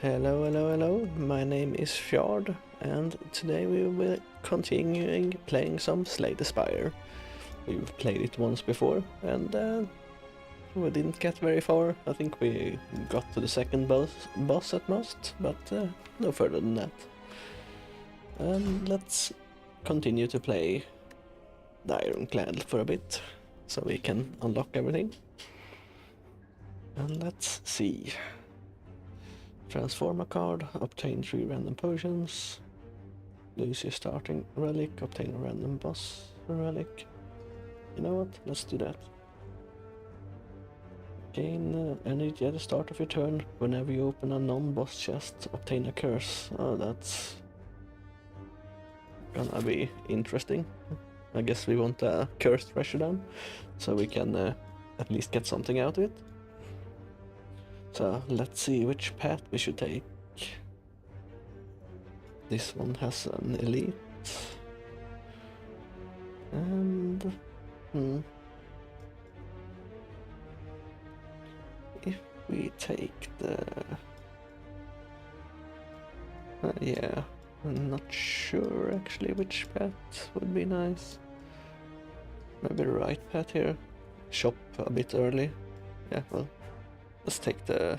Hello, hello, hello. My name is Fjord, and today we will be continuing playing some Slay the Spire. We've played it once before, and we didn't get very far. I think we got to the second boss at most, but no further than that. Let's continue to play the Ironclad for a bit, so we can unlock everything. And let's see. Transform a card, obtain 3 random potions, lose your starting relic, obtain a random boss relic. You know what? Let's do that. Gain energy at the start of your turn. Whenever you open a non-boss chest, obtain a curse. Oh, that's gonna be interesting. I guess we want a curse treasure then, so we can at least get something out of it. So let's see which path we should take. This one has an elite. And if we take the yeah, I'm not sure actually which path would be nice. Maybe the right path here. Shop a bit early. Yeah, well, let's take the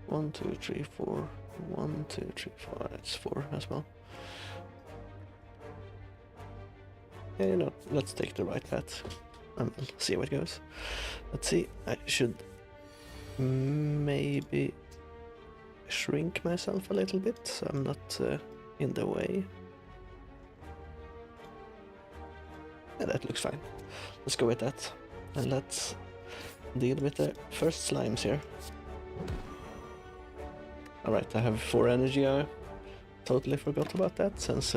1, 2, 3, 4. 1, 2, 3, 4. It's 4 as well. Yeah, you know, let's take the right path and we'll see how it goes. Let's see, I should maybe shrink myself a little bit so I'm not in the way. Yeah, that looks fine. Let's go with that. And let's deal with the first slimes here. Alright, I have 4 energy. I totally forgot about that since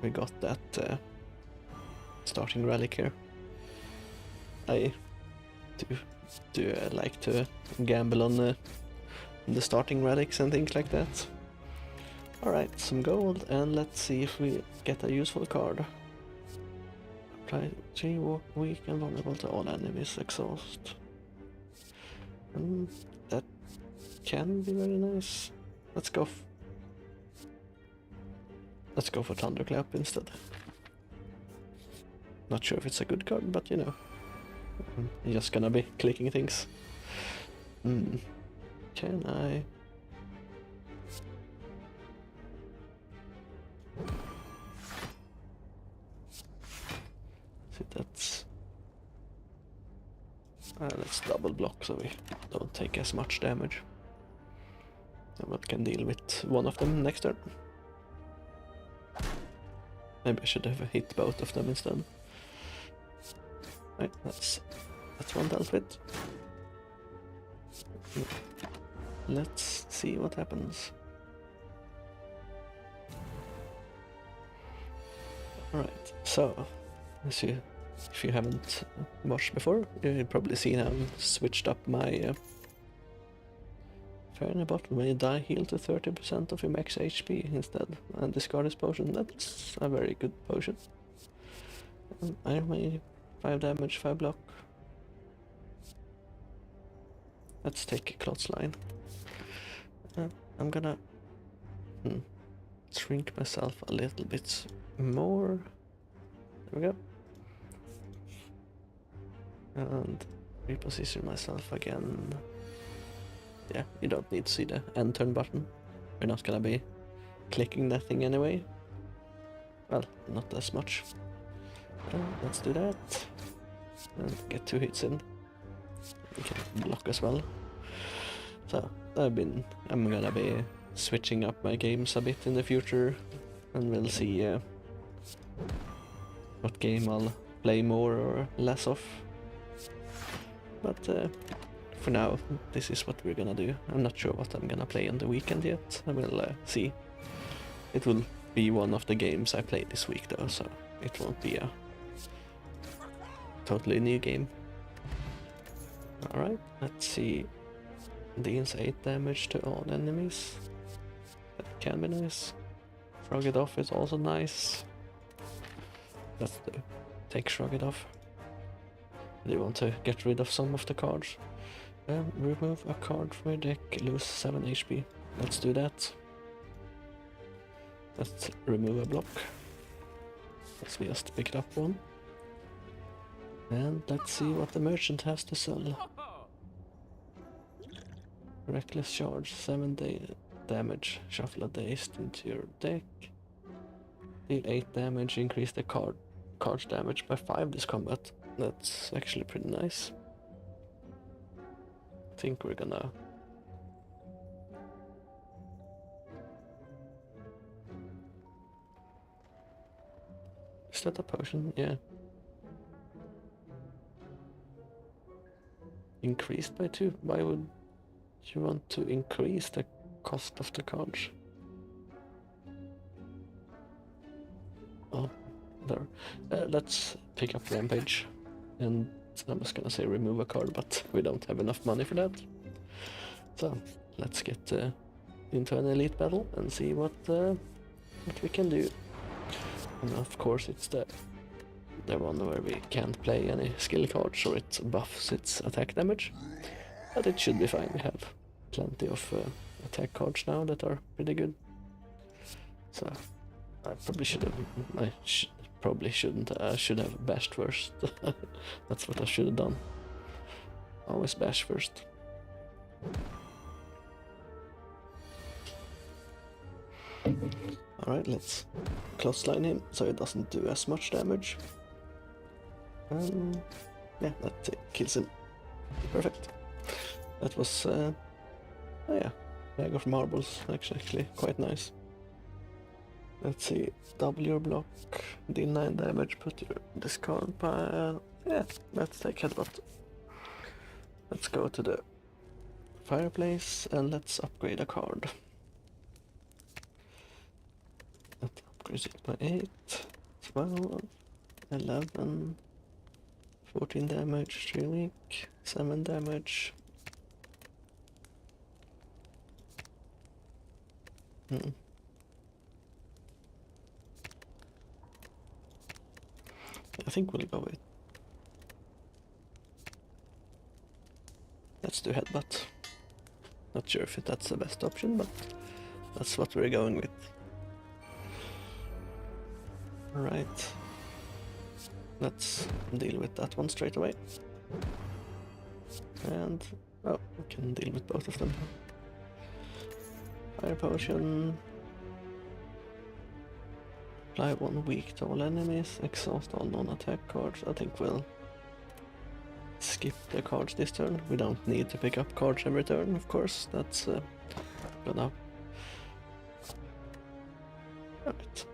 we got that starting relic here. I do like to gamble on the starting relics and things like that. Alright, some gold, and let's see if we get a useful card. Try 3 weak and vulnerable to all enemies exhaust. That can be very nice. Let's go for Thunderclap instead. Not sure if it's a good card, but you know, I'm just gonna be clicking things. Can I? See, that's let's double block so we don't take as much damage. But can deal with one of them next turn. Maybe I should have hit both of them instead. Right, that's one dealt with. Let's see what happens. Alright, so if you haven't watched before, you've probably seen I've switched up my Fairness bottle. When you die, heal to 30% of your max HP instead, and discard this potion. That's a very good potion. Iron Man, 5 damage, 5 block. Let's take a Clothesline. I'm gonna shrink myself a little bit more. There we go. And reposition myself again. Yeah, you don't need to see the end turn button. We're not gonna be clicking that thing anyway. Well, not as much. Let's do that. And get 2 hits in. We can block as well. So, I'm gonna be switching up my games a bit in the future. And we'll see what game I'll play more or less of. But for now, this is what we're gonna do. I'm not sure what I'm gonna play on the weekend yet. I will see. It will be one of the games I played this week though, so it won't be a totally new game. Alright, let's see. Deals 8 damage to all enemies. That can be nice. Shrug it off is also nice. Let's take Shrug it off. I do want to get rid of some of the cards. Remove a card from your deck, lose 7 HP. Let's do that. Let's remove a block. Let's just pick up one. And let's see what the merchant has to sell. Reckless charge, 7 damage. Shuffle a dice into your deck. Deal 8 damage, increase the card's damage by 5 this combat. That's actually pretty nice. I think we're gonna... Is that a potion? Yeah. Increased by 2? Why would you want to increase the cost of the cards? Oh, there. Let's pick up Rampage. And I was gonna say remove a card, but we don't have enough money for that. So, let's get into an elite battle and see what we can do. And of course it's the one where we can't play any skill cards or it buffs its attack damage. But it should be fine, we have plenty of attack cards now that are pretty good. So I probably should have, probably shouldn't, I should have bashed first. That's what I should have done. Always bash first. Alright, let's clothesline him so he doesn't do as much damage. Yeah, that kills him. Perfect. That was, oh yeah, bag of marbles, actually quite nice. Let's see, double your block, deal 9 damage, put your discard pile. Yeah, let's take headbutt. Let's go to the fireplace and let's upgrade a card. Let's upgrade it by 8, 12, 11, 14 damage, 3 weak, 7 damage. I think we'll go with... Let's do headbutt. Not sure if that's the best option, but that's what we're going with. Alright. Let's deal with that one straight away. And... oh, we can deal with both of them. Fire potion. Apply 1 weak to all enemies, exhaust all non-attack cards. I think we'll skip the cards this turn. We don't need to pick up cards every turn, of course. That's gonna... Alright.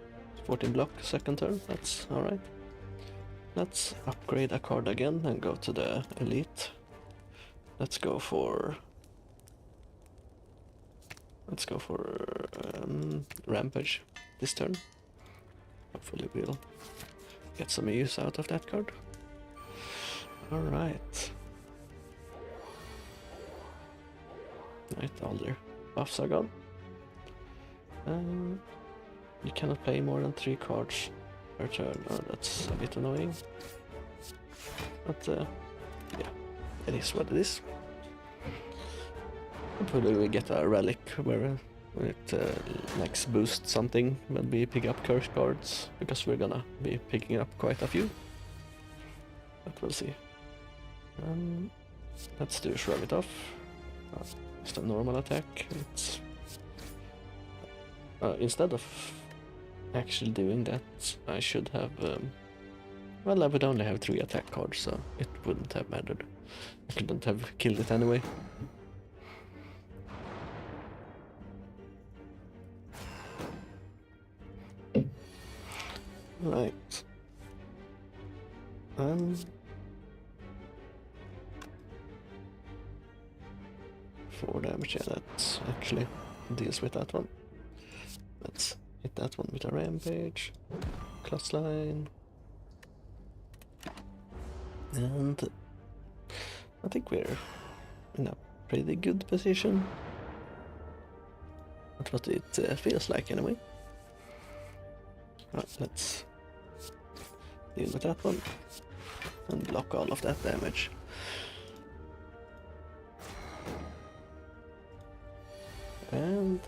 14 block, second turn, that's alright. Let's upgrade a card again and go to the elite. Let's go for... Rampage this turn. Hopefully we'll get some use out of that card. Alright. Right, all their buffs are gone. You cannot play more than 3 cards per turn. Oh, that's a bit annoying. But yeah, it is what it is. Hopefully we get a relic where it like boosts something when we pick up curse cards, because we're gonna be picking up quite a few. But we'll see. Let's do Shrug It Off. Just a normal attack. It's instead of actually doing that, I should have well, I would only have 3 attack cards, so it wouldn't have mattered. I couldn't have killed it anyway. Right. 4 damage, yeah, that actually deals with that one. Let's hit that one with a rampage. Clothesline. And I think we're in a pretty good position. That's what it feels like anyway. Right, let's deal with that one and block all of that damage. And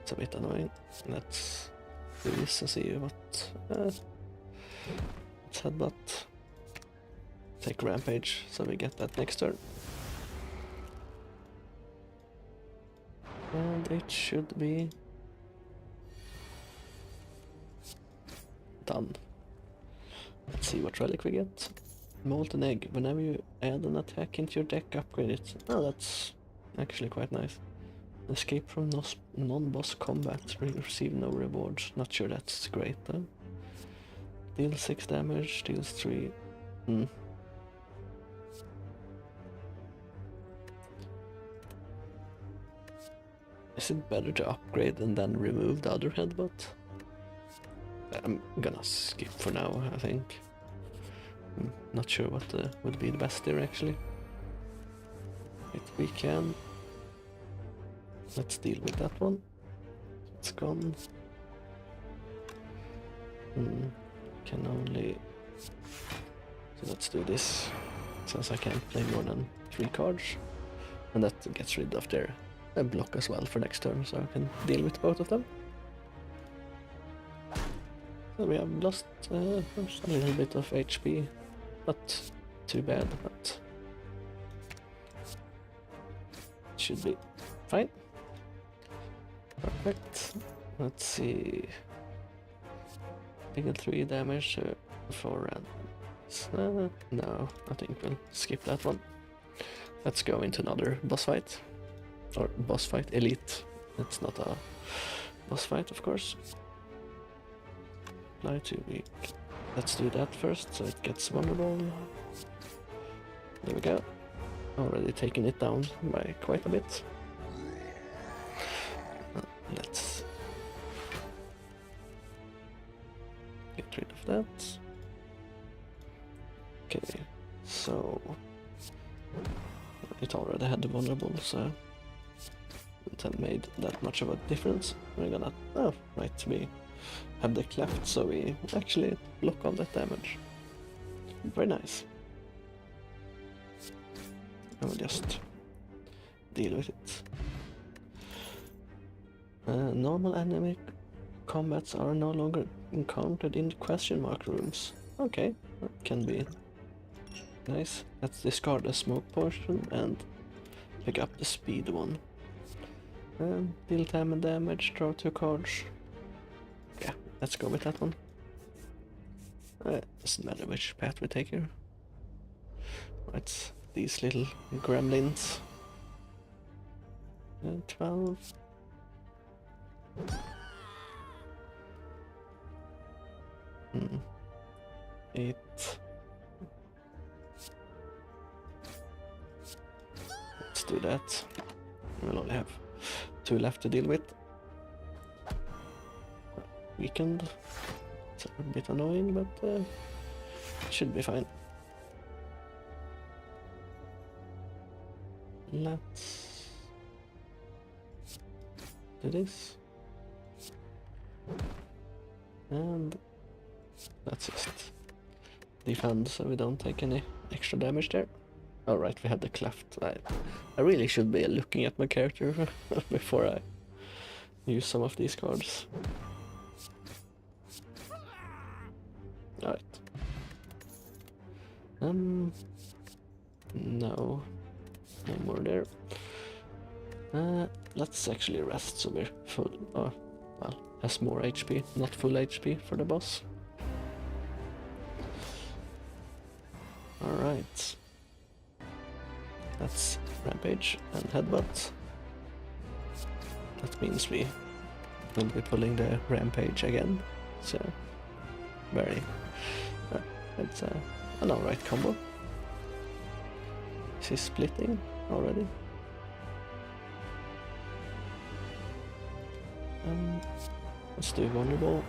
it's a bit annoying. Let's do this and see what. Let's headbutt. Take rampage, so we get that next turn. And it should be done. Let's see what relic we get. Molten egg. Whenever you add an attack into your deck, upgrade it. Oh, that's actually quite nice. Escape from non-boss combat. Receive no rewards. Not sure that's great though. Deals 6 damage, deals 3. Is it better to upgrade and then remove the other headbutt? I'm gonna skip for now, I think. I'm not sure what would be the best there actually. If we can... Let's deal with that one. It's gone. Can only... So let's do this, since I can't play more than 3 cards. And that gets rid of their block as well for next turn, so I can deal with both of them. So we have lost a little bit of HP, not too bad, but it should be fine. Perfect. Let's see. Deal 3 damage, 4 randoms. No, I think we'll skip that one. Let's go into another boss fight. Or boss fight, elite. It's not a boss fight, of course. Apply to weak. Let's do that first, so it gets vulnerable. There we go. Already taking it down by quite a bit. Let's get rid of that. Okay, so it already had the vulnerable, so it hadn't made that much of a difference. We're gonna... Oh, right, we have the cleft, so we actually block all that damage. Very nice. I will just deal with it. Normal enemy combats are no longer encountered in question mark rooms. Okay, that can be nice. Let's discard the smoke portion and pick up the speed one. Deal 10 damage, draw 2 cards. Yeah, let's go with that one. Doesn't matter which path we take here. It's these little gremlins. 12. 8. Let's do that. We'll only have 2 left to deal with. Weakened. It's a bit annoying, but it should be fine. Let's do this. And let's just defend so we don't take any extra damage there. Alright, we had the cleft. I really should be looking at my character before I use some of these cards. Alright. No more there. Let's actually rest so we're full. Oh, well, has more HP, not full HP for the boss. Alright. That's rampage and headbutt. That means we will be pulling the rampage again. So, very. It's an alright combo. Is he splitting already? Let's do vulnerable.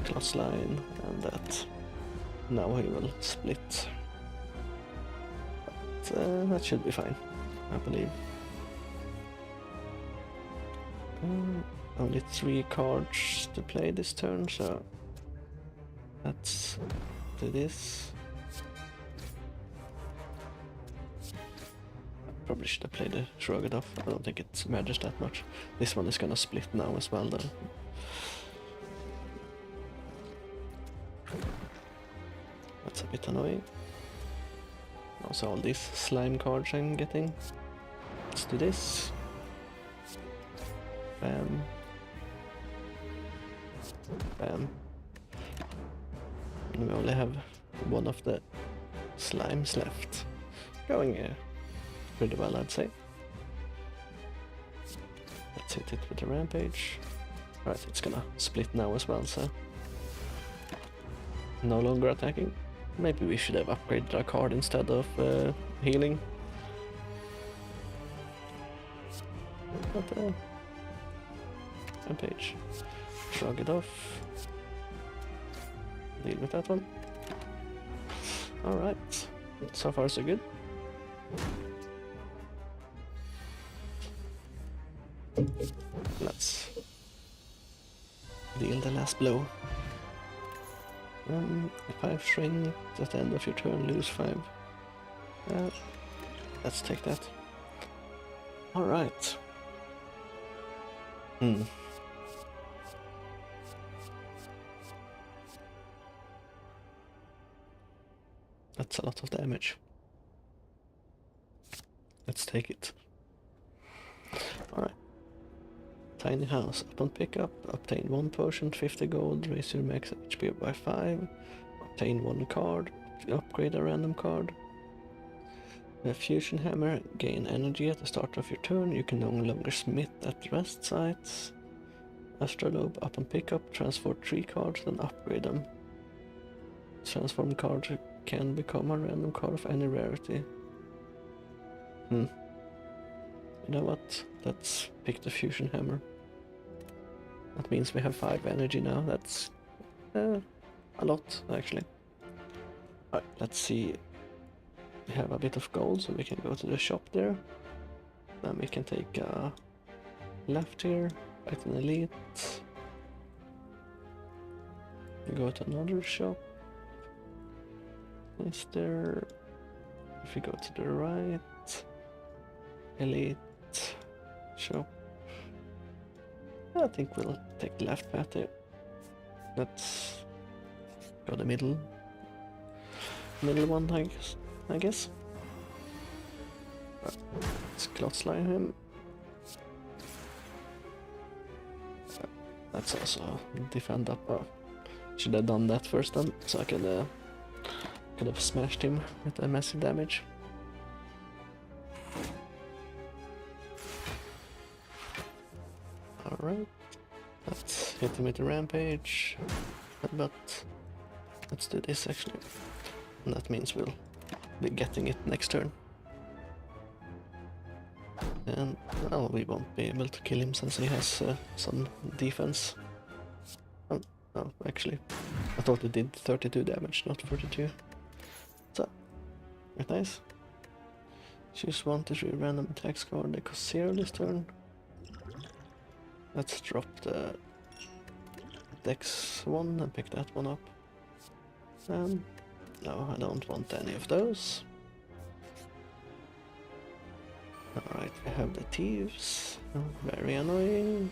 Class line and that. Now he will split. But that should be fine, I believe. Only 3 cards to play this turn, so let's do this. Probably should have played the Shrug It Off. I don't think it matters that much. This one is gonna split now as well though. That's a bit annoying. Also all these slime cards I'm getting. Let's do this. Bam. Bam. And we only have one of the slimes left. Going pretty well, I'd say. Let's hit it with the rampage. Right, it's gonna split now as well, so no longer attacking. Maybe we should have upgraded our card instead of healing. But rampage. Shrug it off. Deal with that one. Alright. So far so good. Let's deal the last blow. If I've shrink at the end of your turn, lose 5. Let's take that. Alright. That's a lot of damage. Let's take it. Alright. Tiny house. Upon pickup, obtain 1 potion, 50 gold, raise your max HP by 5, obtain 1 card, upgrade a random card. A fusion hammer, gain energy at the start of your turn, you can no longer smith at rest sites. Astrolabe, upon pickup, transfer 3 cards, then upgrade them. Transform cards can become a random card of any rarity. You know what? Let's pick the fusion hammer. That means we have 5 energy now. That's a lot, actually. Alright, let's see. We have a bit of gold, so we can go to the shop there. Then we can take a left here, right an elite. We go to another shop. Is there... If we go to the right... Elite... Shop... I think we'll take the left path here. Let's go the middle one, I guess. Let's clot slide him. Let's also defend up. Should have done that first then, so I could have smashed him with a massive damage. Alright, let's hit him with the rampage, but let's do this actually, and that means we'll be getting it next turn. And well, we won't be able to kill him since he has some defense. Oh, no, actually, I thought it did 32 damage, not 42. So, quite nice. Choose 1 to 3 random attacks card, they cost 0 this turn. Let's drop the Dex one and pick that one up. No, I don't want any of those. Alright, we have the thieves. Very annoying.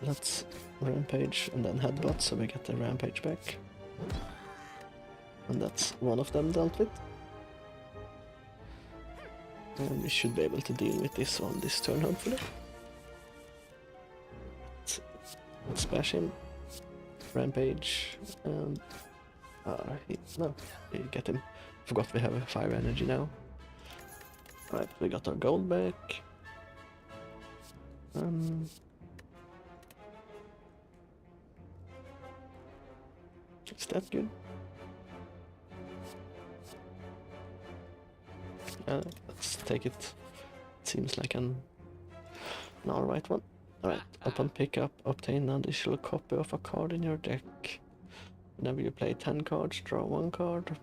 Let's rampage and then headbutt so we get the rampage back. And that's one of them dealt with. And we should be able to deal with this one this turn, hopefully. Let's bash him. Rampage. And... no, we get him. Forgot we have 5 energy now. Right, we got our gold back. Is that good? Let's take it. Seems like an alright one. Alright, upon pickup, obtain an additional copy of a card in your deck. Whenever you play 10 cards, draw 1 card.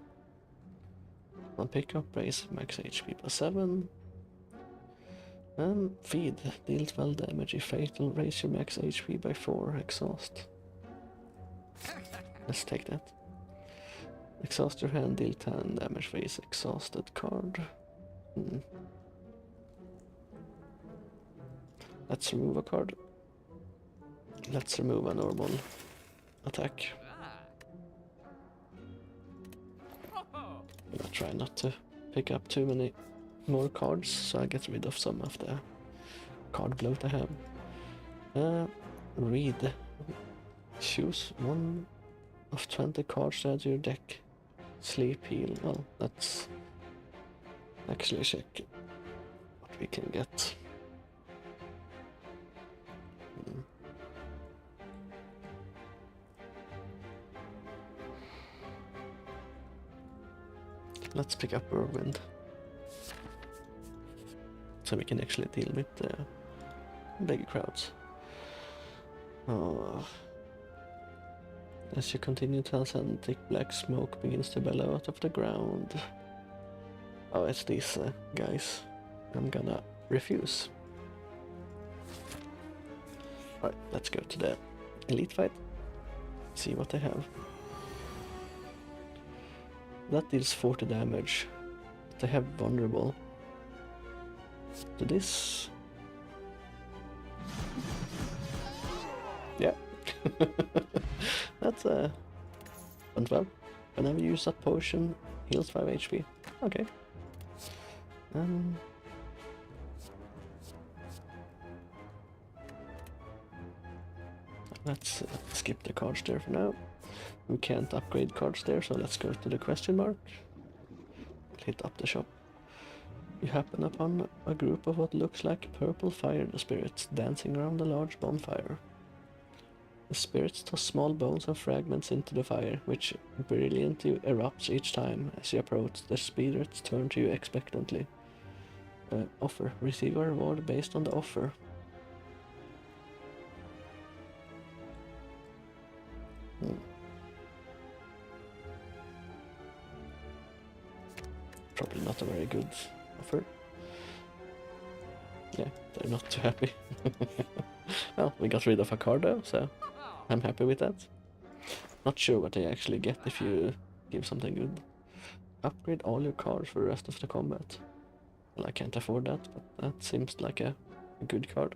On pickup, raise max HP by 7. Feed, deal 12 damage if fatal, raise your max HP by 4, exhaust. Let's take that. Exhaust your hand, deal 10 damage for each exhausted card. Let's remove a card. Let's remove a normal attack. I'm gonna try not to pick up too many more cards, so I get rid of some of the card bloat I have. Read. Choose one of 20 cards to add to your deck. Sleep, heal. Well, let's actually check what we can get. Let's pick up Whirlwind, so we can actually deal with the bigger crowds. As you continue to ascend, thick black smoke begins to bellow out of the ground. Oh, it's these guys. I'm gonna refuse. Alright, let's go to the elite fight. See what they have. That deals 40 damage. They have vulnerable to this. Yeah. That's went well. Whenever you use that potion, heals 5 HP. Okay. Let's skip the cards there for now. We can't upgrade cards there, so let's go to the question mark. Hit up the shop. You happen upon a group of what looks like purple fire spirits dancing around a large bonfire. The spirits toss small bones and fragments into the fire, which brilliantly erupts each time. As you approach, the spirits turn to you expectantly. Offer. Receive a reward based on the offer. Probably not a very good offer. Yeah, they're not too happy. Well, we got rid of a card though, so I'm happy with that. Not sure what they actually get if you give something good. Upgrade all your cards for the rest of the combat. Well, I can't afford that, but that seems like a good card.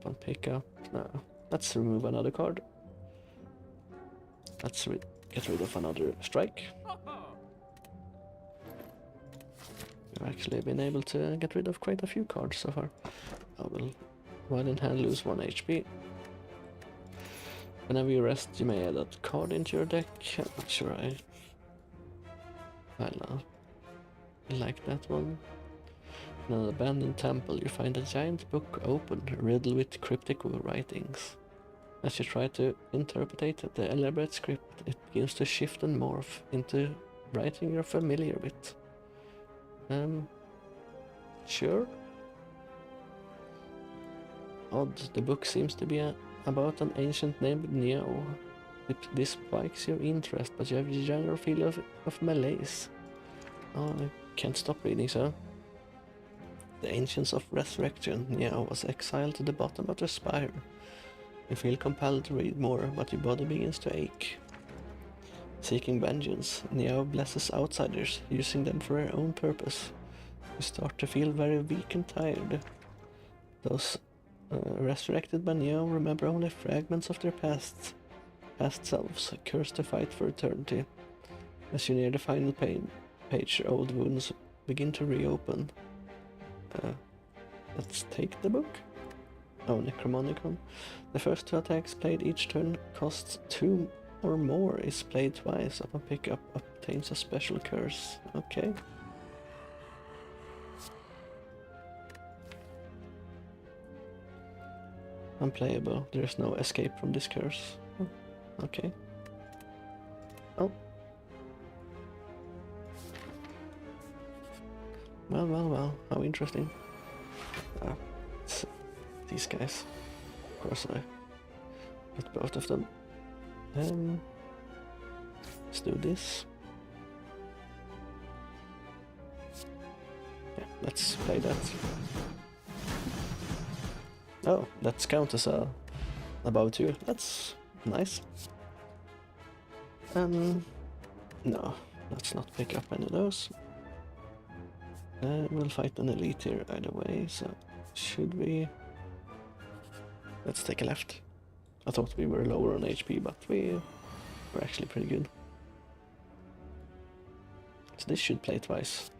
Upon pickup, no. Let's remove another card. Let's get rid of another strike. We've actually been able to get rid of quite a few cards so far. I will, while in hand, lose 1 HP. Whenever you rest, you may add a card into your deck. I'm not sure I like that one. In an abandoned temple, you find a giant book open, riddled with cryptic writings. As you try to interpret the elaborate script, it begins to shift and morph into writing you're familiar with. Sure. Odd, the book seems to be about an ancient named Neo. This spikes your interest, but you have a general feel of malaise. Oh, I can't stop reading, so. The Ancients of Resurrection, Neo was exiled to the bottom of the spire. You feel compelled to read more, but your body begins to ache. Seeking vengeance, Neo blesses outsiders, using them for her own purpose. You start to feel very weak and tired. Those resurrected by Neo remember only fragments of their past selves, cursed to fight for eternity. As you near the final page, your old wounds begin to reopen. Let's take the book. Oh, Necromonicon. The first 2 attacks played each turn costs 2 or more, is played twice. Upon pickup, obtains a special curse. Okay. Unplayable. There is no escape from this curse. Oh, okay. Oh. Well. How interesting. It's these guys. Of course I got both of them. Let's do this. Yeah, let's play that. Oh, that's count as above 2. That's nice. No, let's not pick up any of those. We'll fight an elite here either way, so should we... Let's take a left. I thought we were lower on HP, but we're actually pretty good. So this should play twice.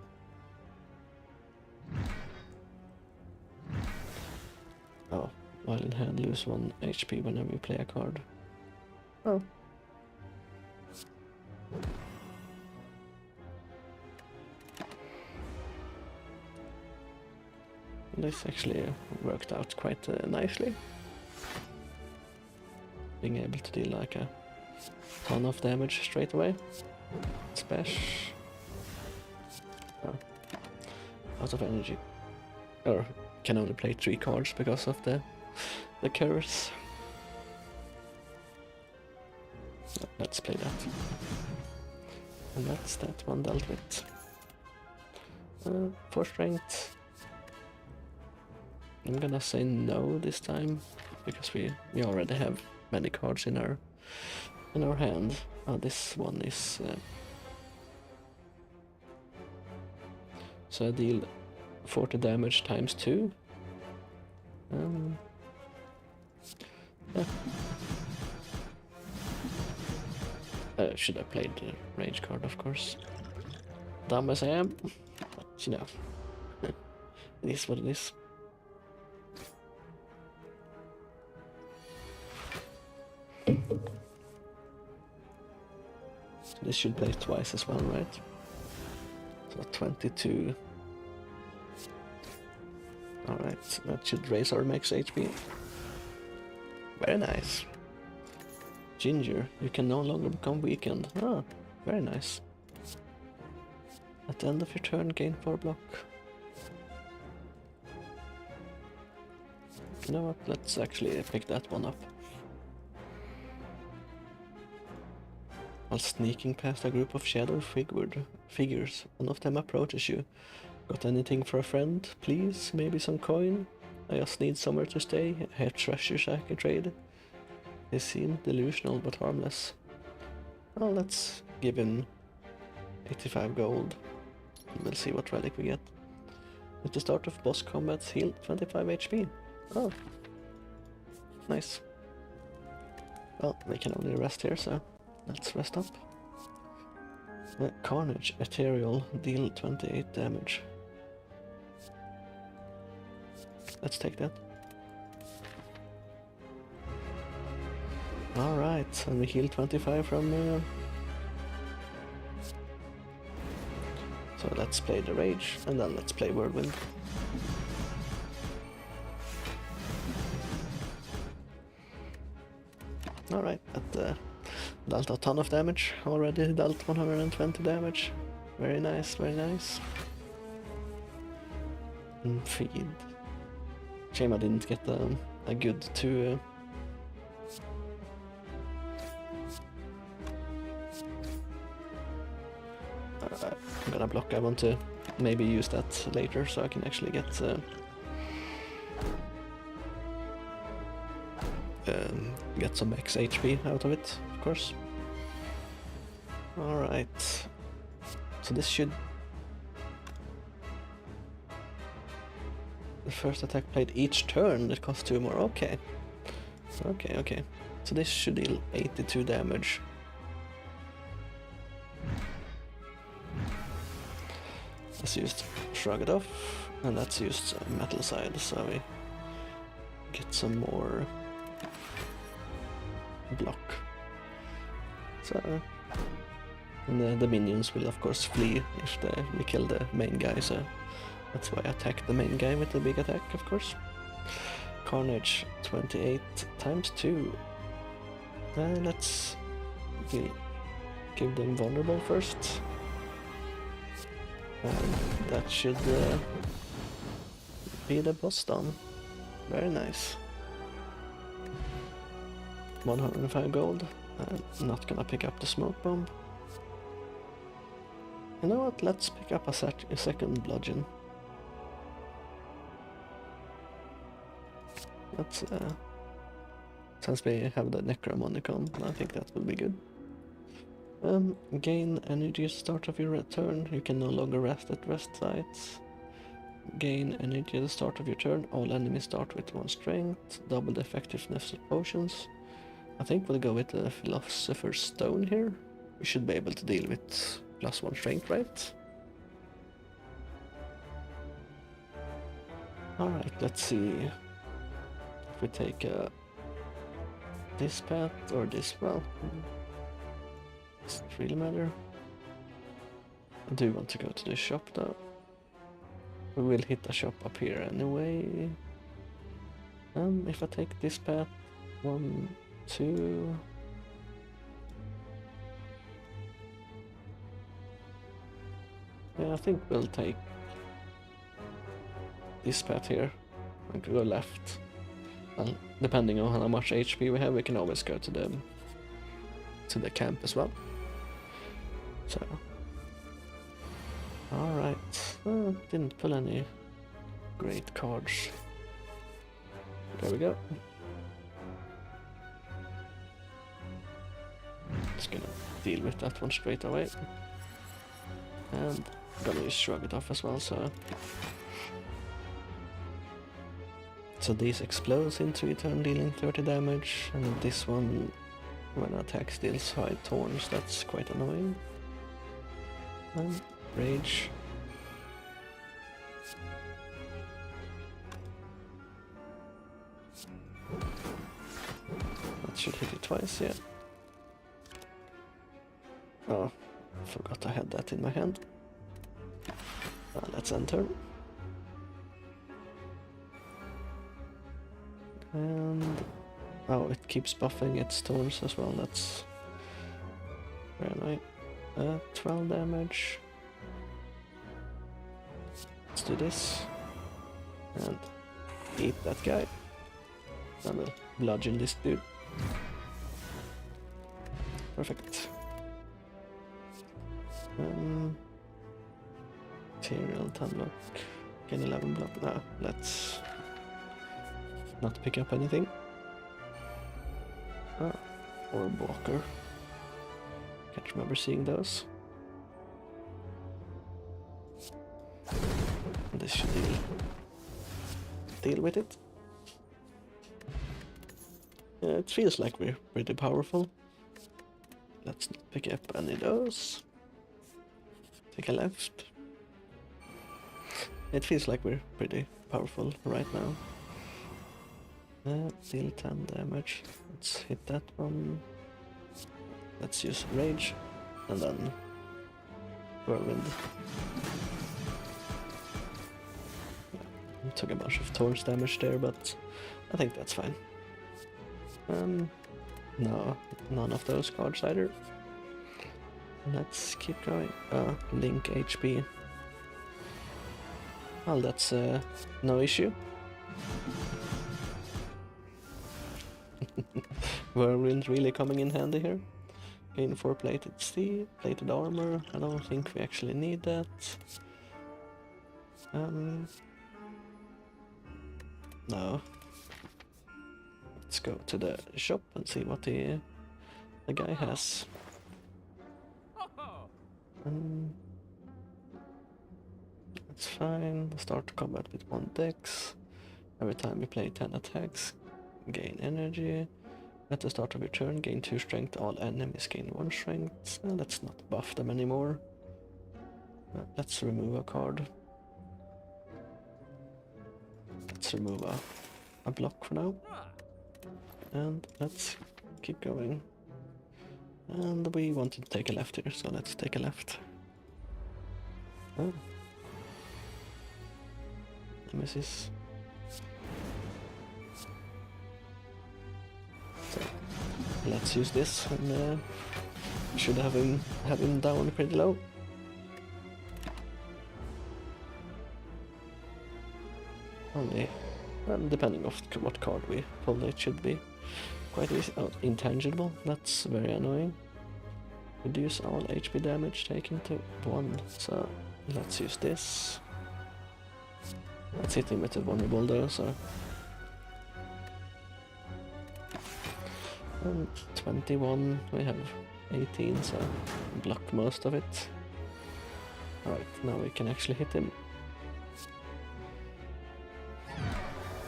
Oh, while in hand lose 1 HP whenever you play a card. Oh. This actually worked out quite nicely. Being able to deal like a ton of damage straight away. Splash. Oh. Out of energy. Or can only play 3 cards because of the curse. Let's play that. And that's that one dealt with. 4 strength. I'm gonna say no this time because we already have many cards in our hand. Oh, this one is so I deal 40 damage times 2. Yeah. Should have played the rage card, of course. Dumb as I am, but you know, it is what it is. So this should play twice as well, right? So 22. Alright, that should raise our max HP. Very nice. Ginger, you can no longer become weakened. Ah, very nice. At the end of your turn, gain 4 block. You know what, let's actually pick that one up. While sneaking past a group of shadow figures, one of them approaches you. Got anything for a friend, please? Maybe some coin? I just need somewhere to stay. I have treasures I can trade. They seem delusional but harmless. Well, let's give him 85 gold. And we'll see what relic we get. At the start of boss combat, heal 25 HP. Oh, nice. Well, we can only rest here, so let's rest up. Carnage, Ethereal, deal 28 damage. Let's take that. Alright, and we heal 25 from... So let's play the Rage, and then let's play Whirlwind. Alright, that dealt a ton of damage, already dealt 120 damage. Very nice, very nice. And feed. Shame I didn't get a good 2... I'm gonna block. I want to maybe use that later so I can actually get some max HP out of it, of course. Alright. So this should... The first attack played each turn, it costs 2 more. Okay. Okay. So this should deal 82 damage. That's used Shrug It Off, and that's used Metal Side, so we get some more block. So, and the minions will of course flee if we kill the main guy, so that's why I attack the main guy with the big attack, of course. Carnage 28 times 2. Let's give them vulnerable first. And that should be the boss done. Very nice. 105 gold. I'm not gonna pick up the smoke bomb. You know what? Let's pick up a second bludgeon. Let's since we have the Necromonicon, I think that will be good. Gain energy at the start of your return. You can no longer rest at rest sites. Gain energy at the start of your turn. All enemies start with 1 strength. Double the effectiveness of potions. I think we'll go with the Philosopher's Stone here. We should be able to deal with +1 strength, right? Alright, let's see if we take this path or this. Well, does it really matter? I do want to go to the shop though. We will hit a shop up here anyway. If I take this path, 1, 2. Yeah, I think we'll take this path here and go left. And depending on how much HP we have, we can always go to the camp as well. So, alright. Didn't pull any great cards. There we go. Just gonna deal with that one straight away. And gonna just shrug it off as well, so these explodes into return, dealing 30 damage, and this one, when attacks, deals 5 thorns. That's quite annoying. And rage. That should hit it twice, yeah. Oh, forgot I had that in my hand. Let's enter. And oh, it keeps buffing its thorns as well. That's very annoying. 12 damage. Let's do this and eat that guy. And we'll bludgeon this dude. Perfect. Material, 10 block, gain 11 block. No, let's not pick up anything. Orb walker. Can't remember seeing those. This should deal with it. Yeah, it feels like we're pretty powerful. Let's not pick up any of those. Take a left. It feels like we're pretty powerful right now. Deal 10 damage. Let's hit that one. Let's use rage and then whirlwind. Took a bunch of thorns damage there, but I think that's fine. No, none of those cards either. Let's keep going. Link HP. Well, that's no issue. Whirlwind really coming in handy here. Gain 4 plated steel, plated armor. I don't think we actually need that. No. Let's go to the shop and see what the guy has. That's fine. Start combat with 1 dex. Every time you play 10 attacks, gain energy. At the start of your turn, gain 2 strength. All enemies gain 1 strength. Let's not buff them anymore. Let's remove a card. Let's remove a block for now. And let's keep going. And we wanted to take a left here, so let's take a left. Oh. Nemesis. So, let's use this, and should have him down pretty low. Only, depending on what card we pull, it should be quite easy. Oh, intangible, that's very annoying. Reduce all HP damage taken to 1, so let's use this. Let's hit him with the vulnerable though, so... And 21, we have 18, so block most of it. Alright, now we can actually hit him.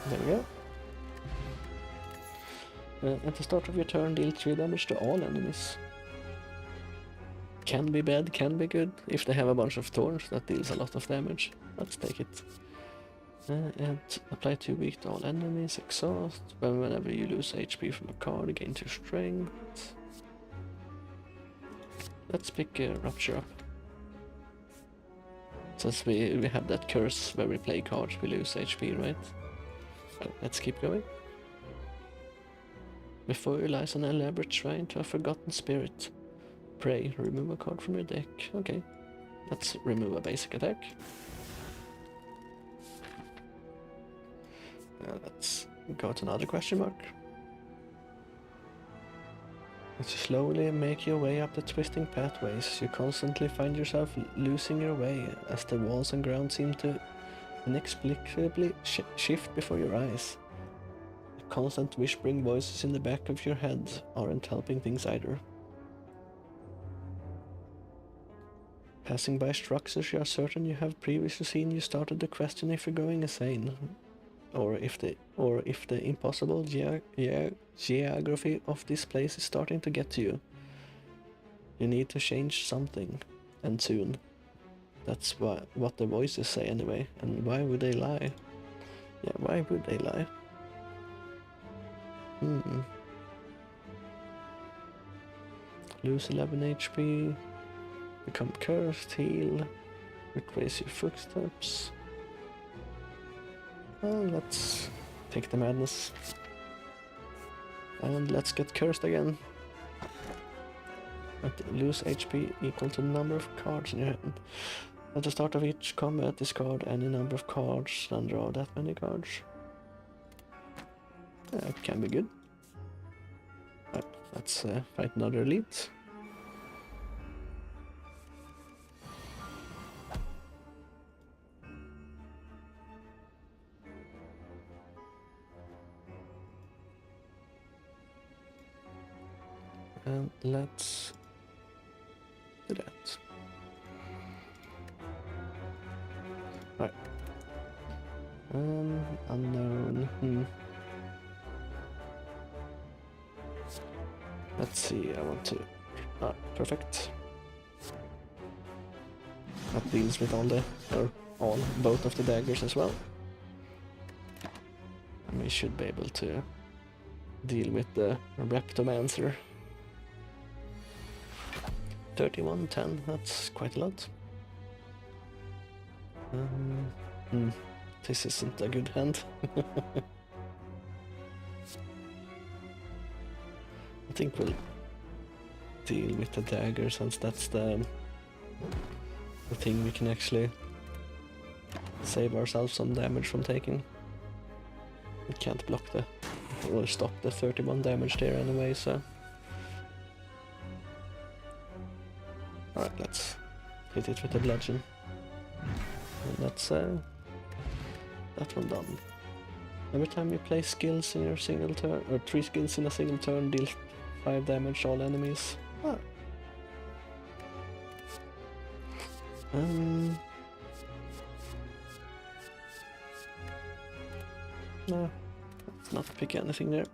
There we go. At the start of your turn, deal 3 damage to all enemies. Can be bad, can be good. If they have a bunch of thorns, that deals a lot of damage. Let's take it. And apply 2 weak to all enemies. Exhaust. Whenever you lose HP from a card, gain 2 strength. Let's pick Rupture up. Since we have that curse where we play cards, we lose HP, right? Let's keep going. Before you lies an elaborate shrine to a forgotten spirit. Pray, remove a card from your deck. Okay, let's remove a basic attack. Let's go to another question mark. As you slowly make your way up the twisting pathways, you constantly find yourself losing your way as the walls and ground seem to inexplicably shift before your eyes. The constant whispering voices in the back of your head aren't helping things either. Passing by structures you are certain you have previously seen, you started to question if you're going insane, or if the impossible geography of this place is starting to get to you. You need to change something, and soon. That's what the voices say anyway, and why would they lie? Yeah, why would they lie? Lose 11 HP. Become cursed, heal, retrace your footsteps. Let's take the madness. And let's get cursed again. Lose HP equal to the number of cards in your hand. At the start of each combat, discard any number of cards and draw that many cards. That can be good. Let's fight another elite. And let's do that. Right. Unknown. Let's see, I want to... perfect. That deals with both of the daggers as well. And we should be able to deal with the Reptomancer. 3110, that's quite a lot. This isn't a good hand. I think we'll deal with the dagger, since that's the thing we can actually save ourselves some damage from taking. We can't block or stop the 31 damage there anyway, so... Alright, let's hit it with the bludgeon. And that's that one done. Every time you play skills in your single turn, or 3 skills in a single turn, deal 5 damage to all enemies. No, let's not pick anything there.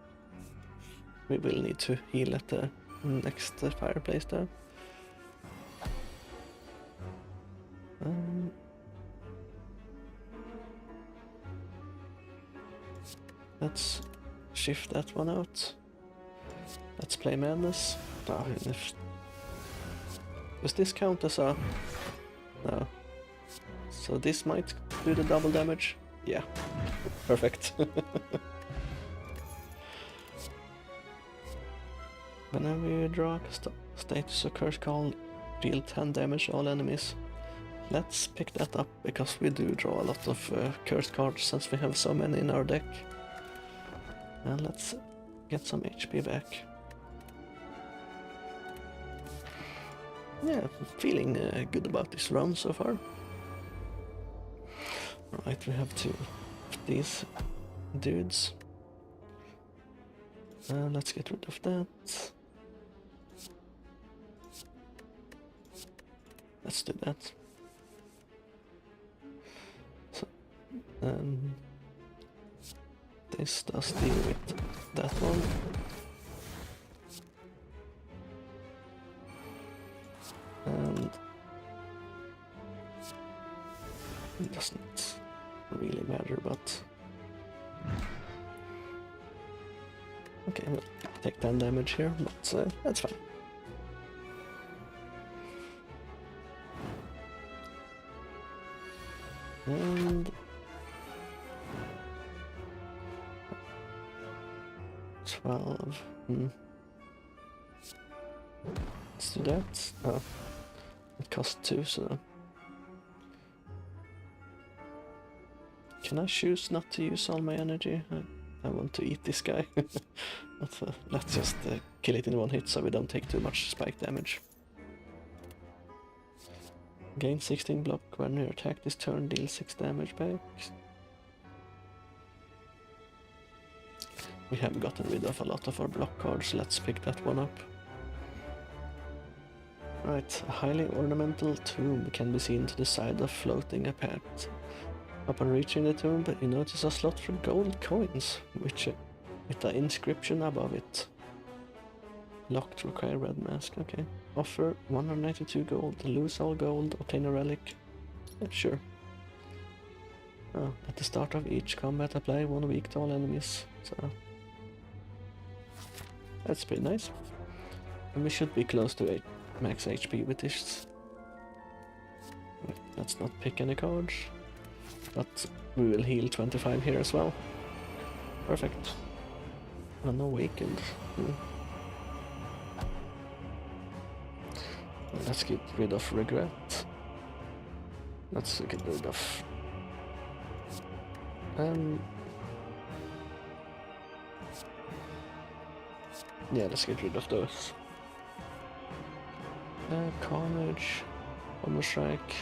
We will need to heal at the next fireplace there. Let's shift that one out. Let's play madness. Does this count as a... No. So this might do the double damage? Yeah. Perfect. Whenever you draw a status or curse card, deal 10 damage to all enemies. Let's pick that up, because we do draw a lot of curse cards since we have so many in our deck. And let's get some HP back. Yeah, I'm feeling good about this run so far. Right, we have 2 of these dudes. Let's get rid of that. let's do that. So, this does deal with that one. And it doesn't really matter, but okay, we'll take 10 damage here, but that's fine. And 12. Let's do that. Oh, it costs 2, so can I choose not to use all my energy? I want to eat this guy. But, let's just kill it in one hit so we don't take too much spike damage. Gain 16 block when you attack this turn, deal 6 damage back. We have gotten rid of a lot of our block cards, let's pick that one up. Right, a highly ornamental tomb can be seen to the side of floating apart. Upon reaching the tomb, you notice a slot for gold coins, with the inscription above it. Locked, require red mask, okay. Offer 192 gold, lose all gold, obtain a relic. Yeah, sure. Oh, at the start of each combat, apply 1 weak to all enemies, so that's pretty nice. And we should be close to max HP with this. Let's not pick any cards. But we will heal 25 here as well. Perfect. Unawakened. Let's get rid of regret. Let's get rid of... yeah, let's get rid of those. Carnage. Bomber Strike.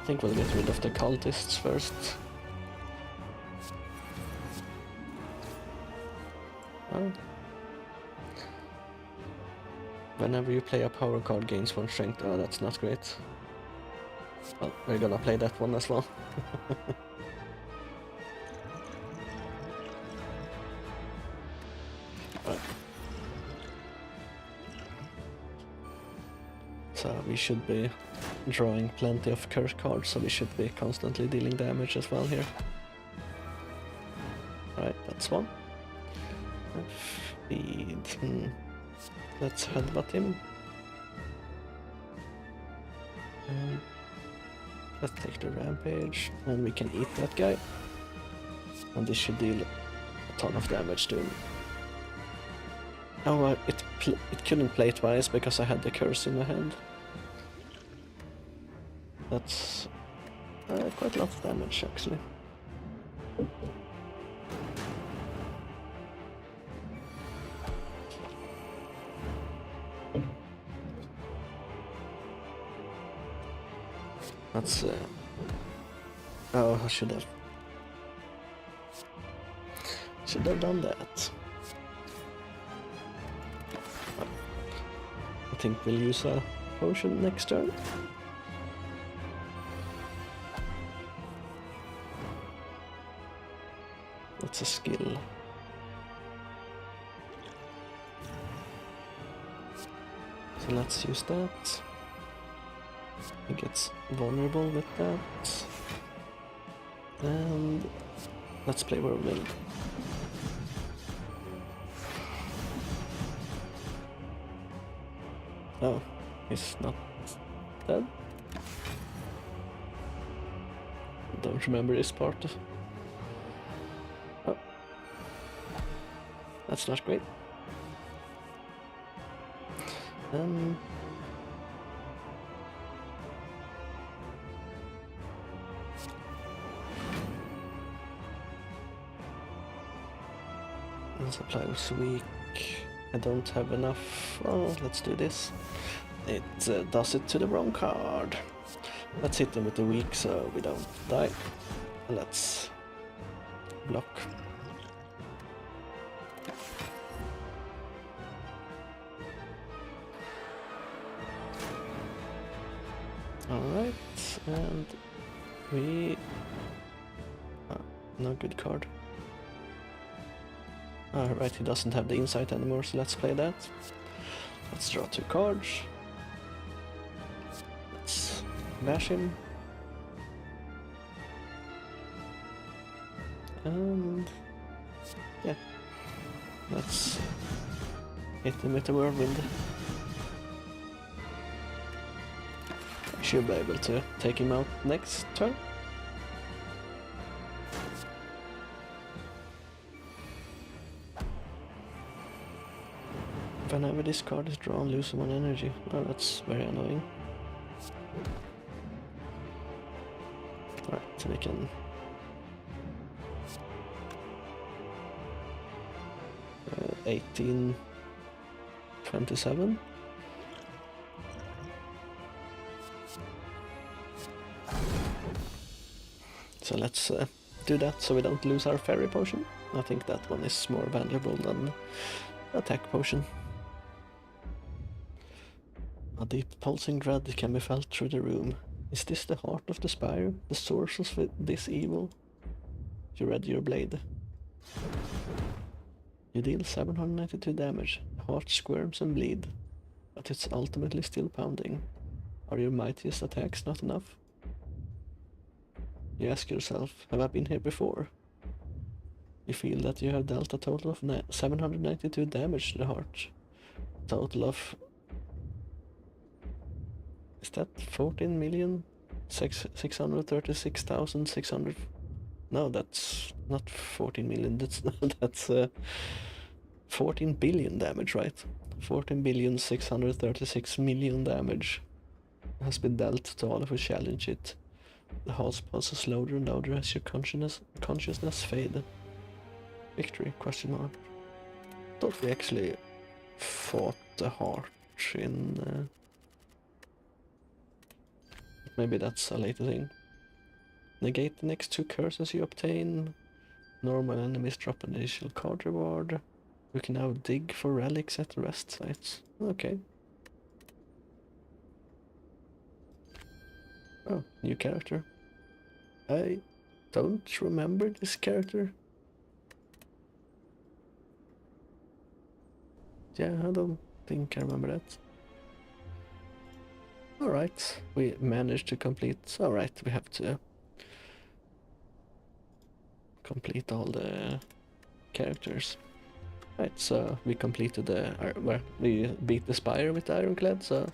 I think we'll get rid of the cultists first. Oh. Whenever you play a power card gains 1 strength. Oh, that's not great. Well, we're gonna play that one as well. Right. So we should be drawing plenty of curse cards, so we should be constantly dealing damage as well here. Alright, that's one. Feed. Let's headbutt him. Let's take the rampage, and we can eat that guy. And this should deal a ton of damage to him. Oh, it couldn't play twice because I had the curse in my hand. That's quite a lot of damage, actually. That's oh, I should have done that. I think we'll use a potion next turn. That's a skill. So let's use that. He gets vulnerable with that. And let's play Whirlwind. Oh, he's not dead. Don't remember this part. Oh, that's not great. Supply was weak. I don't have enough. Oh, let's do this. It does it to the wrong card. Let's hit them with the weak so we don't die. Let's block. Alright, and we... no good card. Alright, he doesn't have the insight anymore, so let's play that. Let's draw 2 cards. Let's bash him. And... yeah. Let's hit him with the whirlwind. I should be able to take him out next turn. Whenever this card is drawn, lose 1 energy. Oh, that's very annoying. Alright, so we can... 1827. So let's do that so we don't lose our fairy potion. I think that one is more valuable than attack potion. A deep pulsing dread can be felt through the room. Is this the heart of the spire? The source of this evil? You ready your blade. You deal 792 damage. The heart squirms and bleed, but it's ultimately still pounding. Are your mightiest attacks not enough? You ask yourself, have I been here before? You feel that you have dealt a total of 792 damage to the heart. A total of... is that 14,636,600? No, that's not 14 million, that's 14 billion damage, right? 14,636,000,000 damage has been dealt to all of who challenge it. The heart pulses louder and louder as your consciousness fade. Victory? Question mark. Thought we actually fought the heart in... maybe that's a later thing. Negate the next 2 curses you obtain. Normal enemies drop an initial card reward. We can now dig for relics at rest sites. Okay. Oh, new character. I don't remember this character. Yeah, I don't think I remember that. Alright, we managed to complete... Alright, we have to complete all the characters. Right, so we completed we beat the Spire with the Ironclad, so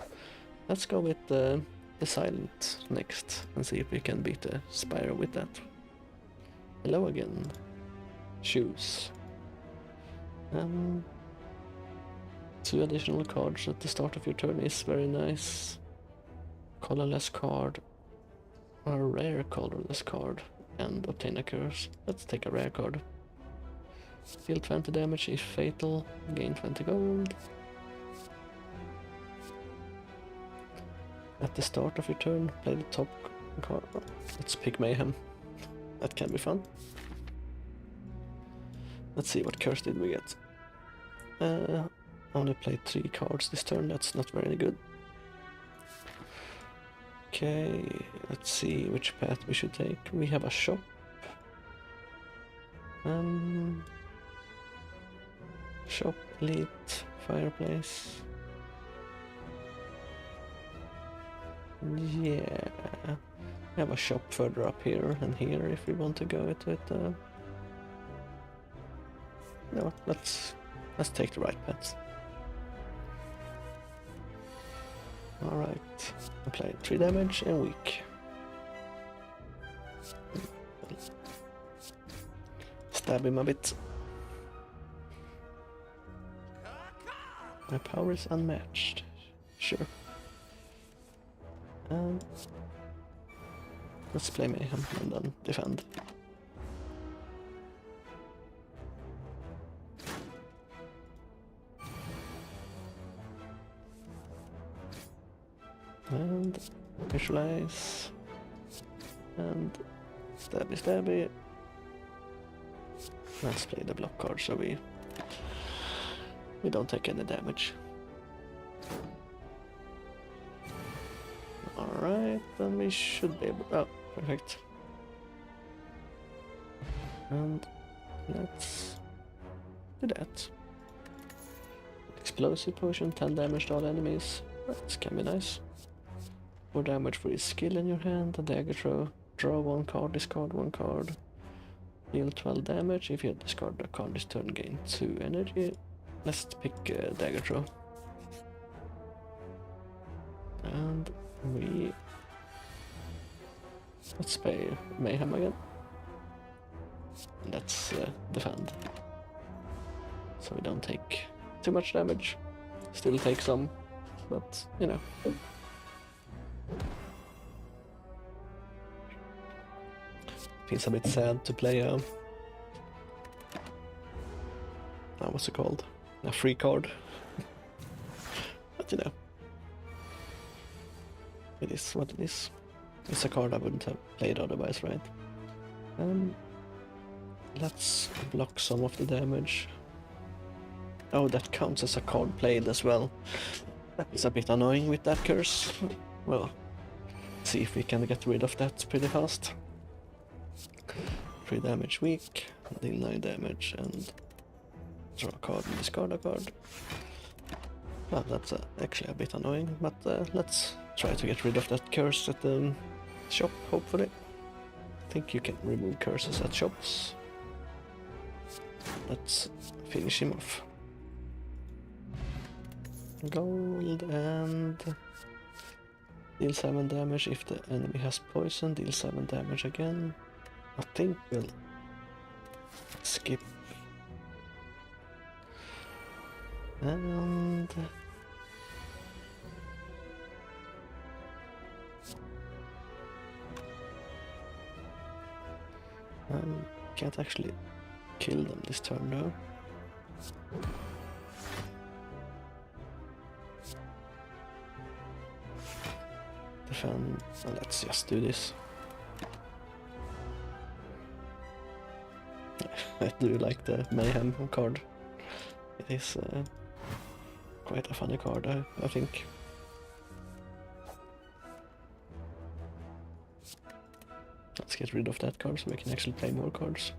let's go with the Silent next and see if we can beat the Spire with that. Hello again. Choose. 2 additional cards at the start of your turn is very nice. Colorless card, a rare colorless card, and obtain a curse. Let's take a rare card. Deal 20 damage if fatal, gain 20 gold. At the start of your turn, play the top card. Let's pick Mayhem. That can be fun. Let's see, what curse did we get? Only played 3 cards this turn, that's not very good. Okay, let's see which path we should take. We have a shop. Shop, elite, fireplace. Yeah, we have a shop further up here and here if we want to go into it. No, let's take the right path. Alright, apply 3 damage and weak. Stab him a bit. My power is unmatched. Sure. Let's play Mayhem and then defend. And visualize. And stabby stabby. Let's play the block card so we don't take any damage. Alright, then we should be able... Oh, perfect. And let's do that. Explosive potion, 10 damage to all enemies. That can be nice. 4 damage for his skill in your hand, a dagger throw. Draw 1 card, discard 1 card. Deal 12 damage. If you discard a card this turn, gain 2 energy. Let's pick dagger throw. And let's play Mayhem again. And let's defend. So we don't take too much damage. Still take some, but you know. Feels a bit sad to play what's it called? A free card. But you know. It is what it is. It's a card I wouldn't have played otherwise, right? Let's block some of the damage. Oh, that counts as a card played as well. That is a bit annoying with that curse. Well, see if we can get rid of that pretty fast. 3 damage weak, deal 9 damage, and draw a card and discard a card. Well, that's actually a bit annoying, but let's try to get rid of that curse at the shop, hopefully. I think you can remove curses at shops. Let's finish him off. Gold and deal 7 damage if the enemy has poison, deal 7 damage again. I think we'll skip. And can't actually kill them this turn though. Defend. Well, let's just do this. I do like the Mayhem card. It is quite a funny card, I think. Let's get rid of that card so we can actually play more cards.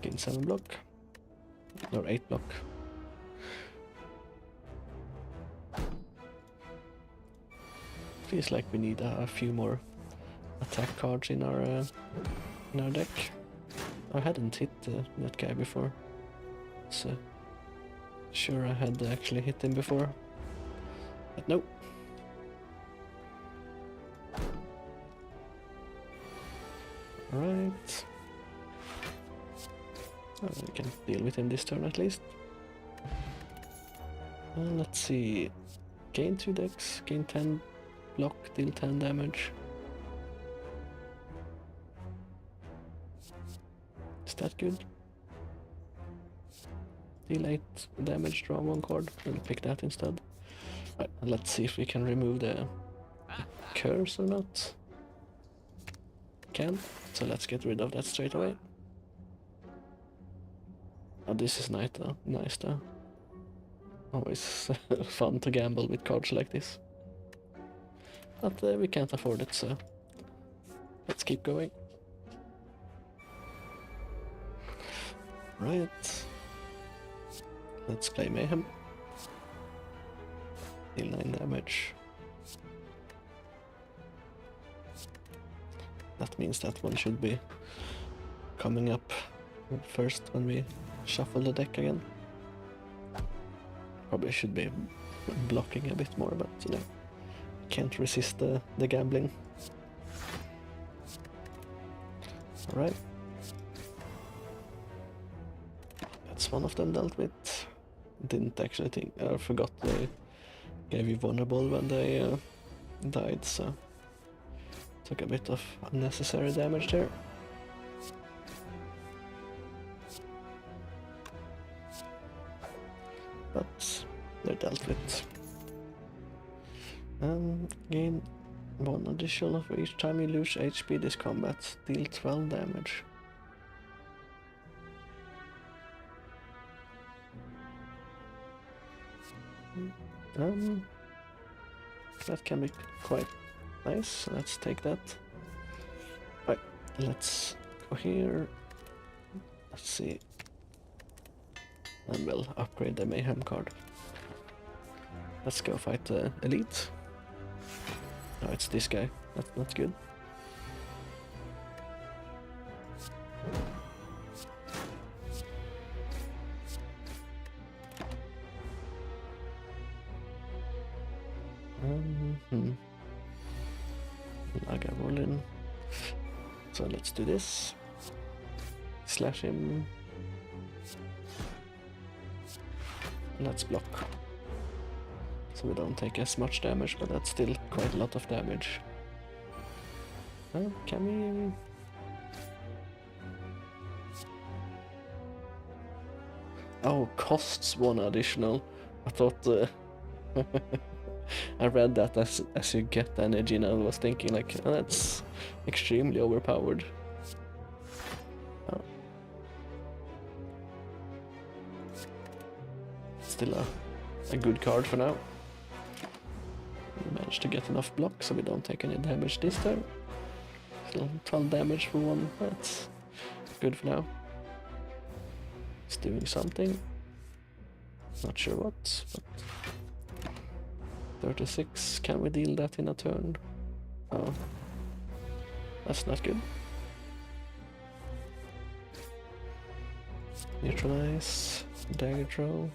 Gain 7 block. Or 8 block. Feels like we need a few more attack cards in our deck. I hadn't hit that guy before, so sure I had actually hit him before, but no. Alright. Oh, we can deal with him this turn at least. Let's see. Gain 2 decks, gain 10 block, deal 10 damage. Is that good? Deal 8 damage, draw 1 card. We'll pick that instead. Right, let's see if we can remove the curse or not. Can. So let's get rid of that straight away. Oh, this is nice though. Always fun to gamble with cards like this. But we can't afford it, so let's keep going. Right. Let's play Mayhem. Deal 9 damage. That means that one should be coming up first when we shuffle the deck again. Probably should be blocking a bit more, but you know, can't resist the gambling. Alright. That's one of them dealt with. Didn't actually think, I forgot they gave you vulnerable when they died, so took a bit of unnecessary damage there. But they're dealt with. Gain 1 additional for each time you lose HP this combat. Deal 12 damage. That can be quite Nice, let's take that. Right, let's go here. Let's see. And we'll upgrade the Mayhem card. Let's go fight the Elite. No, it's this guy. That's not good. I got roll in. So let's do this. Slash him. Let's block. So we don't take as much damage, but that's still quite a lot of damage. Can we... Oh, costs one additional. I thought... I read that as you get energy, and I was thinking like, oh, that's extremely overpowered. Oh. Still a good card for now. We managed to get enough block so we don't take any damage this turn. Still 12 damage for one, that's good for now. It's doing something. Not sure what, but... 36, can we deal that in a turn? Oh, that's not good. Neutralize, dagger throw.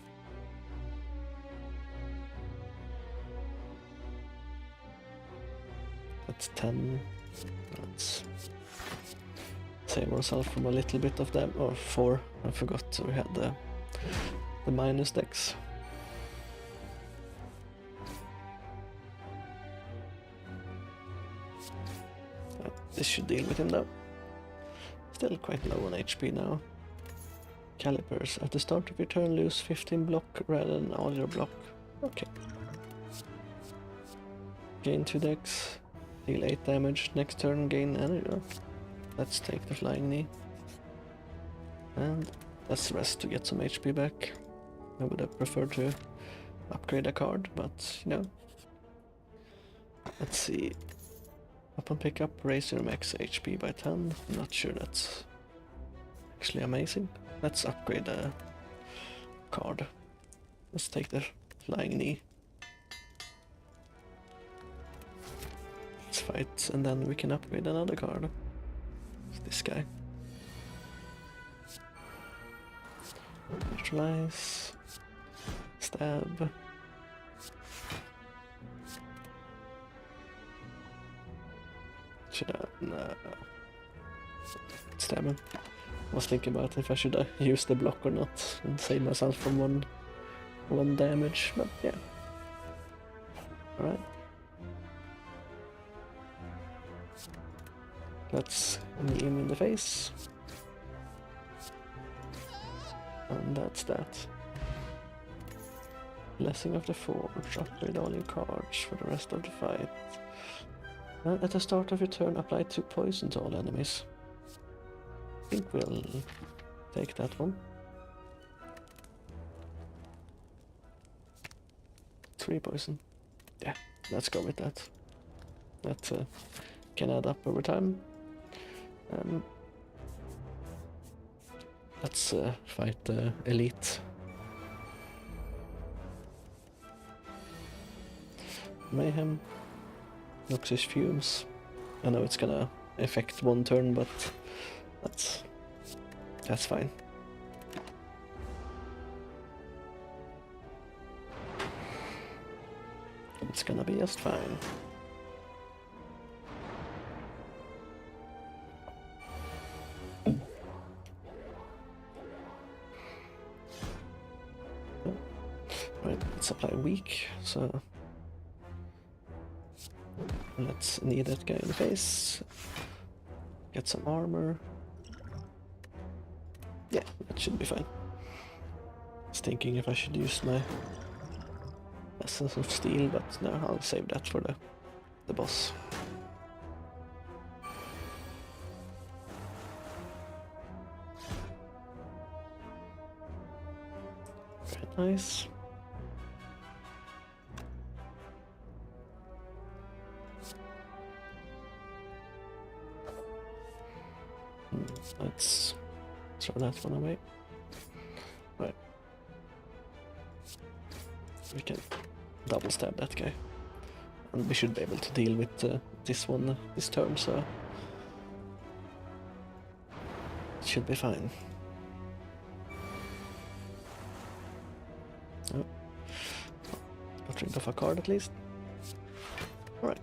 That's 10. Let's save ourselves from a little bit of them, or 4. I forgot we had the minus decks. This should deal with him though. Still quite low on HP now. Calipers. At the start of your turn, lose 15 block rather than all your block. Okay. Gain 2 decks. Deal 8 damage. Next turn, gain energy. Let's take the flying knee. And let's rest to get some HP back. I would have preferred to upgrade a card, but you know. Let's see. Upon pickup, raise your max HP by 10. I'm not sure that's actually amazing. Let's upgrade the card. Let's take the flying knee. Let's fight, and then we can upgrade another card. It's this guy. Neutralize. Stab. Should I? No. Stab him. I was thinking about if I should use the block or not and save myself from one damage, but yeah. Alright. Let's knee him in the face. And that's that. Blessing of the Forge. Upgrade all your cards for the rest of the fight. At the start of your turn, apply 2 poison to all enemies. I think we'll take that one. 3 poison. Yeah, let's go with that. That can add up over time. Let's fight the Elite. Mayhem. Noxious Fumes. I know it's gonna affect one turn, but that's fine. It's gonna be just fine. Right, let's apply weak, so let's knee that guy in the face. Get some armor. Yeah, that should be fine. I was thinking if I should use my Essence of Steel, but no, I'll save that for the boss. Very nice. Let's throw that one away. Right. We can double stab that guy. And we should be able to deal with this one this turn, so it should be fine. Oh. Got rid of a card at least. Alright.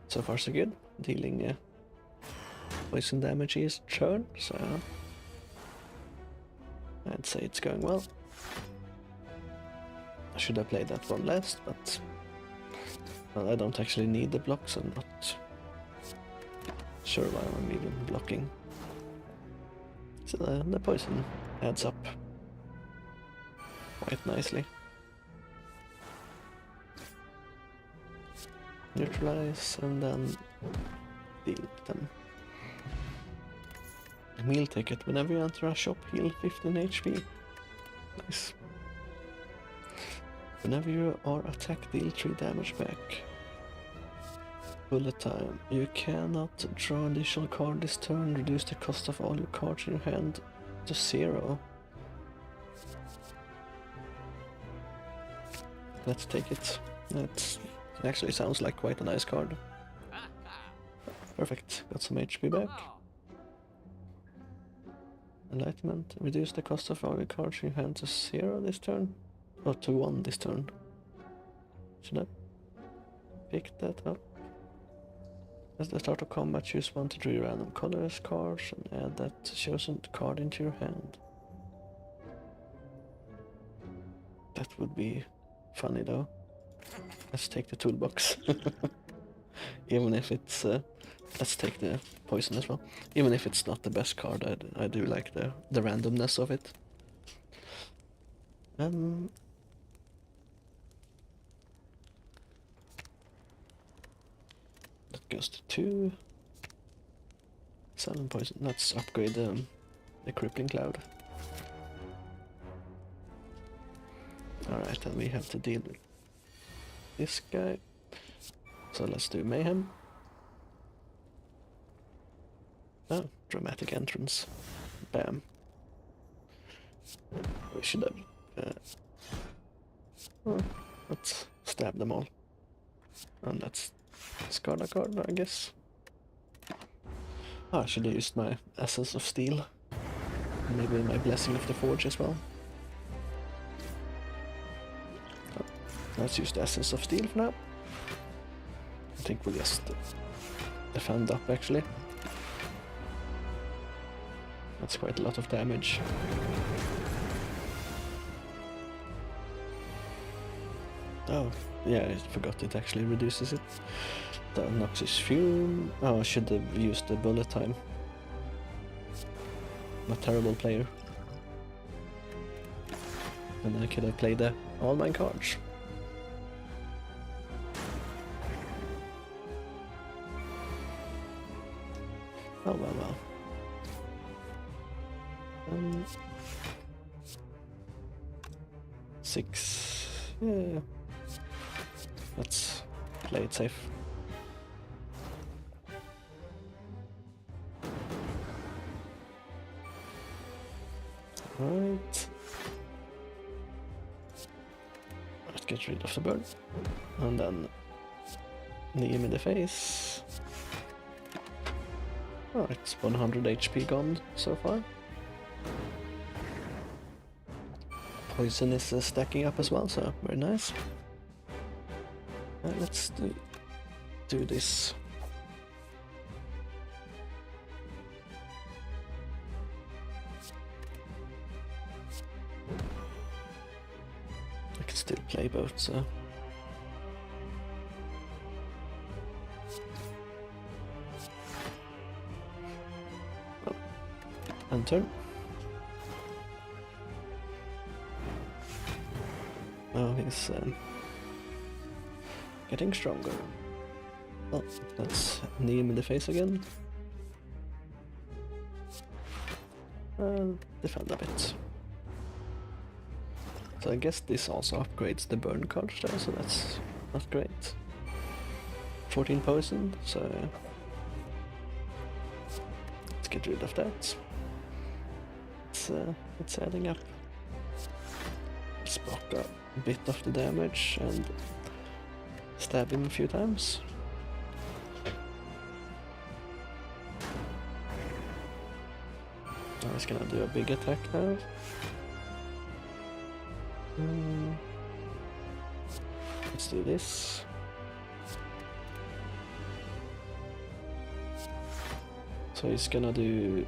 So far so good. Dealing poison damage each turn, so I'd say it's going well. I should have played that one last, but well, I don't actually need the blocks. I'm not sure why I'm even blocking. So the poison adds up quite nicely. Neutralize and then deal them. Meal ticket. Whenever you enter a shop, heal 15 HP. Nice. Whenever you are attacked, deal 3 damage back. Bullet time. You cannot draw an additional card this turn. Reduce the cost of all your cards in your hand to 0. Let's take it. It actually sounds like quite a nice card. Perfect. Got some HP back. Enlightenment. Reduce the cost of all your cards in your hand to 0 this turn. Or to 1 this turn. Should I pick that up? At the start of combat, choose 1 to 3 random colors cards and add that chosen card into your hand. That would be funny though. Let's take the toolbox. Even if it's let's take the poison as well. Even if it's not the best card, I do like the randomness of it. That goes to 2. 7 poison. Let's upgrade the crippling cloud. Alright, then we have to deal with this guy. So let's do mayhem. Oh, dramatic entrance. Bam. We should have well, let's stab them all. And let's discard a card, I guess. Oh, I should have used my Essence of Steel. Maybe my Blessing of the Forge as well. Oh, let's use the Essence of Steel for now. I think we'll just defend up actually. That's quite a lot of damage. Oh, yeah, I forgot it actually reduces it. The Noxious Fume. Oh, I should have used the bullet time. I'm a terrible player. And I could have played all my cards. Oh, well. 6. Yeah. Let's play it safe. Right. Let's get rid of the bird. And then knee him in the face. Oh, it's 100 HP gone so far. Poison is stacking up as well, so very nice. Let's do this. I can still play both, so. Oh. And turn. Oh, he's getting stronger. Oh, let's knee him in the face again. And defend a bit. So I guess this also upgrades the burn cards there, so that's not great. 14 poison, so let's get rid of that. It's adding up. Let's block a bit of the damage and stab him a few times. Now he's gonna do a big attack now. Let's do this. So he's gonna do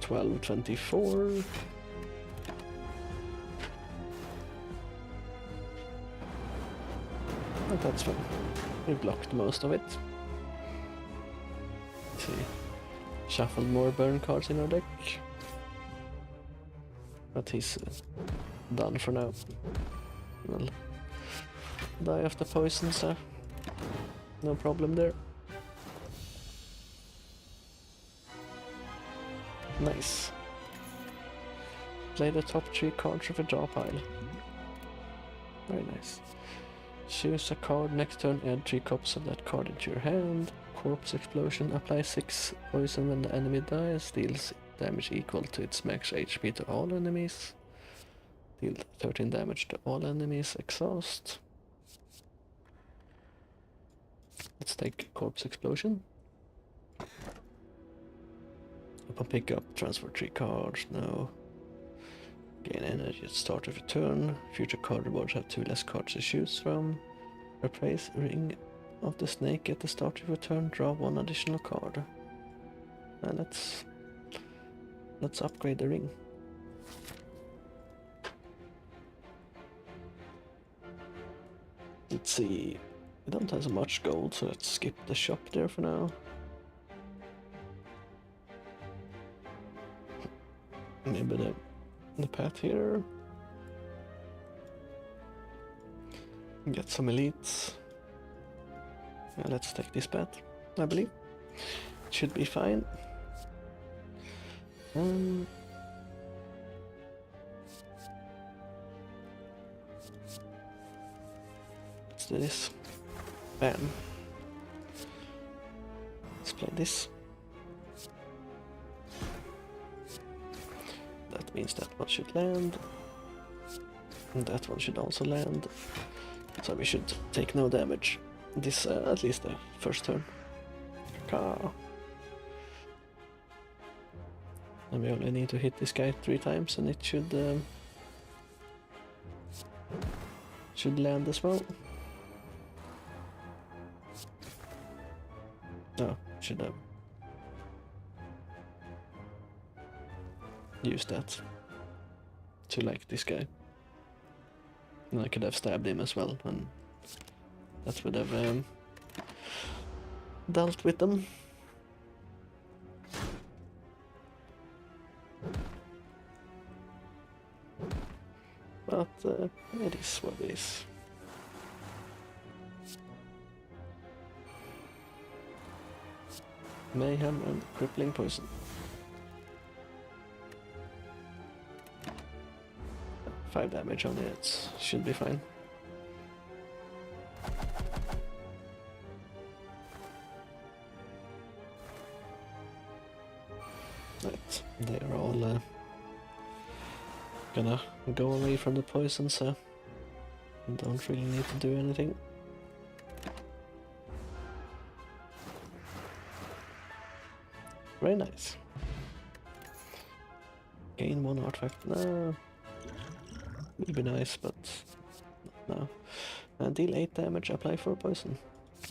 12, 24. But that's fine. We blocked most of it. Let's see. Shuffled more burn cards in our deck. But he's done for now. Well, die of the poison, so no problem there. Nice. Play the top 3 cards of a draw pile. Very nice. Choose a card next turn, add 3 copies of that card into your hand. Corpse Explosion, apply 6 poison when the enemy dies, deals damage equal to its max HP to all enemies. Deal 13 damage to all enemies, exhaust. Let's take Corpse Explosion. Upon pickup, transfer 3 cards, no. Gain energy at start of a turn. Future card rewards have 2 less cards to choose from. Replace Ring of the Snake at the start of a turn, draw 1 additional card. And let's upgrade the ring. Let's see, we don't have so much gold, so let's skip the shop there for now. Maybe the path here. Get some elites. Yeah, let's take this path, I believe. It should be fine. Let's do this. Bam. Let's play this. That means that one should land. And that one should also land. So we should take no damage. This, at least the first turn. And we only need to hit this guy 3 times and it should land as well. No, should have used that to like this guy. And I could have stabbed him as well, and that would have dealt with them. But it is what it is. Mayhem and crippling poison. 5 damage on it, should be fine. Right, they are all gonna go away from the poison, so don't really need to do anything. Very nice. Gain 1 artifact. No. Will be nice, but no. And deal 8 damage, apply 4 poison.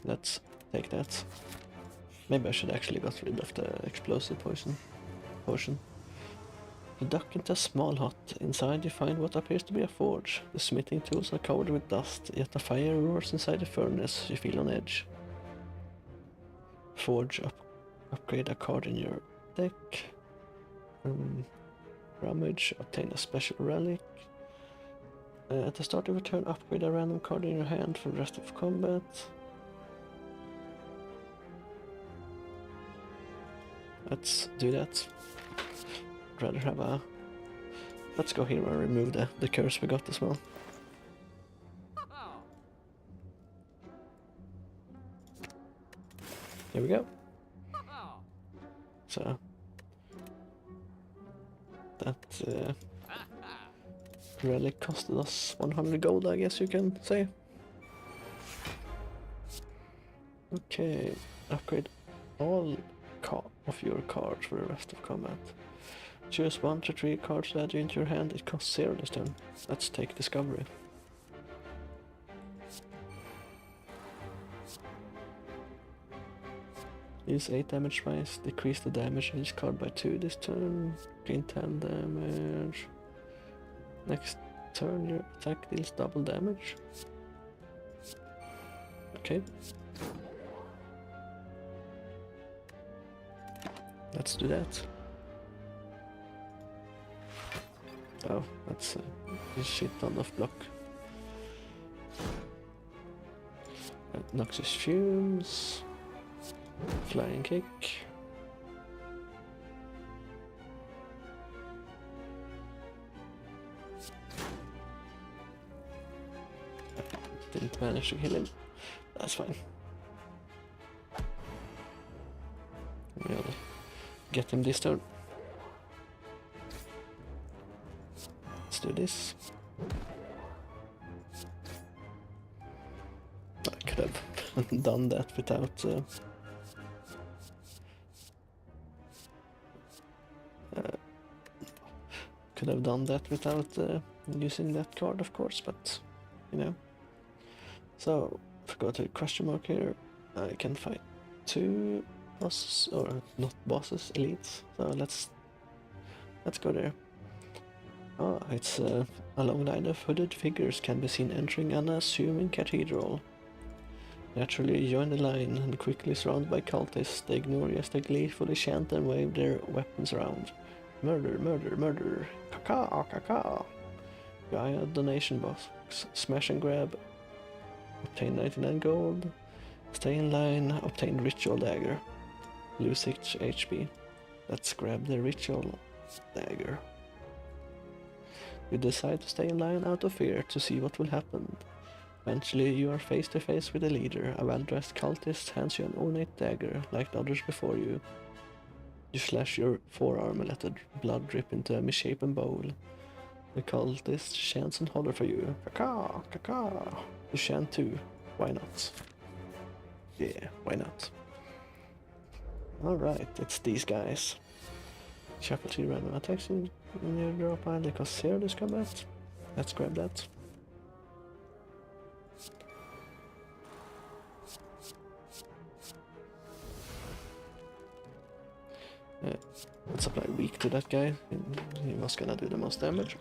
Let's take that. Maybe I should actually got rid of the explosive potion. You duck into a small hut. Inside you find what appears to be a forge. The smithing tools are covered with dust, yet a fire roars inside the furnace. You feel on edge. Forge, upgrade a card in your deck. Rummage, obtain a special relic. At the start of a turn, upgrade a random card in your hand for the rest of combat. Let's do that. I'd rather have a... Let's go here and remove the curse we got as well. Here we go. So, That relic costed us 100 gold, I guess you can say. Okay, upgrade all of your cards for the rest of combat. Choose 1 to 3 cards to add into your hand. It costs 0 this turn. Let's take Discovery. Use 8 damage twice. Decrease the damage of each card by 2 this turn. Gain 10 damage. Next turn your attack deals double damage. Okay. Let's do that. Oh, that's a shit ton of block. Noxious Fumes. Flying Kick. Didn't manage to kill him. That's fine. We'll get him this turn. Let's do this. I could have done that without using that card, of course, but you know. So if I go to question mark here, I can fight 2 bosses, or not bosses, elites. So let's go there. Oh, it's a long line of hooded figures can be seen entering an unassuming cathedral. Naturally, you join the line and quickly surrounded by cultists, they ignore you as they gleefully chant and wave their weapons around. Murder, murder, murder. Caca, caca. Buy a donation box. Smash and grab. Obtain 99 gold. Stay in line. Obtain ritual dagger. Lose 6 HP. Let's grab the ritual dagger. You decide to stay in line out of fear to see what will happen. Eventually you are face to face with the leader. A well-dressed cultist hands you an ornate dagger like the others before you. You slash your forearm and let the blood drip into a misshapen bowl. The cultist chants and holler for you. Caca, caca. You chant too. Why not? Yeah, why not? Alright, it's these guys. Shuffle 2 random attacks in your draw pile. They cost 0 this combat. Let's grab that. Let's apply weak to that guy. He was gonna do the most damage.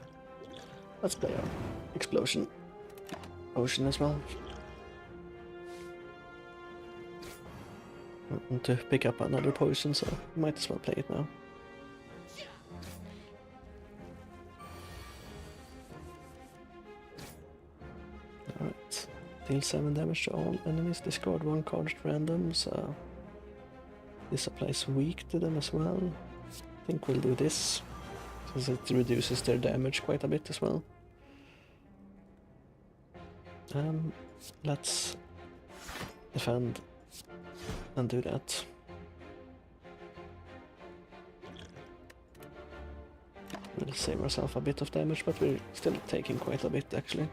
Let's play our explosion potion as well. I want to pick up another potion, so might as well play it now. Alright. Deal 7 damage to all enemies. Discard 1 card at random, so this applies weak to them as well. I think we'll do this, since it reduces their damage quite a bit as well. Let's defend and do that. We'll save ourselves a bit of damage, but we're still taking quite a bit actually,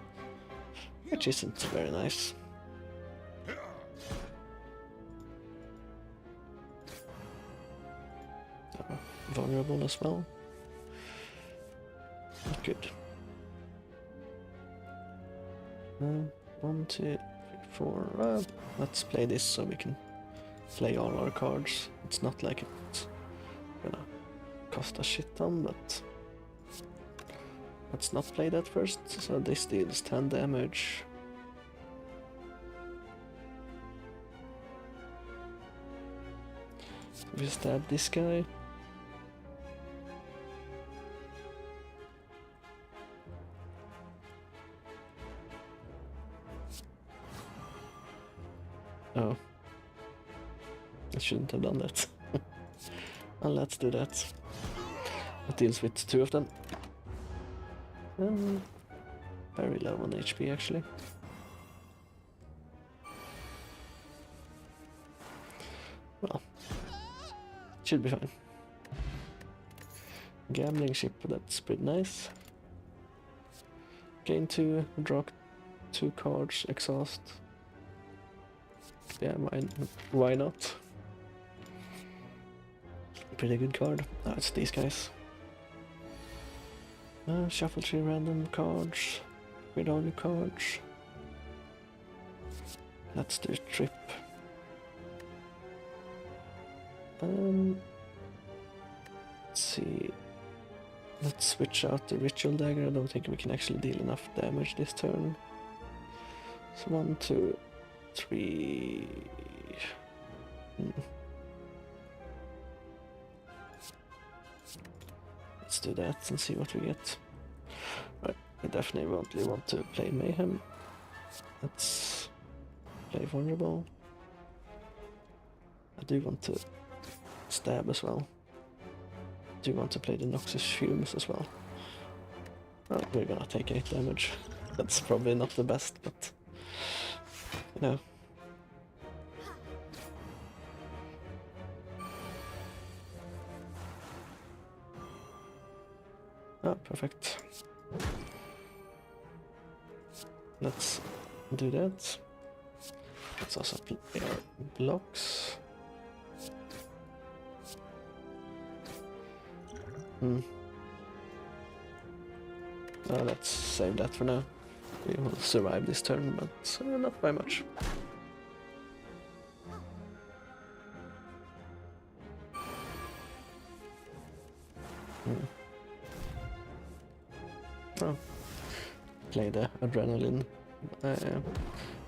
which isn't very nice. Vulnerable as well. Not good. 1, 2, 3, 4. Let's play this so we can play all our cards. It's not like it's gonna cost a shit ton, but let's not play that first. So this deals 10 damage. So we stab this guy. Oh, I shouldn't have done that. Well, let's do that. It deals with 2 of them. Very low on HP actually. Well, should be fine. Gambling ship, that's pretty nice. Gain 2, draw 2 cards, exhaust. Yeah, why not? Pretty good card. Oh, it's these guys. Shuffle 3 random cards with all your cards. Let's do trip. Let's see. Let's switch out the ritual dagger. I don't think we can actually deal enough damage this turn. So 1, 2, 3. Let's do that and see what we get. Right, I definitely want to play Mayhem. Let's play Vulnerable. I do want to stab as well. I do want to play the Noxious Fumes as well. Well, we're gonna take 8 damage. That's probably not the best, but you know. Oh, perfect. Let's do that. Let's also play our blocks. Let's save that for now. We will survive this turn, but not by much. Oh. Play the adrenaline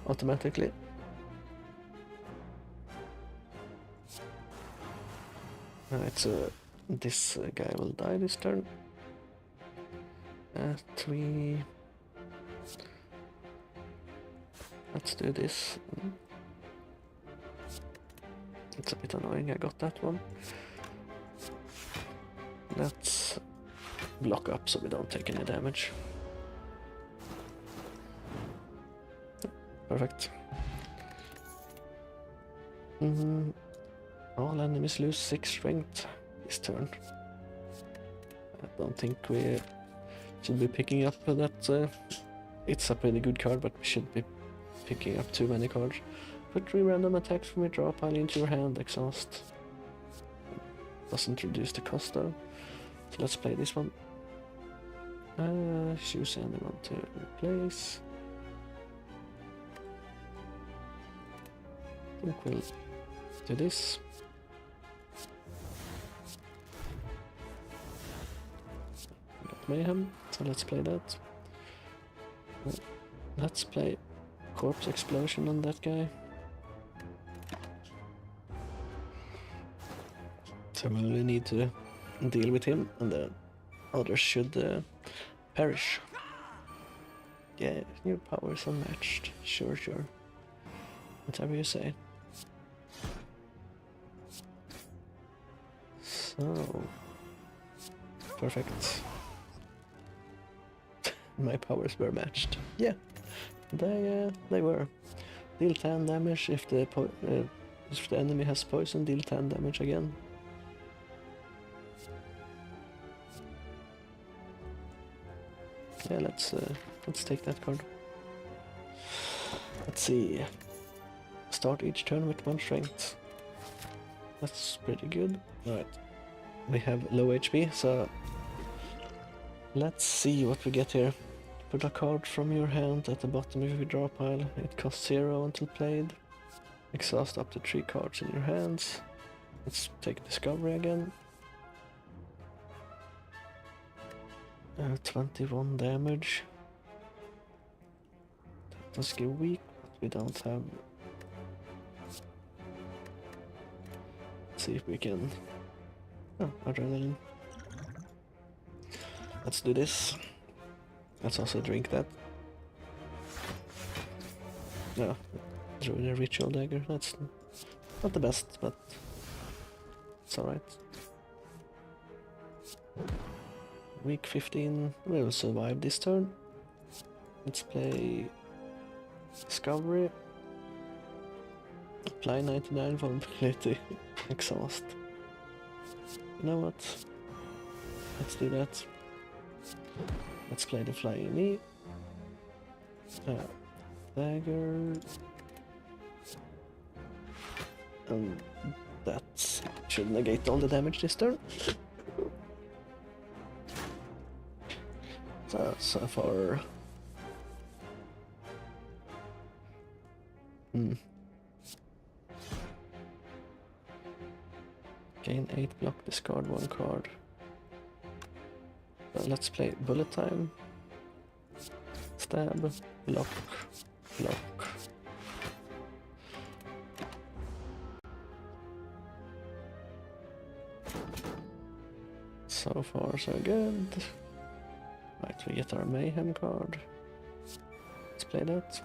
automatically. Alright, so this guy will die this turn. 3. Let's do this. It's a bit annoying, I got that one. Let's block up so we don't take any damage. Perfect. All enemies lose 6 strength this turn. I don't think we should be picking up that. It's a pretty good card, but we should be picking up too many cards. Put 3 random attacks from your draw pile into your hand, exhaust. Doesn't reduce the cost though. So let's play this one. Choose anyone to replace. I think we'll do this. Got Mayhem, so let's play that. Let's play Corpse Explosion on that guy. So we really need to deal with him, and the others should perish. Yeah, your powers unmatched. Sure. Whatever you say. So perfect. My powers were matched. Yeah, they were. Deal 10 damage if the enemy has poison. Deal 10 damage again. Yeah, let's take that card. Let's see. Start each turn with 1 strength. That's pretty good. Alright. We have low HP, so let's see what we get here. Put a card from your hand at the bottom of your draw pile. It costs 0 until played. Exhaust up to 3 cards in your hands. Let's take Discovery again. 21 damage. That does get weak, but we don't have. Let's see if we can. Oh, adrenaline. Let's do this. Let's also drink that. No, throw in a ritual dagger. That's not the best, but it's alright. Week 15, we'll survive this turn. Let's play Discovery. Apply 99 vulnerability. Exhaust. You know what? let's do that. Let's play the flying knee. Dagger. And that should negate all the damage this turn. So far... Gain 8 block, discard 1 card. Let's play bullet time. Stab, block, block. So far so good. Right, we get our mayhem card. Let's play that.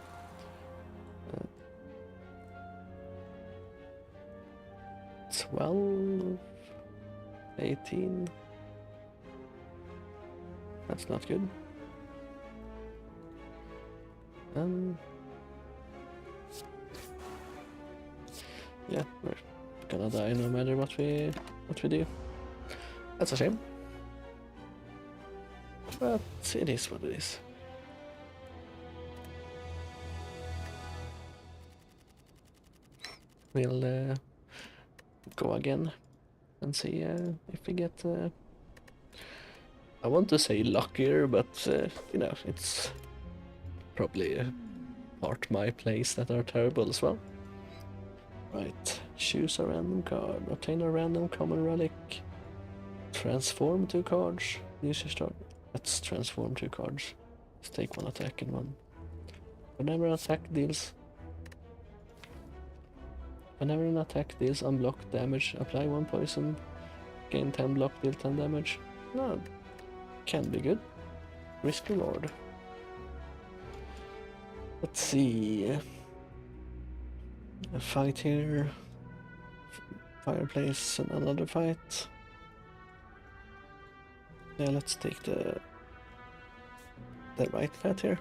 12, 18. That's not good. Yeah, we're gonna die no matter what we do. That's a shame. But it is what it is. We'll go again and see if we get... I want to say luckier, but you know, it's probably part my plays that are terrible as well. Right, choose a random card, obtain a random common relic, transform 2 cards, use your start. Let's transform 2 cards. Let's take 1 attack and 1. Whenever an attack deals unblocked damage, apply 1 poison, gain 10 block, deal 10 damage. No, can be good. Risk reward. Let's see. A fight here. Fireplace and another fight. Yeah, let's take the right path here.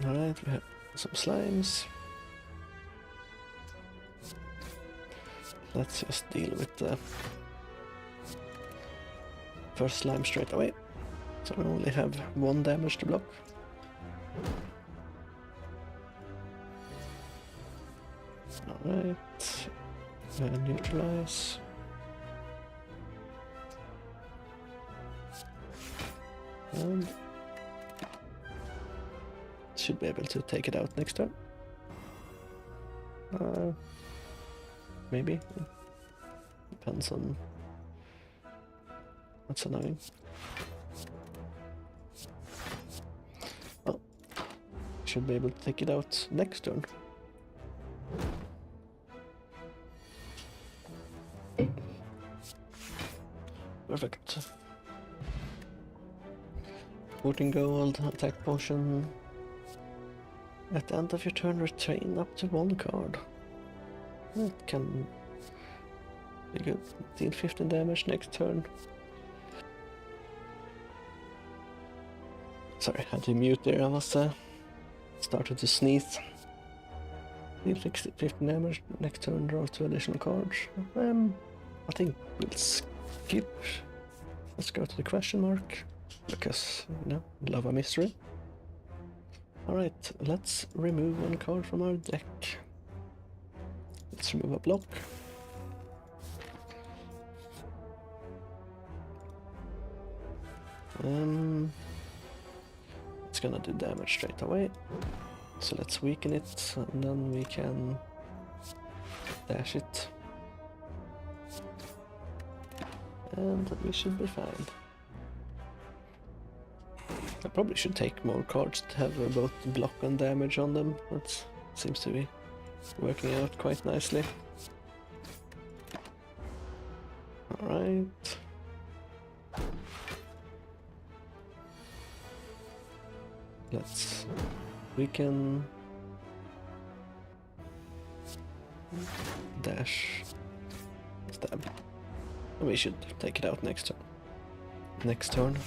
Alright, we have some slimes. Let's just deal with the first slime straight away. So we only have 1 damage to block. Alright. Neutralize. And should be able to take it out next turn. Maybe. Depends on what's annoying. Well, should be able to take it out next turn. Perfect. 14 gold, attack potion. At the end of your turn, retain up to 1 card. That can be good. Deal 15 damage next turn. Sorry, I had to mute there. I was started to sneeze. Deal 15 damage next turn. Draw 2 additional cards. I think we'll skip. Let's go to the question mark because you know, love a mystery. All right, let's remove 1 card from our deck. Let's remove a block. It's gonna do damage straight away. So let's weaken it, and then we can dash it. And we should be fine. I probably should take more cards to have both block and damage on them. That seems to be working out quite nicely. Alright. Let's weaken. Dash. Stab. And we should take it out next turn. Next turn.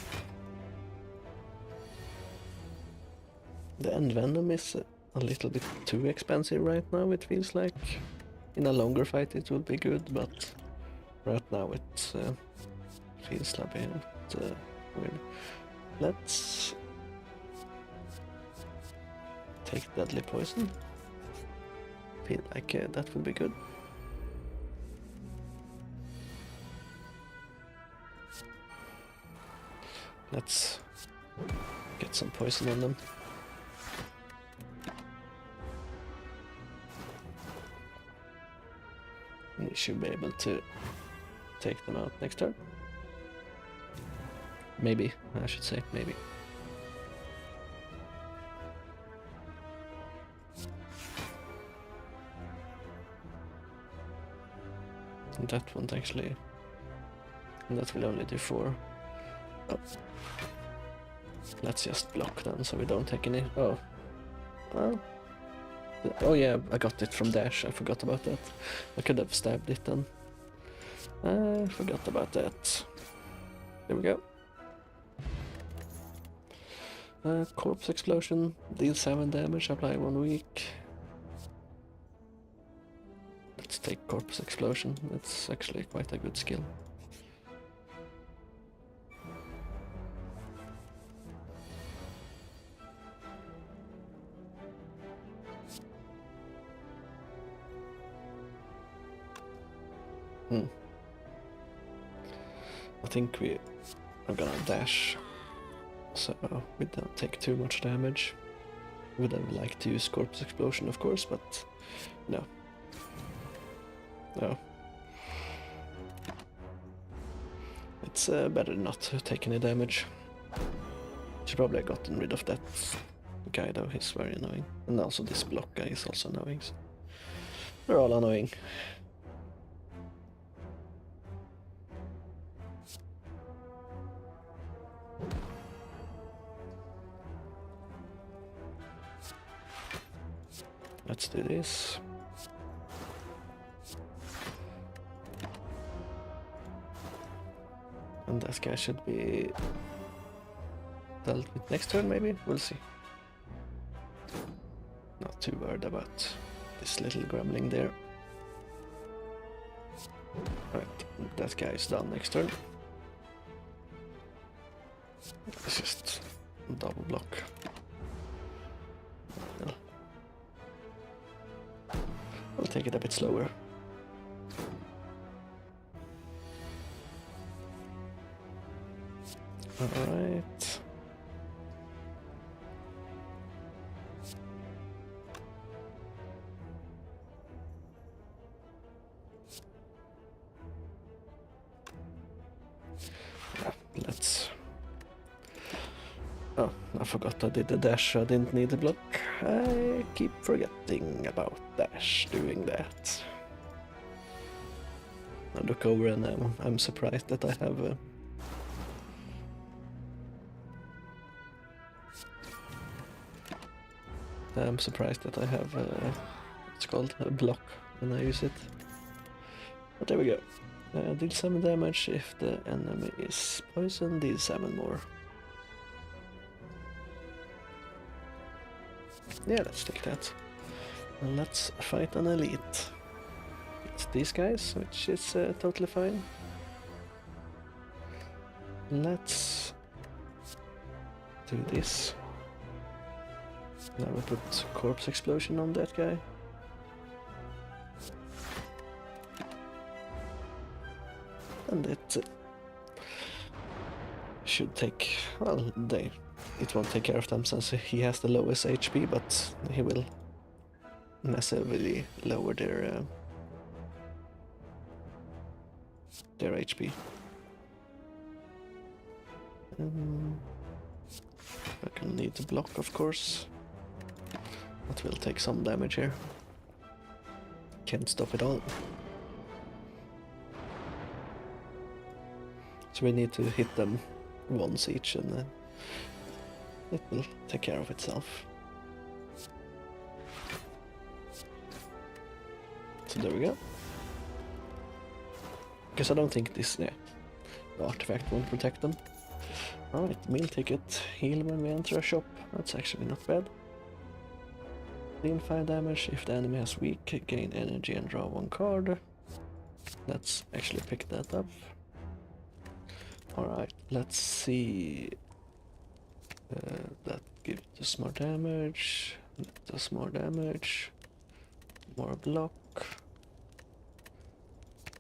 The end venom is a little bit too expensive right now, it feels like. In a longer fight it will be good, but right now it's feels a bit weird. Let's take deadly poison. Feel like that would be good. Let's get some poison on them. We should be able to take them out next turn. Maybe, I should say, maybe. And that won't actually... that will only do 4. Oh. Let's just block then so we don't take any... oh. Well... oh yeah, I got it from dash, I forgot about that. I could have stabbed it then. I forgot about that. There we go. Corpse explosion, deal 7 damage, apply 1 week. Let's take corpse explosion, that's actually quite a good skill. I think we are gonna dash, so we don't take too much damage. Would have liked to use corpse explosion, of course, but no. No. It's better not to take any damage. Should probably have gotten rid of that guy though, he's very annoying. And also this block guy is also annoying. So they're all annoying. Let's do this. And that guy should be dealt with next turn, maybe? We'll see. Not too worried about this little gremlin there. Alright, that guy is down next turn. It's just double block. Well, I'll take it a bit slower. Alright. Yeah, let's... oh, I forgot I did the dash, I didn't need the block. I keep forgetting about dash doing that. I look over and I'm surprised that I have... I'm surprised that I have, what's called, a block when I use it. But there we go. Deal 7 damage if the enemy is poisoned, deal 7 more. Yeah, let's take that. And let's fight an elite. It's these guys, which is totally fine. Let's do this. Now we put corpse explosion on that guy. And it should take, well, it won't take care of them since he has the lowest HP, but he will massively lower their HP. I can need to block, of course. But we'll take some damage here. Can't stop it all. So we need to hit them once each and it will take care of itself. So there we go. Because I don't think this the artifact won't protect them. Alright, meal ticket. Heal when we enter a shop. That's actually not bad. Deal 5 damage if the enemy has weak, gain energy and draw 1 card. Let's actually pick that up. Alright, let's see. That gives us more damage. That does more damage. More block.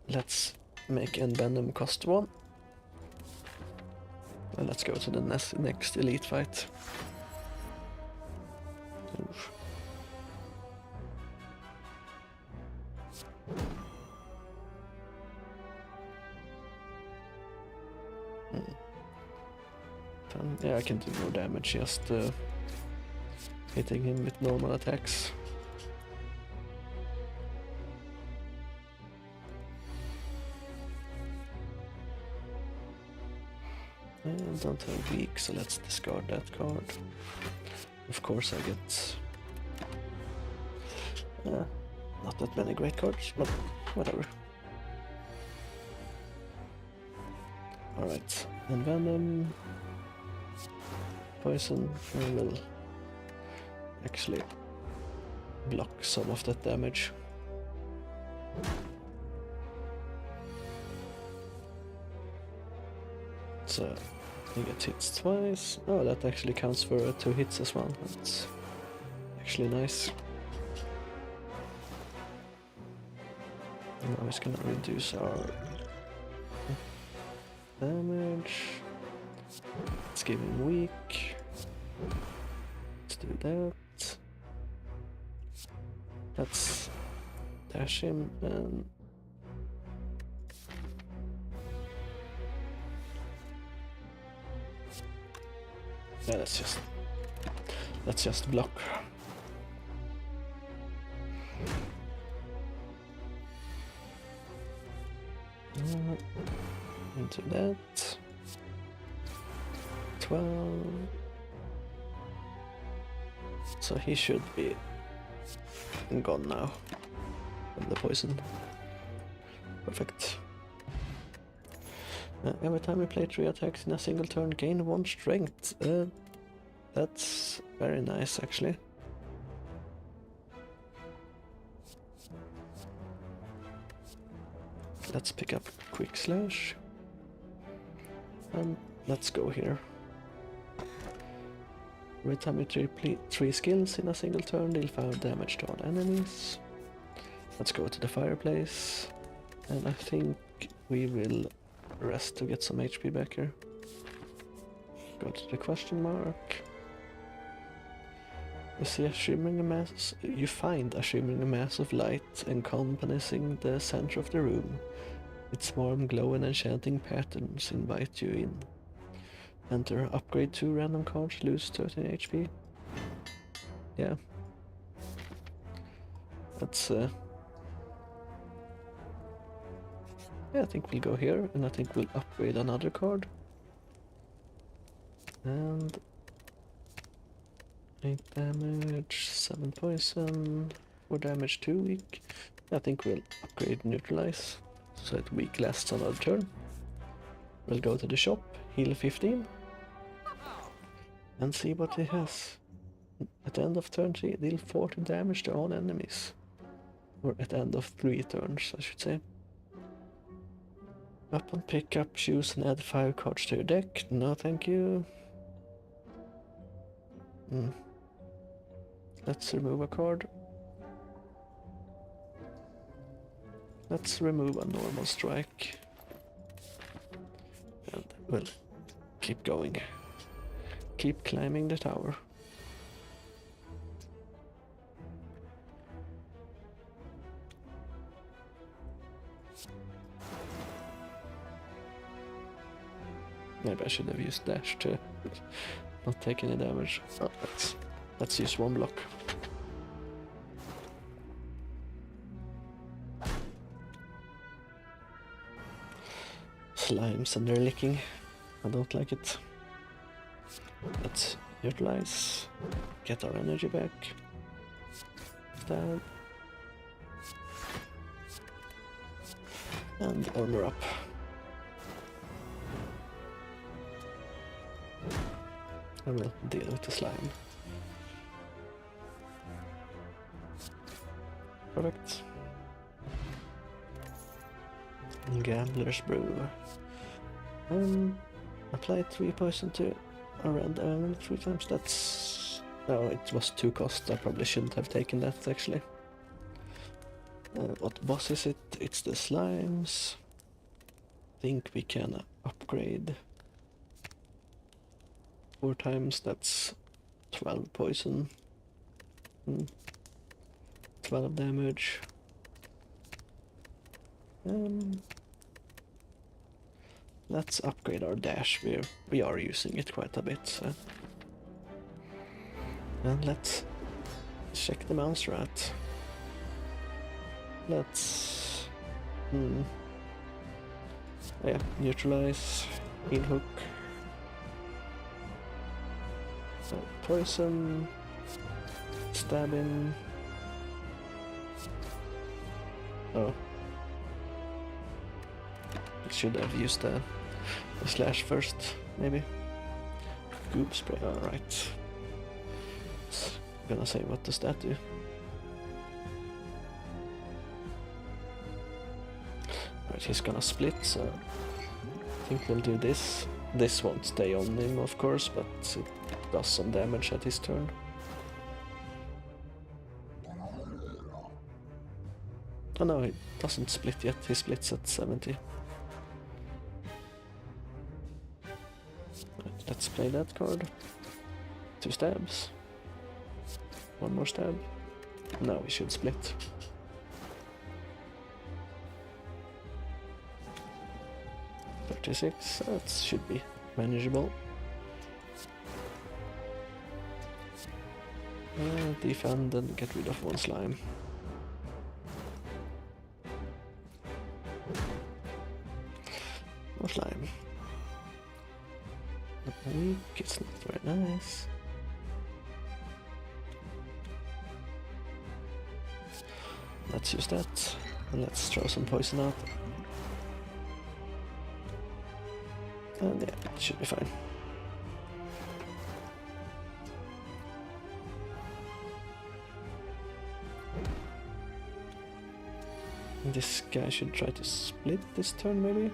Let's make Envenom cost 1. And let's go to the next elite fight. Oof. Yeah, I can do more damage just hitting him with normal attacks. And don't have weak, so let's discard that card. Of course I get not that many great cards, but whatever. Alright, and Venom, Poison, I will actually block some of that damage. So he gets hits twice. Oh, that actually counts for 2 hits as well. That's actually nice. Now he's gonna reduce our damage. Let's give him weak. Let's do that. Let's dash him and yeah, let's just block. Into that. 12. So he should be gone now from the poison. Perfect. Every time you play 3 attacks in a single turn, gain 1 strength. That's very nice, actually. Let's pick up Quick Slash. And let's go here. Every time you play 3 skills in a single turn, deal 5 damage to all enemies. Let's go to the fireplace. And I think we will rest to get some HP back here. Go to the question mark. You see a shimmering mass. You find a shimmering mass of light encompassing the center of the room. Its warm glow and enchanting patterns invite you in. Enter. Upgrade 2 random cards. Lose 13 HP. Yeah. That's yeah, I think we'll go here, and I think we'll upgrade another card. And 8 damage, 7 poison, 4 damage, 2 weak. I think we'll upgrade neutralize, so that weak lasts another turn. We'll go to the shop, heal 15, and see what he has. At the end of turn 3, deal 40 damage to all enemies. Or at the end of 3 turns, I should say. Upon pickup, choose and add 5 cards to your deck. No, thank you. Let's remove a card. Let's remove a normal strike. And we'll keep going. Keep climbing the tower. Maybe I should have used dash to not take any damage. Oh, let's use 1 block. Slimes and their licking. I don't like it. Let's utilize. Get our energy back. Stab. And armor up. I will deal with the slime. Perfect. Gambler's Brew. Apply 3 poison to a red enemy 3 times. That's... No, it was 2 cost. I probably shouldn't have taken that actually. What boss is it? It's the slimes. Think we can upgrade 4 times. That's 12 poison. 12 damage. Let's upgrade our dash. We are using it quite a bit, so. And let's check the mouse rat. Let's yeah, neutralize, heal hook, poison, stabbing. Oh, I should have used the slash first, maybe. Goop spray. Alright. Gonna say, what does that do? Right, he's gonna split, so I think we'll do this. This won't stay on him, of course, but it does some damage at his turn. Oh no, he doesn't split yet, he splits at 70. Right, let's play that card. 2 stabs. 1 more stab. Now we should split. $36, that should be manageable. Defend and get rid of 1 slime. More slime. Not weak, it's not very nice. Let's use that, and let's throw some poison out. And yeah, it should be fine. This guy should try to split this turn, maybe?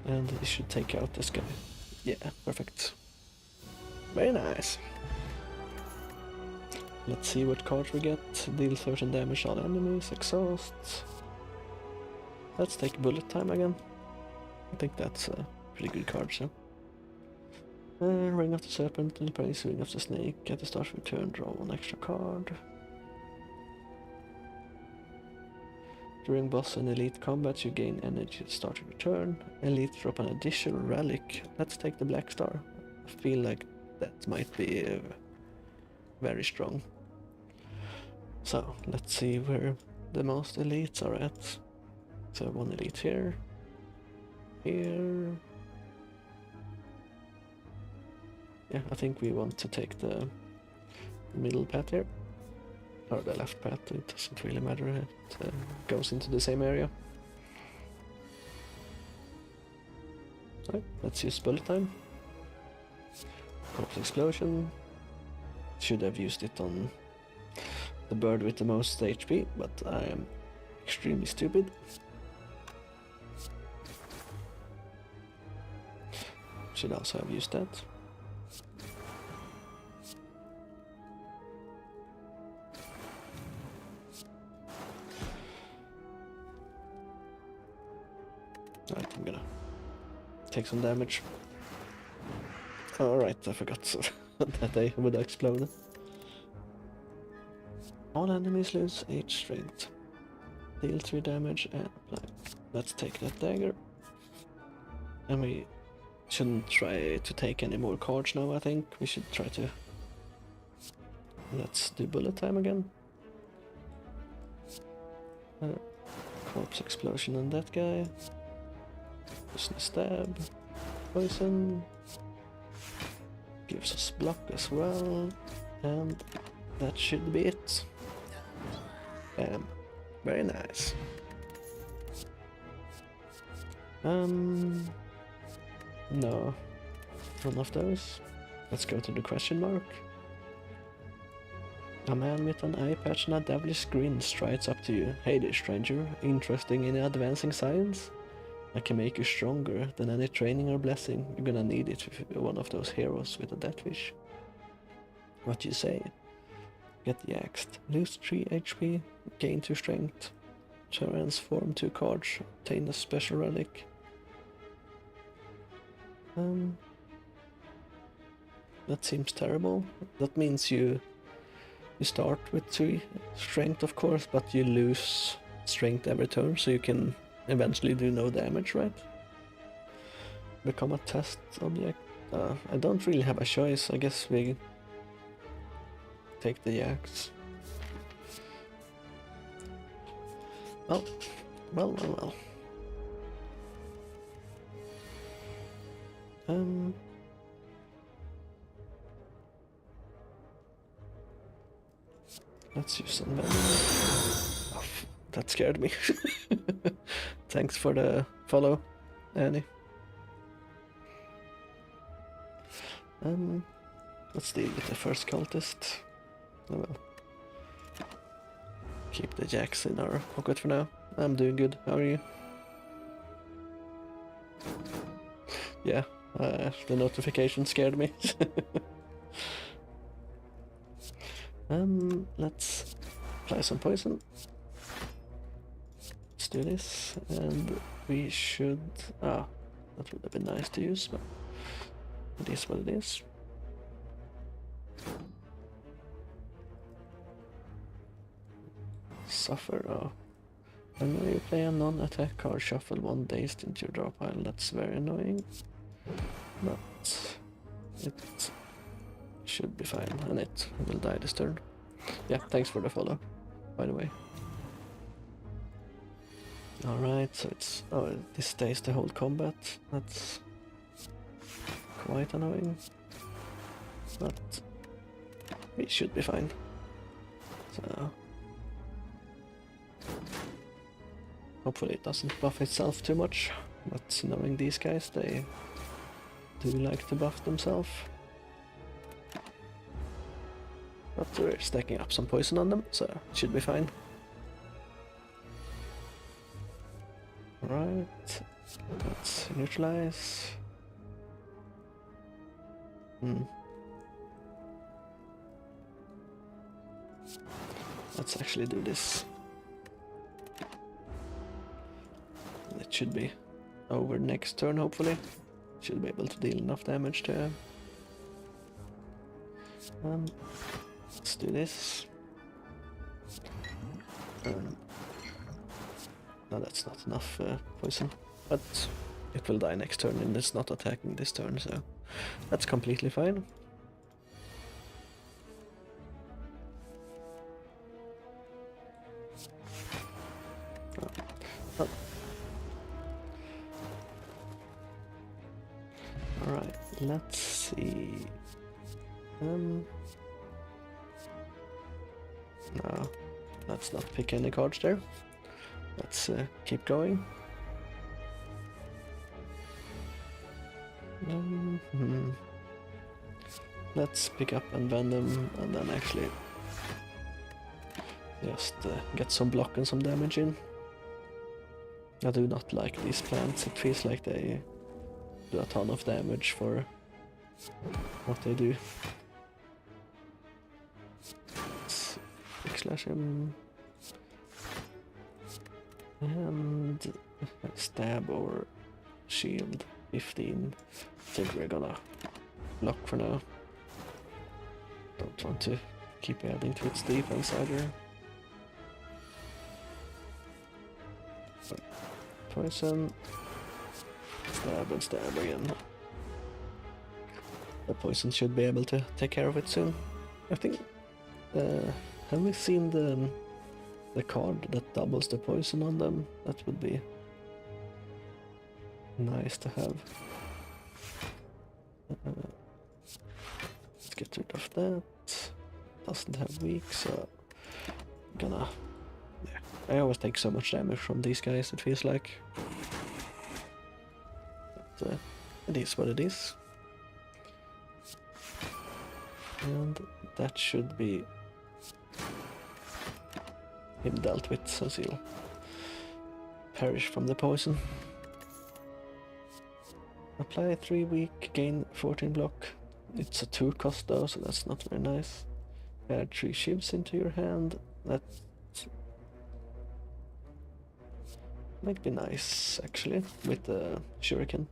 And he should take out this guy. Yeah, perfect. Very nice. Let's see what cards we get. Deal 13 damage on enemies, exhaust. Let's take bullet time again. I think that's a pretty good card, so. Ring of the Serpent and praise Ring of the Snake. At the start of your turn, draw 1 extra card. During boss and elite combats, you gain energy at the start of your turn. Elite drop an additional relic. Let's take the Black Star. I feel like that might be very strong. So, let's see where the most elites are at. So, 1 elite here. Here. Yeah, I think we want to take the middle path here. Or the left path, it doesn't really matter, it goes into the same area. Alright, let's use bullet time. Corpse explosion. Should have used it on the bird with the most HP, but I am extremely stupid. Should also have used that. Alright, I'm gonna take some damage. Alright, I forgot that they would explode. All enemies lose 8 strength. Deal 3 damage and apply. Let's take that dagger. And we shouldn't try to take any more cards now, I think. We should try to... Let's do bullet time again. Corpse explosion on that guy. Poison stab. Poison. Gives us block as well. And that should be it. Bam. Very nice. No. None of those. Let's go to the question mark. A man with an eye patch and a devilish grin strides up to you. Hey there, stranger. Interesting in advancing science? I can make you stronger than any training or blessing. You're gonna need it if you're one of those heroes with a death wish. What do you say? Get yaxed. Lose 3 HP, gain 2 strength. Transform 2 cards, obtain a special relic. That seems terrible. That means you start with 3 strength, of course, but you lose strength every turn, so you can eventually do no damage, right? Become a test object. I don't really have a choice. I guess we take the yaks. Well. Let's use some venom. Oh, that scared me. Thanks for the follow, Annie. Let's deal with the first cultist. Oh well. Keep the jacks in our pocket for now. I'm doing good. How are you? Yeah, the notification scared me. Let's apply some poison. Let's do this, and we should... that would have been nice to use, but it is what it is. Suffer, when you play a non-attack card, shuffle 1 dazed into your draw pile. That's very annoying, but it should be fine, and it will die this turn. Yeah, thanks for the follow, by the way. Alright, so it's... this stays the whole combat. That's quite annoying, but we should be fine. So hopefully it doesn't buff itself too much, but knowing these guys, they do like to buff themselves. But we're stacking up some poison on them, so it should be fine. Alright, let's neutralize. Let's actually do this. It should be over next turn, hopefully. Should be able to deal enough damage to him. Let's do this. No, that's not enough poison, but it will die next turn, and it's not attacking this turn, so that's completely fine. Alright, let's see. No, let's not pick any cards there. Let's keep going. Let's pick up and Venom, and then actually just get some block and some damage in. I do not like these plants. It feels like they do a ton of damage for what they do. Let's slash him. And stab or shield 15. I think we're gonna block for now. Don't want to keep adding to its defense either. But poison. Stab and stab again. The poison should be able to take care of it soon. I think... have we seen the card that doubles the poison on them? That would be nice to have. Let's get rid of that. Doesn't have weak, so gonna... Yeah. I always take so much damage from these guys, it feels like. But it is what it is. And that should be him dealt with, since he'll perish from the poison. Apply 3 weak, gain 14 block. It's a 2 cost though, so that's not very nice. Add 3 shivs into your hand. That might be nice, actually, with the shuriken.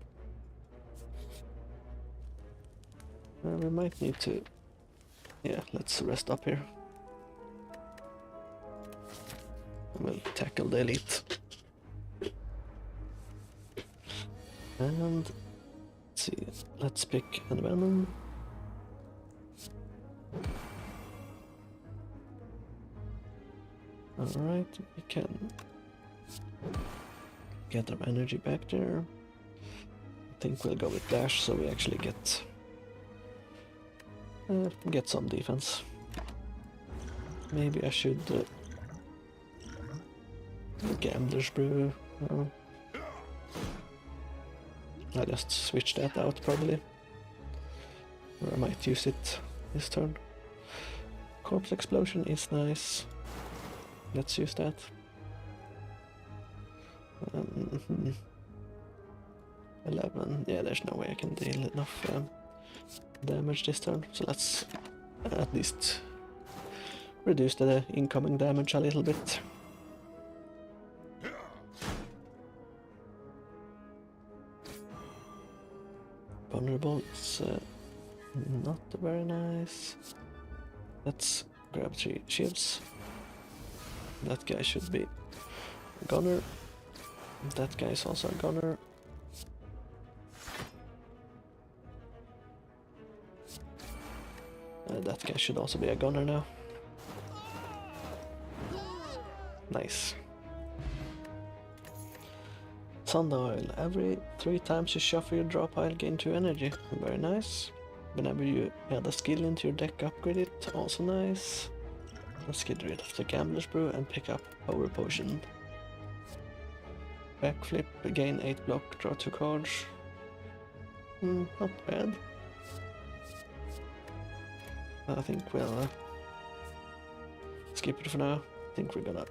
We might need to... yeah, let's rest up here. And we'll tackle the elite. And... let's see, let's pick an venom. Alright, we can get our energy back there. I think we'll go with dash so we actually get some defense. Maybe I should Gambler's Brew. I just switch that out probably. Or I might use it this turn. Corpse Explosion is nice. Let's use that. 11. Yeah, there's no way I can deal enough damage this turn. So let's at least reduce the incoming damage a little bit. Vulnerable is not very nice. Let's grab 3 shields. That guy should be a gunner. That guy is also a gunner. That guy should also be a gunner now. Nice. Sundial. Every 3 times you shuffle your draw pile, gain 2 energy. Very nice. Whenever you add a skill into your deck, upgrade it. Also nice. Let's get rid of the Gambler's Brew and pick up Power Potion. Backflip, gain 8 block, draw 2 cards. Not bad. I think we'll skip it for now. I think we're gonna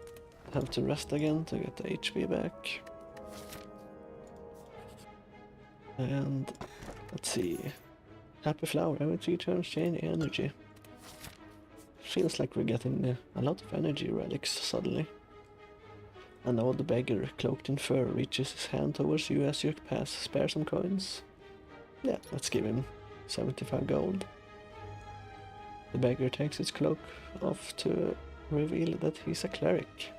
have to rest again to get the HP back. And let's see. Happy Flower, every 3 turns change energy. Feels like we're getting a lot of energy relics suddenly. And now the beggar, cloaked in fur, reaches his hand towards you as you pass. Spare some coins. Yeah, let's give him 75 gold. The beggar takes his cloak off to reveal that he's a cleric.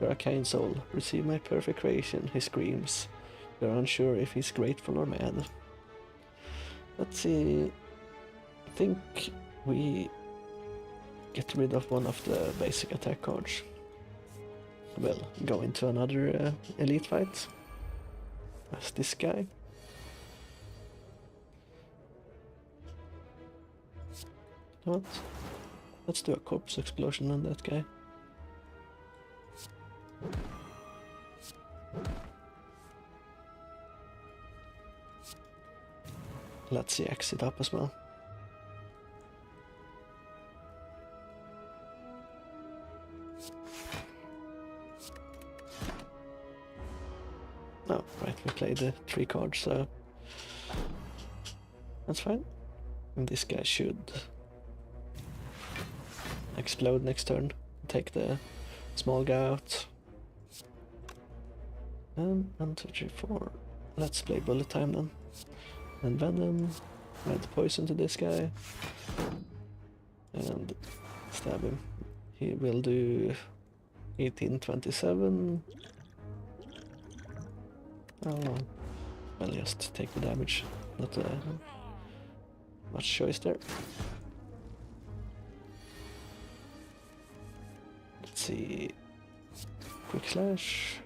You're a kind soul. Receive my perfect creation, he screams. You're unsure if he's grateful or mad. Let's see. I think we get rid of one of the basic attack cards. We'll go into another elite fight. As this guy. What? Let's do a corpse explosion on that guy. Let's see, exit up as well. Oh, right, we played the 3 cards, so that's fine. And this guy should explode next turn. Take the small guy out. And 1, 2, 3, 4. Let's play bullet time then. And venom. Add poison to this guy. And stab him. He will do 1827. Oh, well, just take the damage. Not much choice there. Let's see. Quick slash.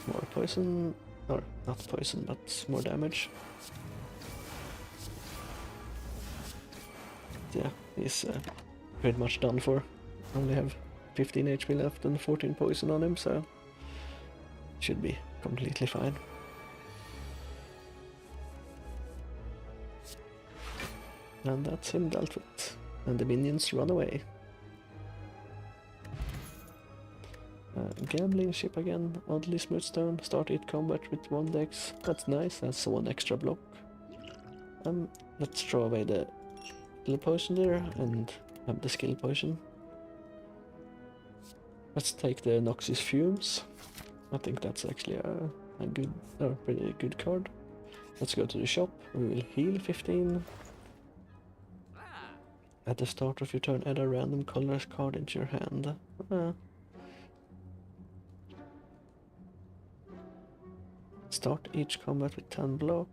More poison. Or not poison, but more damage. Yeah, he's pretty much done for. Only have 15 HP left and 14 poison on him, so should be completely fine. And that's him dealt with. And the minions run away. Gambling ship again, oddly smooth stone, start each combat with 1 dex. That's nice, that's 1 extra block. Let's throw away the skill potion there and have the skill potion. Let's take the Noxious Fumes. I think that's actually a good, pretty good card. Let's go to the shop, we will heal 15. At the start of your turn, add a random colorless card into your hand. Start each combat with 10 block.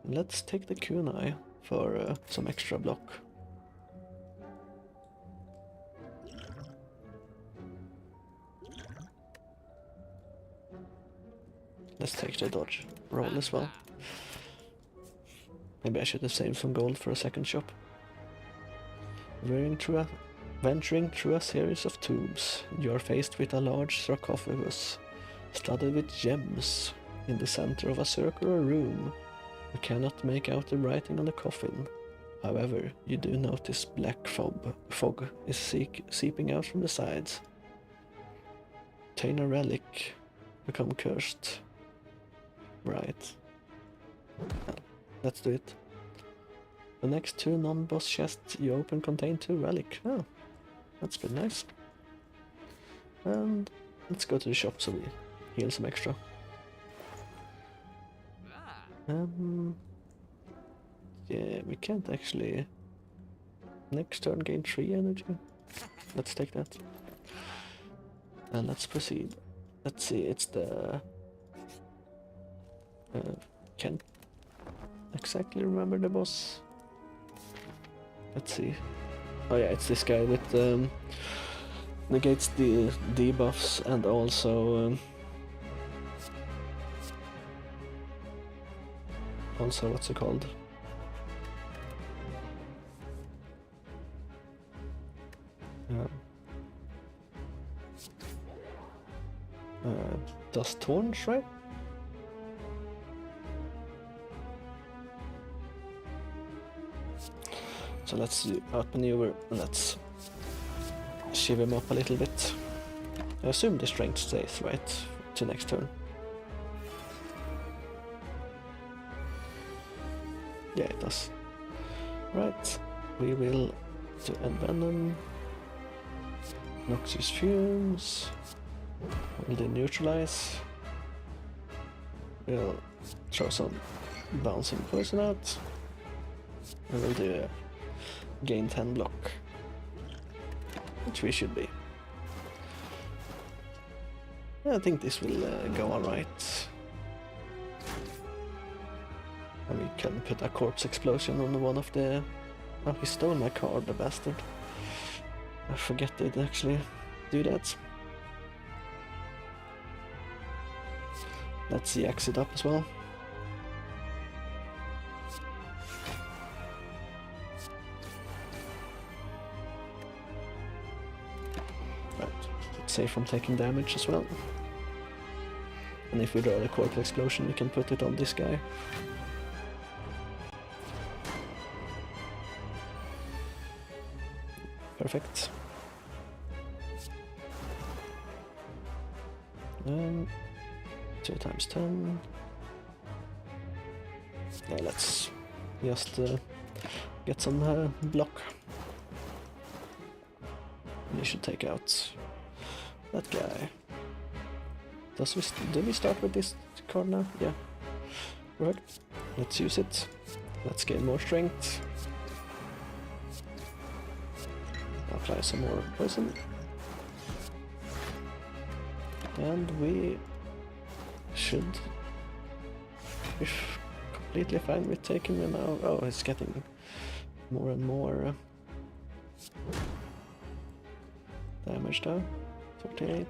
Let's take the kunai for some extra block. Let's take the dodge roll as well. Maybe I should have saved some gold for a second shop. Venturing through a series of tombs, you are faced with a large sarcophagus studded with gems. In the center of a circular room, you cannot make out the writing on the coffin. However, you do notice black fog is seeping out from the sides. Obtain a relic, become cursed. Right. Let's do it. The next 2 non-boss chests you open contain 2 relic. Oh, that's been nice. And let's go to the shop so we heal some extra. Yeah, we can't actually. Next turn gain 3 energy. Let's take that. And let's proceed. Let's see, it's the... can't exactly remember the boss. Let's see. Oh yeah, it's this guy with negates the debuffs and also also what's it called? Does Torns, right? So let's outmaneuver, let's shiv him up a little bit. I assume the strength stays, right, to next turn. Yeah, it does. Right, we will do Envenom, Noxious Fumes, we'll do Neutralize, we'll throw some Bouncing Poison out, and we'll do gain 10 block, which we should be. Yeah, I think this will go alright. And we can put a corpse explosion on one of the... Oh, he stole my card, the bastard. I forget to actually do that. Let's see exit up as well. Right, it's safe from taking damage as well. And if we draw the corpse explosion, we can put it on this guy. Perfect. 2 times 10. Yeah, let's just get some block. We should take out that guy. Do we start with this card now? Yeah. Right. Let's use it. Let's gain more strength. Apply some more poison. And we should be completely fine with taking him now. Oh, it's getting more and more damage though. 48.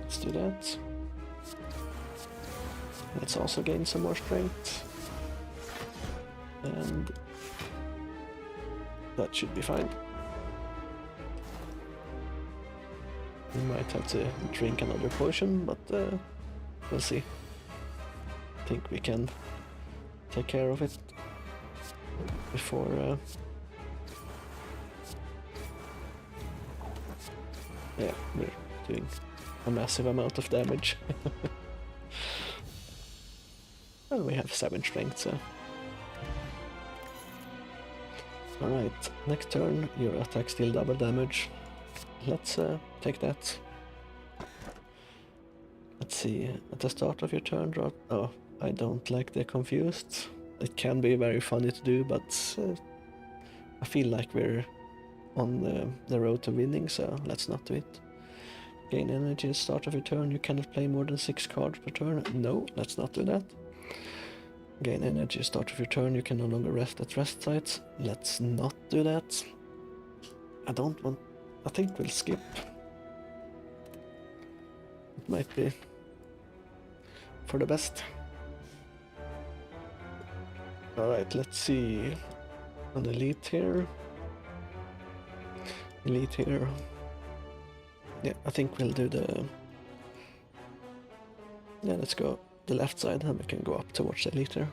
Let's do that. Let's also gain some more strength. And that should be fine. We might have to drink another potion, but we'll see. I think we can take care of it before... yeah, we're doing a massive amount of damage. And we have 7 strength, so... Alright, next turn your attack still double damage. Let's take that. Let's see, at the start of your turn draw... Oh, I don't like the confused. It can be very funny to do, but I feel like we're on the road to winning, so let's not do it. Gain energy at the start of your turn, you cannot play more than 6 cards per turn. No, let's not do that. Gain energy at the start of your turn, you can no longer rest at rest sites. Let's not do that. I don't want... I think we'll skip. It might be for the best. Alright, let's see. An elite here. Elite here. Yeah, I think we'll do the... Yeah, let's go the left side and we can go up towards the elite here.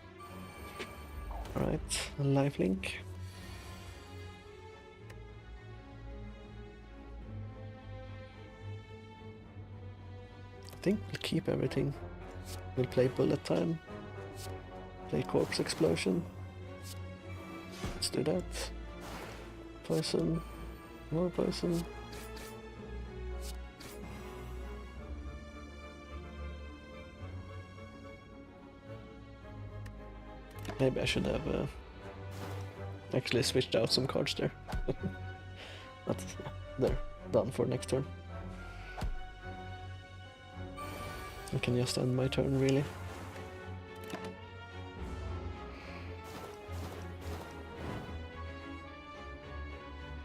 Alright, lifelink. I think we'll keep everything. We'll play bullet time. Play corpse explosion. Let's do that. Poison. More poison. Maybe I should have actually switched out some cards there. But yeah, they're done for next turn. I can just end my turn, really.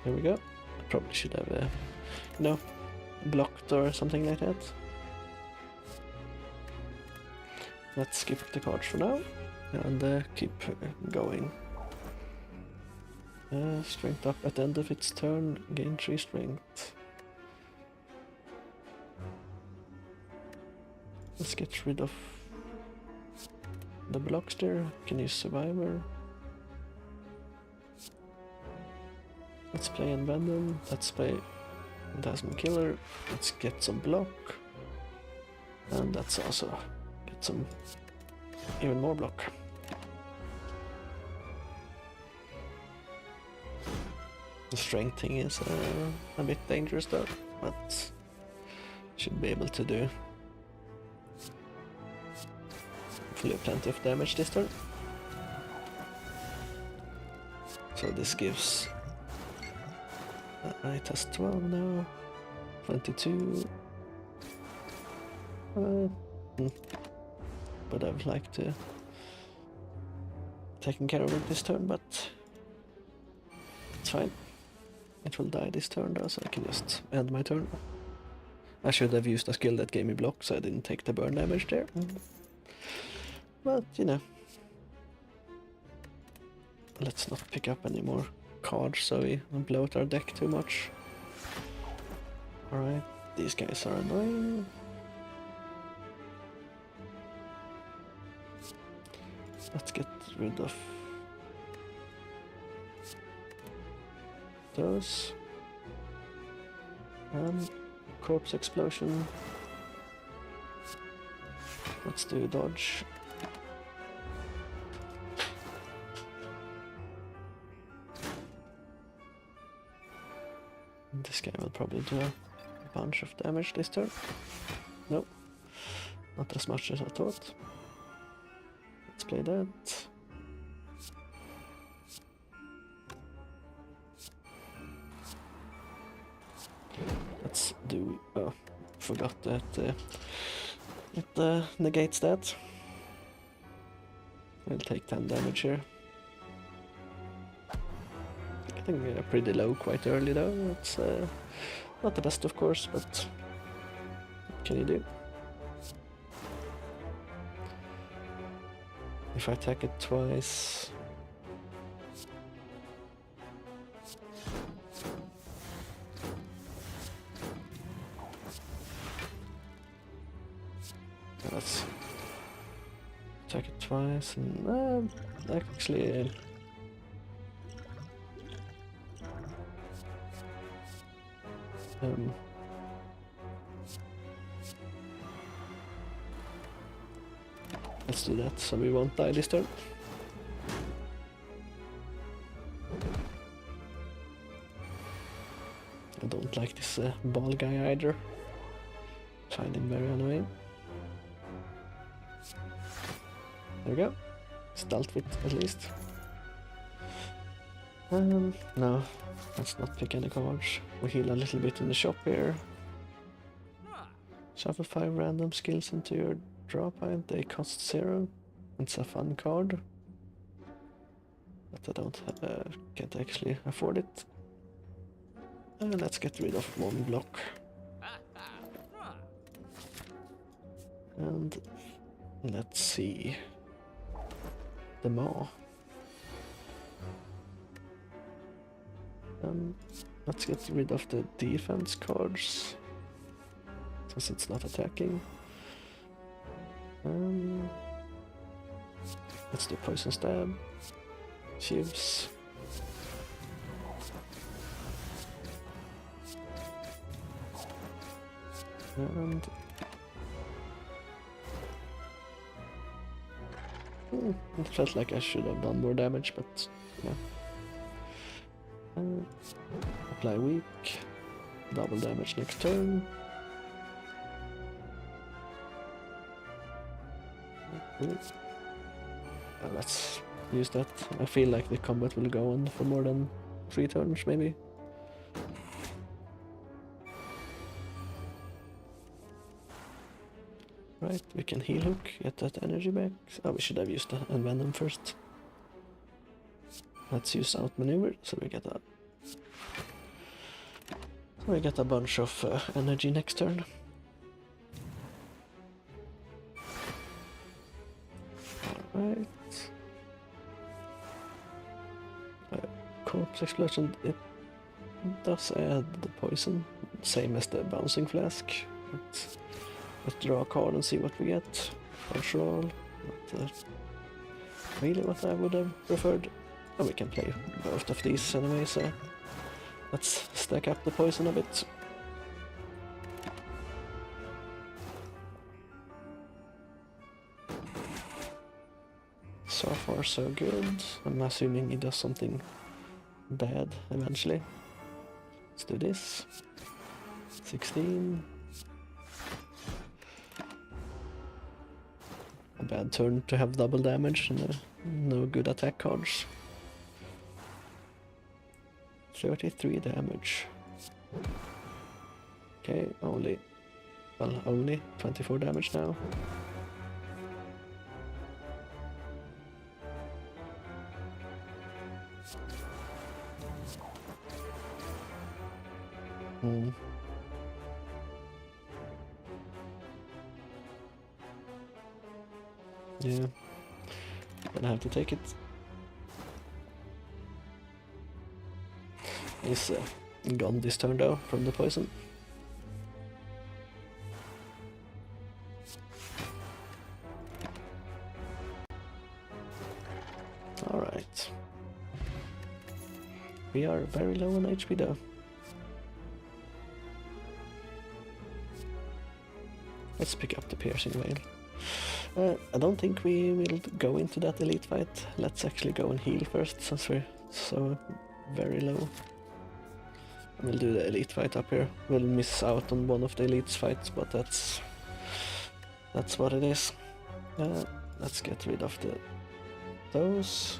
Here we go. I probably should have, blocked or something like that. Let's skip the cards for now and keep going. Strength up at the end of its turn, gain 3 strength. Let's get rid of the blocks there. Can use Survivor. Let's play Envenom. Let's play Phantasm Killer. Let's get some block. And let's also get some even more block. The strength thing is a bit dangerous though, but should be able to do hopefully plenty of damage this turn. So this gives it has 12 now, 22. But I would like to taking care of it this turn, but it's fine. It will die this turn though, so I can just end my turn. I should have used a skill that gave me block, so I didn't take the burn damage there. But, you know. Let's not pick up any more cards, so we don't bloat our deck too much. Alright, these guys are annoying. Let's get rid of those. Corpse explosion. Let's do dodge. This guy will probably do a bunch of damage this turn. Nope, not as much as I thought. Let's play that. Let's do... oh, forgot that it negates that. I'll take 10 damage here. Getting pretty low quite early though. It's not the best of course, but what can you do? If I attack it twice... Let's attack it twice and actually let's do that so we won't die this turn. I don't like this ball guy either. Find him very annoying. There we go. It's dealt with at least. No, let's not pick any cards. We heal a little bit in the shop here. Shuffle 5 random skills into your draw pile. They cost 0. It's a fun card. But I don't can't actually afford it. Let's get rid of one block. And let's see. The Maw. Let's get rid of the defense cards, since it's not attacking. Let's do Poison Stab. Shivs. And it felt like I should have done more damage, but yeah. Apply weak, double damage next turn. Let's use that. I feel like the combat will go on for more than 3 turns, maybe. Right, we can heal hook, get that energy back. Oh, we should have used the envenom first. Let's use outmaneuver, so we get a bunch of energy next turn. Alright. Corpse explosion, it does add the poison, same as the bouncing flask. Let's draw a card and see what we get. Control, not really what I would have preferred. Oh, we can play both of these anyway, so let's stack up the poison a bit. So far so good. I'm assuming he does something bad eventually. Let's do this. 16. A bad turn to have double damage and no good attack cards. 33 damage. Okay, only 24 damage now. Yeah, gonna have to take it. He's gone this turn though from the poison. Alright. We are very low on HP though. Let's pick up the piercing veil. I don't think we will go into that elite fight. Let's actually go and heal first, since we're so very low. We'll do the elite fight up here. We'll miss out on one of the elite's fights, but that's what it is. Let's get rid of those.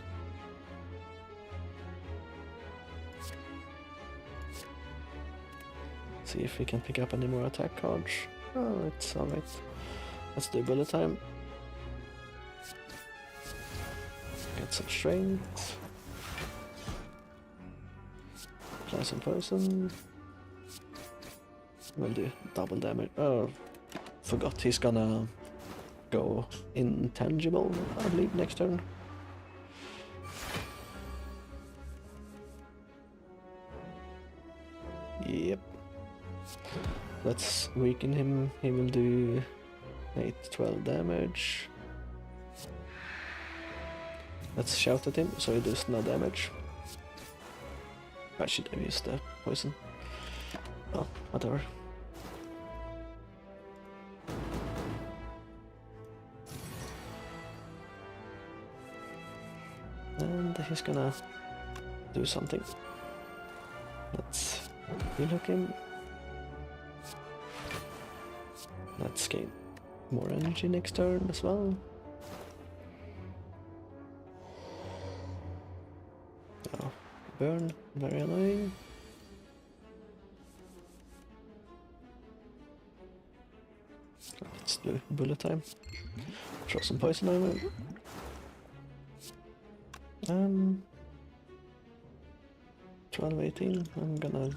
See if we can pick up any more attack cards. Oh, it's alright. Let's do bullet time. Get some strength. Apply some poison. We'll do double damage. Oh, forgot he's gonna go intangible, I believe, next turn. Yep. Let's weaken him. He will do 8, 12 damage. Let's shout at him so he does no damage. I should have used the poison. Oh, whatever. And he's gonna do something. Let's relook him. Let's gain more energy next turn as well. Oh, burn, very annoying. Let's do bullet time. Throw some poison on him. 12, 18, I'm gonna...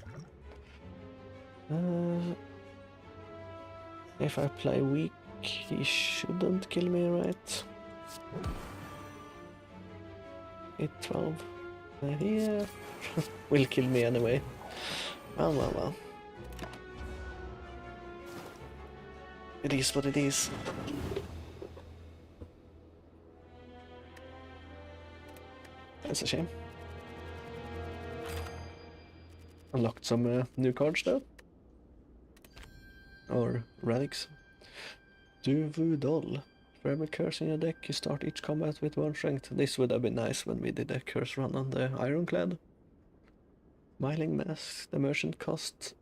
if I play weak, he shouldn't kill me, right? 8, 12, yeah, will kill me anyway. Well. It is what it is. That's a shame. Unlocked some new cards though. Or relics. Duvu Doll. For every curse in your deck, you start each combat with 1 strength. This would have been nice when we did a curse run on the Ironclad. Miling Mask, the merchant cost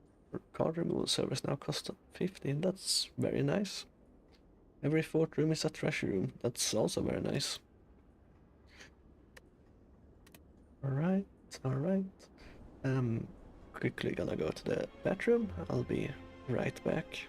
card removal service now costs 15. That's very nice. Every 4th room is a treasure room. That's also very nice. Alright. Quickly gonna go to the bathroom. I'll be right back.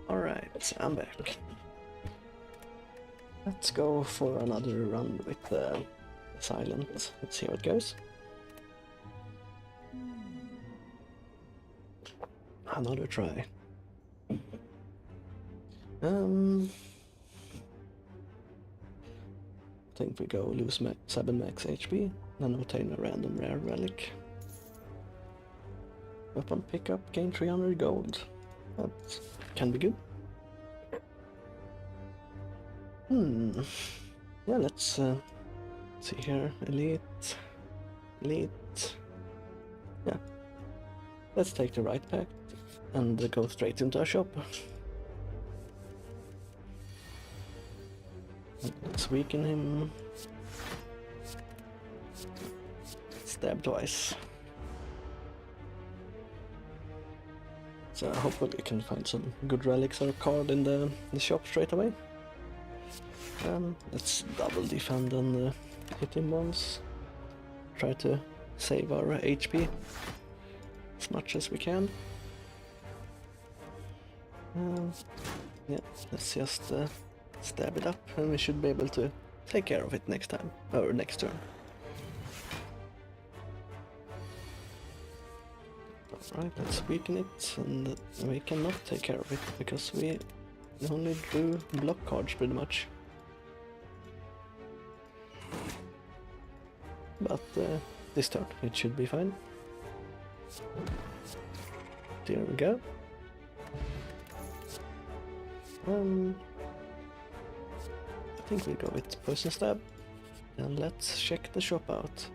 Alright, I'm back. Let's go for another run with the Silent. Let's see how it goes. Another try. I think we go lose 7 max HP, then obtain a random rare relic. Weapon pickup, gain 300 gold. That can be good. Yeah, let's see here. Elite. Yeah. Let's take the right pack and go straight into a shop. Let's weaken him. Stab twice. So hopefully we can find some good relics or card in the shop straight away. Let's double defend and hit him once. Try to save our HP as much as we can. Yeah, let's just stab it up and we should be able to take care of it next time, or next turn. Right, let's weaken it, and we cannot take care of it because we only drew block cards pretty much. But this turn it should be fine. There we go. I think we'll go with Poison Stab, and let's check the shop out.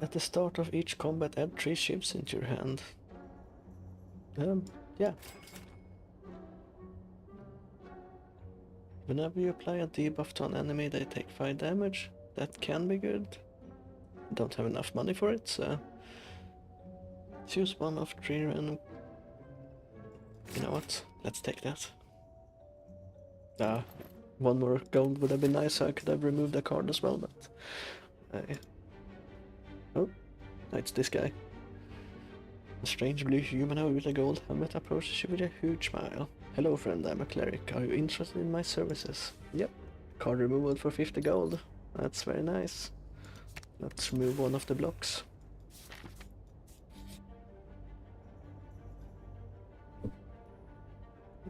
At the start of each combat, add 3 ships into your hand. Yeah. Whenever you apply a debuff to an enemy, they take 5 damage. That can be good. Don't have enough money for it, so choose one of 3 random. You know what? Let's take that. One more gold would have been nice, so I could have removed the card as well, but oh, no, it's this guy. A strange blue humanoid with a gold helmet approaches you with a huge smile. Hello friend, I'm a cleric. Are you interested in my services? Yep. Card removal for 50 gold. That's very nice. Let's remove one of the blocks.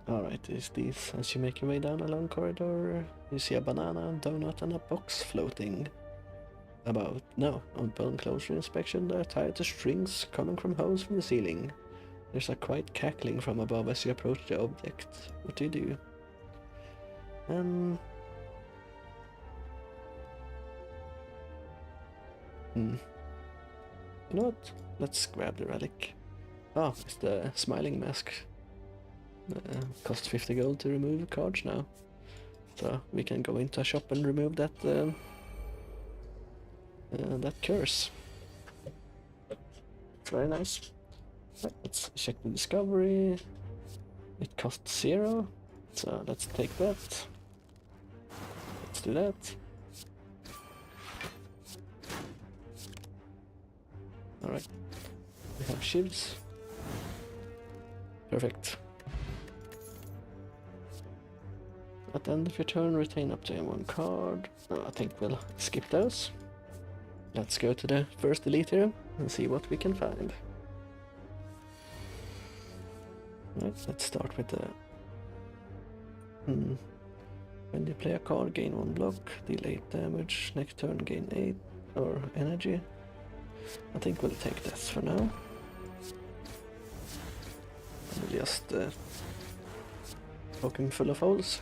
Alright, is these as you make your way down a long corridor, you see a banana, donut and a box floating about. No, upon closer inspection they are tied to strings coming from holes from the ceiling. There's a quiet cackling from above as you approach the object. What do you do? You know what? Let's grab the relic. Ah, it's the smiling mask. Costs 50 gold to remove cards now. So we can go into a shop and remove that that curse. It's very nice. Right, let's check the discovery. It costs 0, so let's take that. Let's do that. Alright, we have shields. Perfect. At the end of your turn, retain up to 1 card. I think we'll skip those. Let's go to the first elite here and see what we can find. Right, let's start with the... When you play a card, gain 1 block, deal 8 damage, next turn gain 8 or energy. I think we'll take this for now. We'll just poke him full of holes.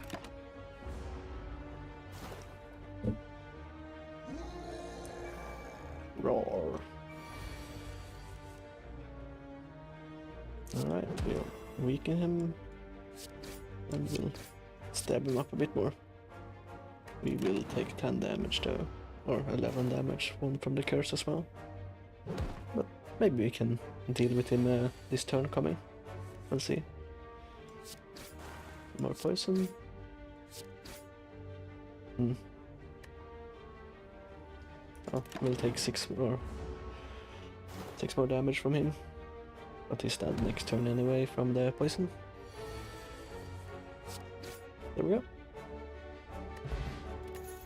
Roar. Alright, we'll weaken him and we'll stab him up a bit more. We will take 10 damage though, or 11 damage from the curse as well. But maybe we can deal with him this turn coming. We'll see. More poison. Oh, we'll take 6 more damage from him. But he's dead next turn anyway from the poison. There we go.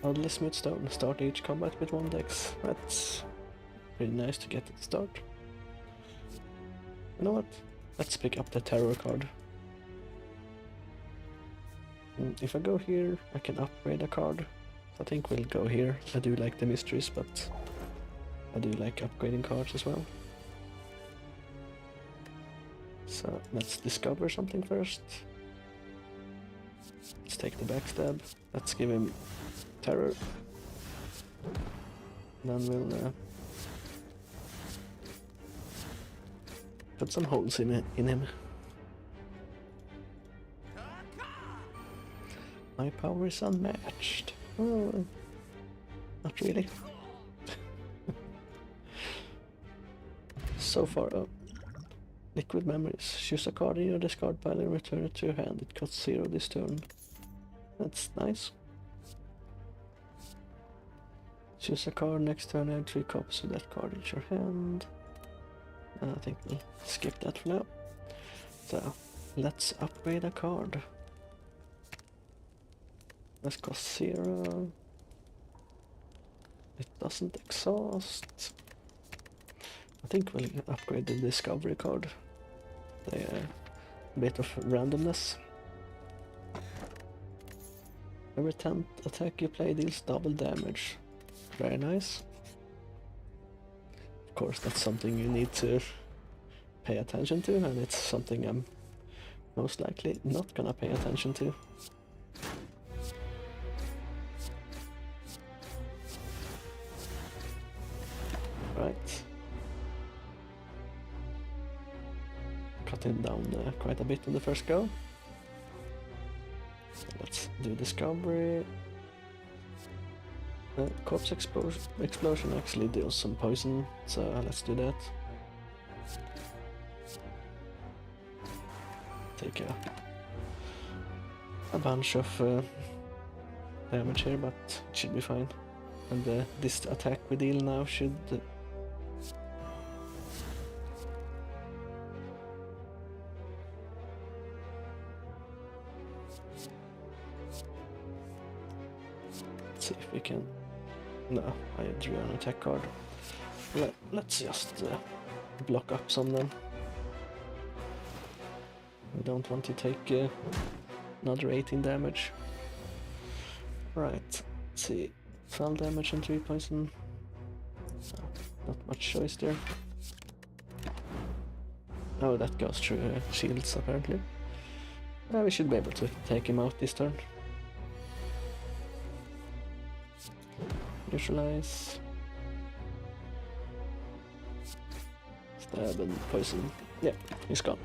Oddly smooth stone. Start each combat with 1 dex. That's pretty nice to get at the start. You know what? Let's pick up the terror card. If I go here, I can upgrade a card. I think we'll go here. I do like the mysteries, but I do like upgrading cards as well. So let's discover something first. Let's take the backstab. Let's give him terror. Then we'll put some holes in him. My power is unmatched. Oh, not really. So far, liquid memories. Choose a card in your discard pile and return it to your hand. It costs 0 this turn. That's nice. Choose a card next turn, add 3 copies of that card into your hand. I think we'll skip that for now. So, let's upgrade a card. This costs 0. It doesn't exhaust. I think we'll upgrade the discovery card. A bit of randomness. Every 10th attack you play deals double damage. Very nice. Of course, that's something you need to pay attention to, and it's something I'm most likely not gonna pay attention to. Right. Cut him down quite a bit in the first go. Let's do discovery. Corpse explosion actually deals some poison, so let's do that. Take a bunch of damage here, but it should be fine. And this attack we deal now should... Let's see if we can... No, I drew an attack card. Let's just block up some then. We don't want to take another 18 damage. Right, let's see. 12 damage and 3 poison. Not much choice there. Oh, that goes through shields apparently. We should be able to take him out this turn. Neutralize. Stab and poison. Yeah, he's gone.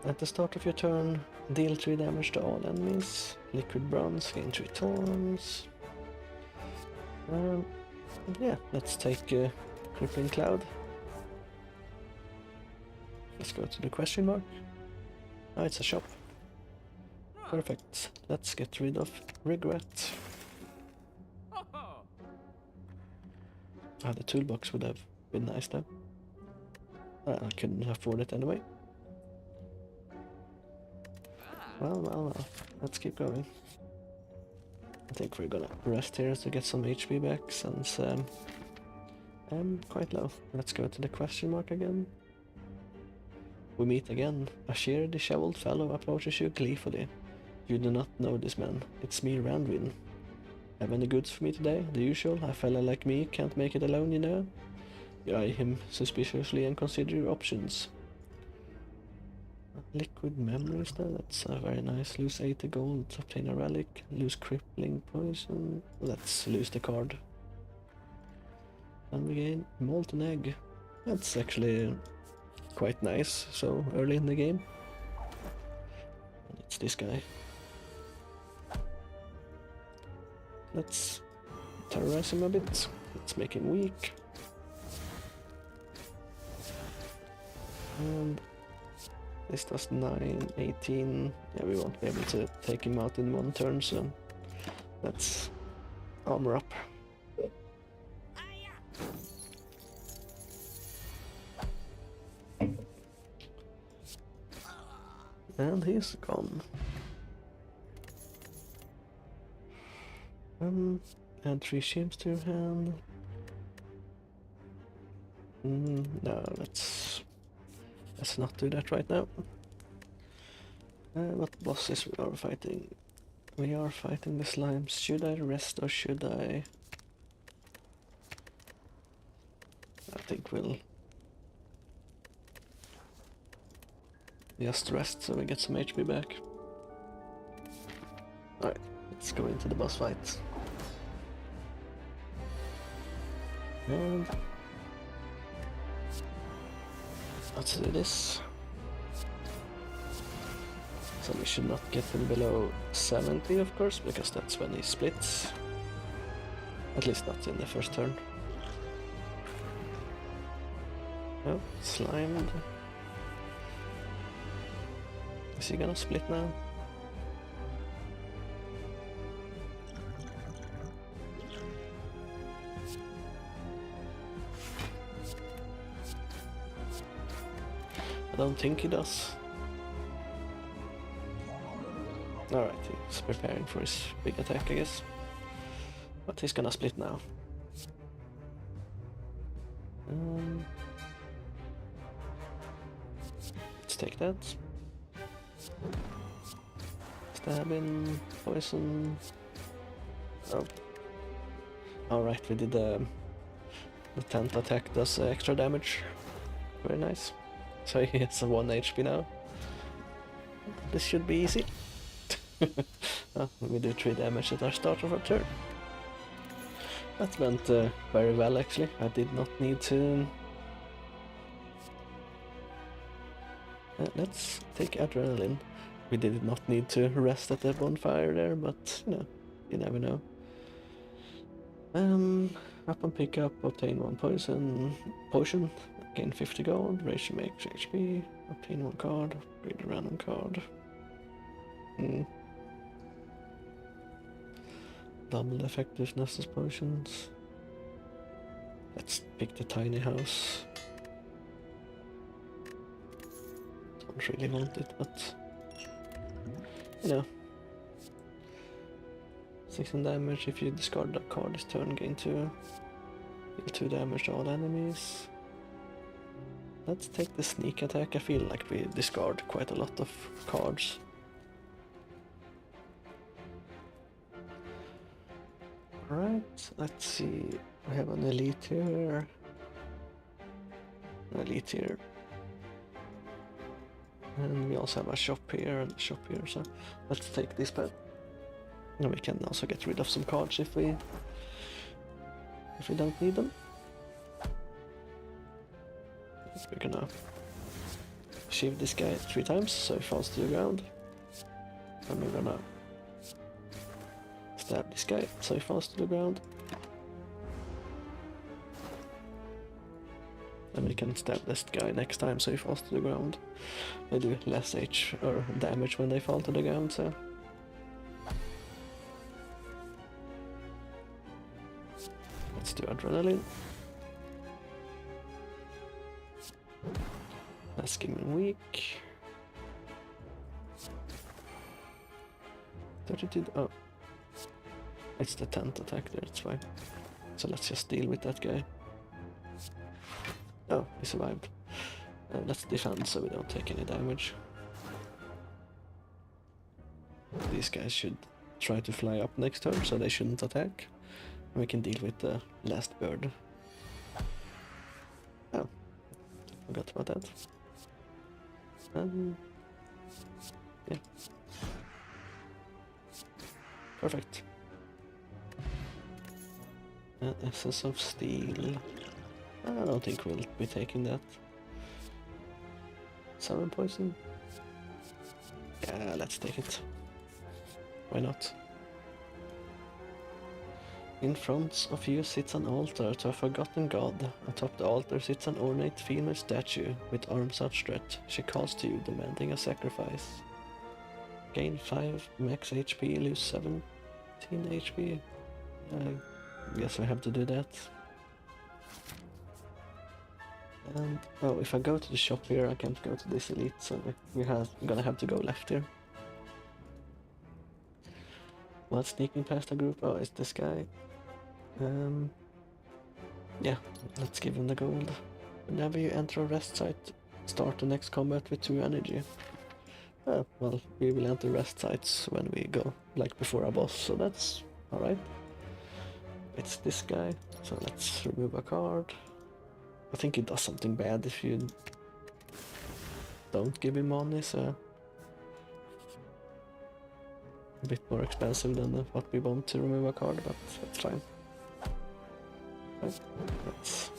At the start of your turn, deal 3 damage to all enemies. Liquid bronze, gain 3 thorns. Yeah, let's take Crippling Cloud. Let's go to the question mark. Oh, it's a shop. Perfect. Let's get rid of regret. The toolbox would have been nice though. I couldn't afford it anyway. Well, let's keep going. I think we're gonna rest here to get some HP back, since I'm quite low. Let's go to the question mark again. We meet again. A sheer disheveled fellow approaches you gleefully. You do not know this man. It's me, Randwin. Have any goods for me today? The usual. A fella like me can't make it alone, you know? You eye him suspiciously and consider your options. Liquid memories though, that's very nice. Lose 80 gold, obtain a relic, lose crippling poison. Let's lose the card. And we gain molten egg. That's actually quite nice, so early in the game. And it's this guy. Let's terrorize him a bit. Let's make him weak. And this does 9, 18. Yeah, we won't be able to take him out in one turn, so let's armor up. And he's gone. Add 3 shields to your hand. No, let's not do that right now. What bosses we are fighting? We are fighting the slimes. Should I rest or should I? I think we'll just rest so we get some HP back. Alright, let's go into the boss fight. And let's do this. So we should not get him below 70, of course, because that's when he splits. At least not in the first turn. Oh, slimed. Is he gonna split now? I don't think he does. Alright, he's preparing for his big attack, I guess. But he's gonna split now. Let's take that. Stabbing, poison. Oh. Alright, we did the 10th attack does extra damage. Very nice. So he has a 1 HP now. This should be easy. We do 3 damage at our start of our turn. That went very well actually. I did not need to... let's take adrenaline. We did not need to rest at the bonfire there, but you know, you never know. Up and pick up, obtain 1 potion, gain 50 gold, raise your max HP, obtain 1 card, upgrade a random card. Double effectiveness as potions. Let's pick the tiny house. Don't really want it, but you know. 16 damage if you discard a card this turn, gain 2. Deal 2 damage to all enemies. Let's take the sneak attack. I feel like we discard quite a lot of cards. Alright, let's see. We have an elite here. An elite here. And we also have a shop here and a shop here, so let's take this pen. And we can also get rid of some cards if we don't need them. We're gonna shiv this guy 3 times so he falls to the ground. And we're gonna stab this guy so he falls to the ground. And we can stab this guy next time so he falls to the ground. They do less H or damage when they fall to the ground, so. Let's do adrenaline. Let's give him weak. 32. Oh. It's the 10th attack there, it's fine. So let's just deal with that guy. Oh, he survived. Let's defend so we don't take any damage. These guys should try to fly up next turn, so they shouldn't attack. And we can deal with the last bird. Oh, forgot about that. Yeah. Perfect. Essence of Steel. I don't think we'll be taking that. 7 poison? Yeah, let's take it. Why not? In front of you sits an altar to a forgotten god. Atop the altar sits an ornate female statue with arms outstretched. She calls to you, demanding a sacrifice. Gain 5 max HP, lose 17 HP. I guess I have to do that. And oh, if I go to the shop here, I can't go to this elite, so we're gonna have to go left here. While sneaking past a group, oh, it's this guy. Yeah, let's give him the gold. Whenever you enter a rest site, start the next combat with 2 energy. Oh, well, we will enter rest sites when we go, like before a boss, so that's alright. It's this guy, so let's remove a card. I think he does something bad if you don't give him money, so a bit more expensive than what we want to remove a card, but that's fine. Right, let's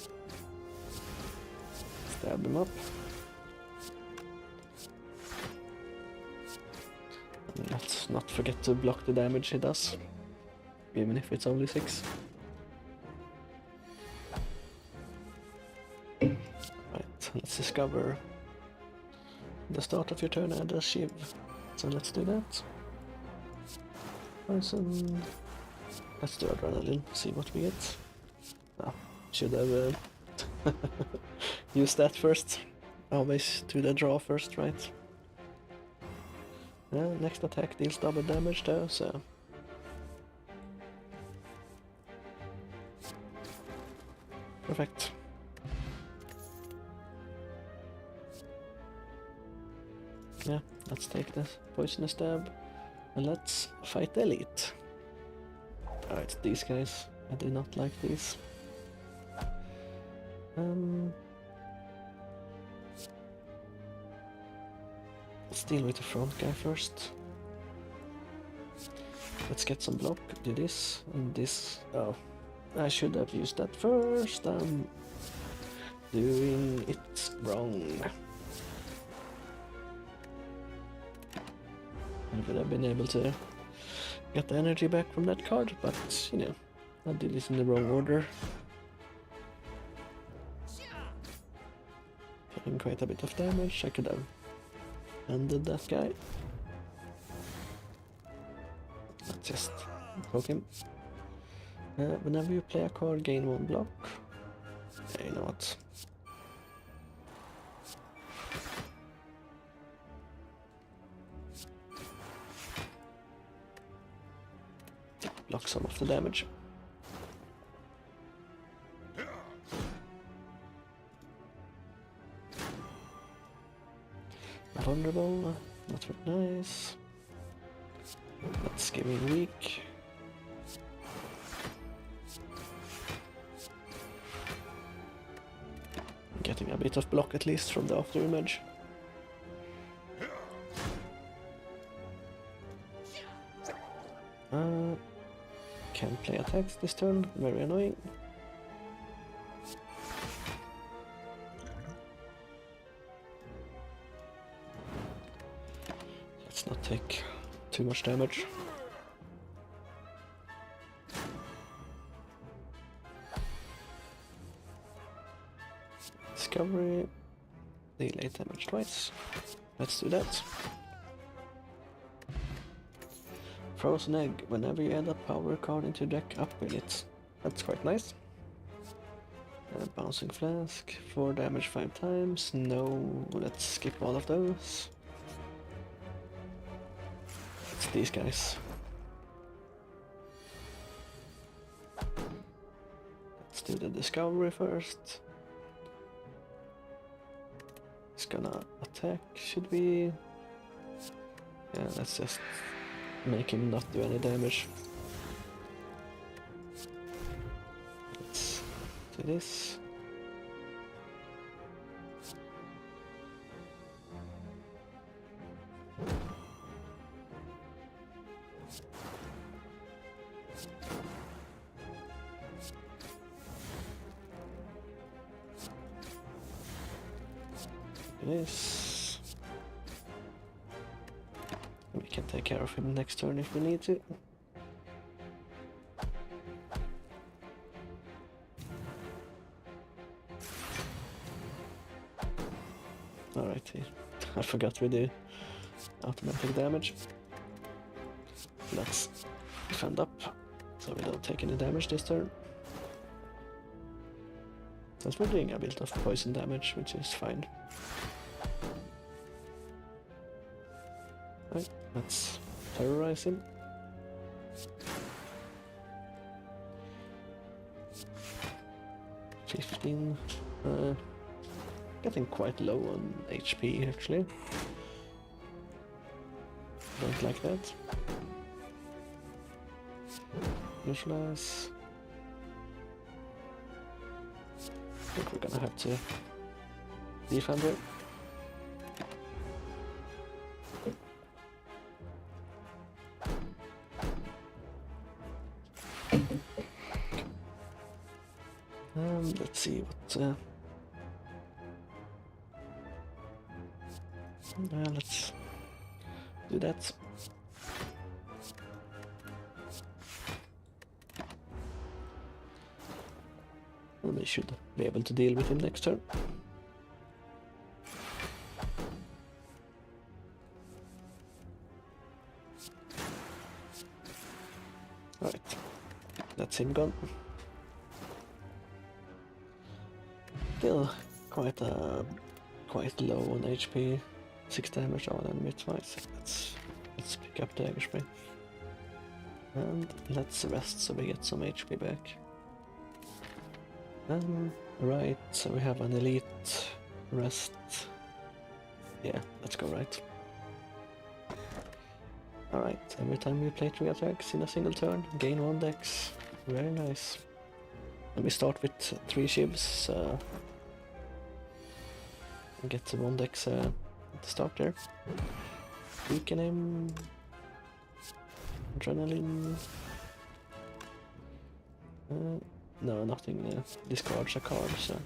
stab him up. And let's not forget to block the damage he does, even if it's only 6. Right, let's discover the start of your turn and a shiv. So let's do that. Poison. Let's do adrenaline, see what we get. Oh, should have used that first. Always do the draw first, right? Next attack deals double damage though, so Perfect. Yeah, let's take this poisonous stab and let's fight the elite. Alright, these guys. I do not like these. Let's deal with the front guy first. Let's get some block, do this, and this. Oh, I should have used that first. I'm doing it wrong. I would have been able to get the energy back from that card, but you know, I did this in the wrong order. Taking quite a bit of damage. I could have ended that guy. Let's just poke him. Whenever you play a card, gain 1 block. Yeah, you know what? Block some of the damage. Vulnerable, not very nice. Let's give him weak. Getting a bit of block at least from the after image. Can't play attacks this turn, very annoying. Let's not take too much damage. Discovery, delay damage twice. Let's do that. Frozen Egg, whenever you add a power card into your deck, upgrade it. That's quite nice. Bouncing Flask, 4 damage 5 times. No, let's skip all of those. It's these guys. Let's do the Discovery first. It's gonna attack, should we? Yeah, let's just make him not do any damage. Let's do this. Do this. We can take care of him next turn if we need to. Alrighty, I forgot we do automatic damage. Let's defend up so we don't take any damage this turn. Since we're doing a bit of poison damage, which is fine. Right, let's terrorize him. Getting quite low on HP actually. Don't like that. Neutralize. I think we're gonna have to defend her. Let's see what. Let's do that. And we should be able to deal with him next turn. Right, that's him gone. Still quite low on HP. 6 damage on enemy twice. Let's pick up the dagger spray. And let's rest so we get some HP back. Right, so we have an elite rest. Yeah, let's go right. Alright, every time you play 3 attacks in a single turn, gain 1 dex. Very nice. And we start with 3 shivs, so get to 1 dex at the start there. Weaken him. Adrenaline. No, nothing discards a card, so.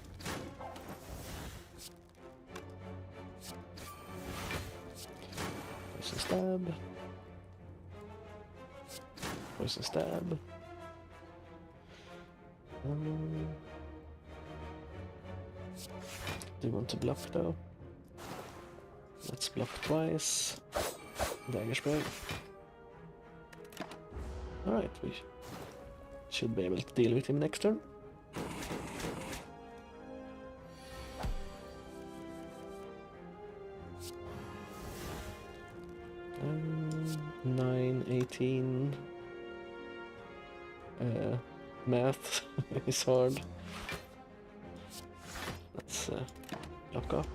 Poison stab. Poison stab. Do you want to block though? Let's block twice. Dagger spray. Alright, we should be able to deal with him next turn. 9, 18. Math is hard. Let's lock up.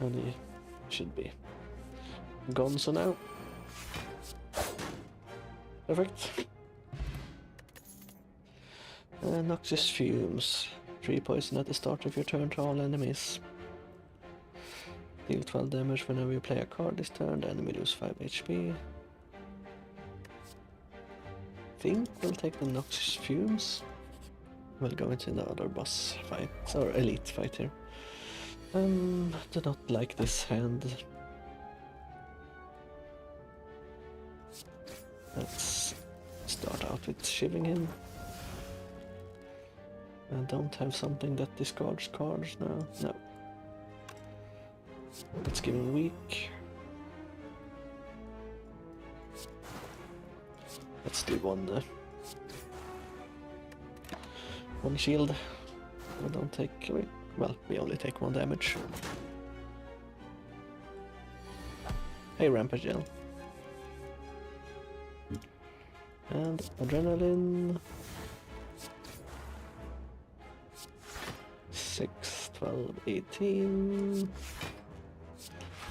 And he should be gone so now. Perfect. Noxious Fumes. 3 poison at the start of your turn to all enemies. Deal 12 damage whenever you play a card this turn, the enemy loses 5 HP. Think we'll take the Noxious Fumes. We'll go into the other boss fight, or elite fight here. Do not like this hand. Let's start out with shiving him. I don't have something that discards cards now. No. Let's give him weak. Let's do one shield. We don't take. Well, we only take 1 damage. Hey, Rampage Gel. And adrenaline. 6, 12, 18.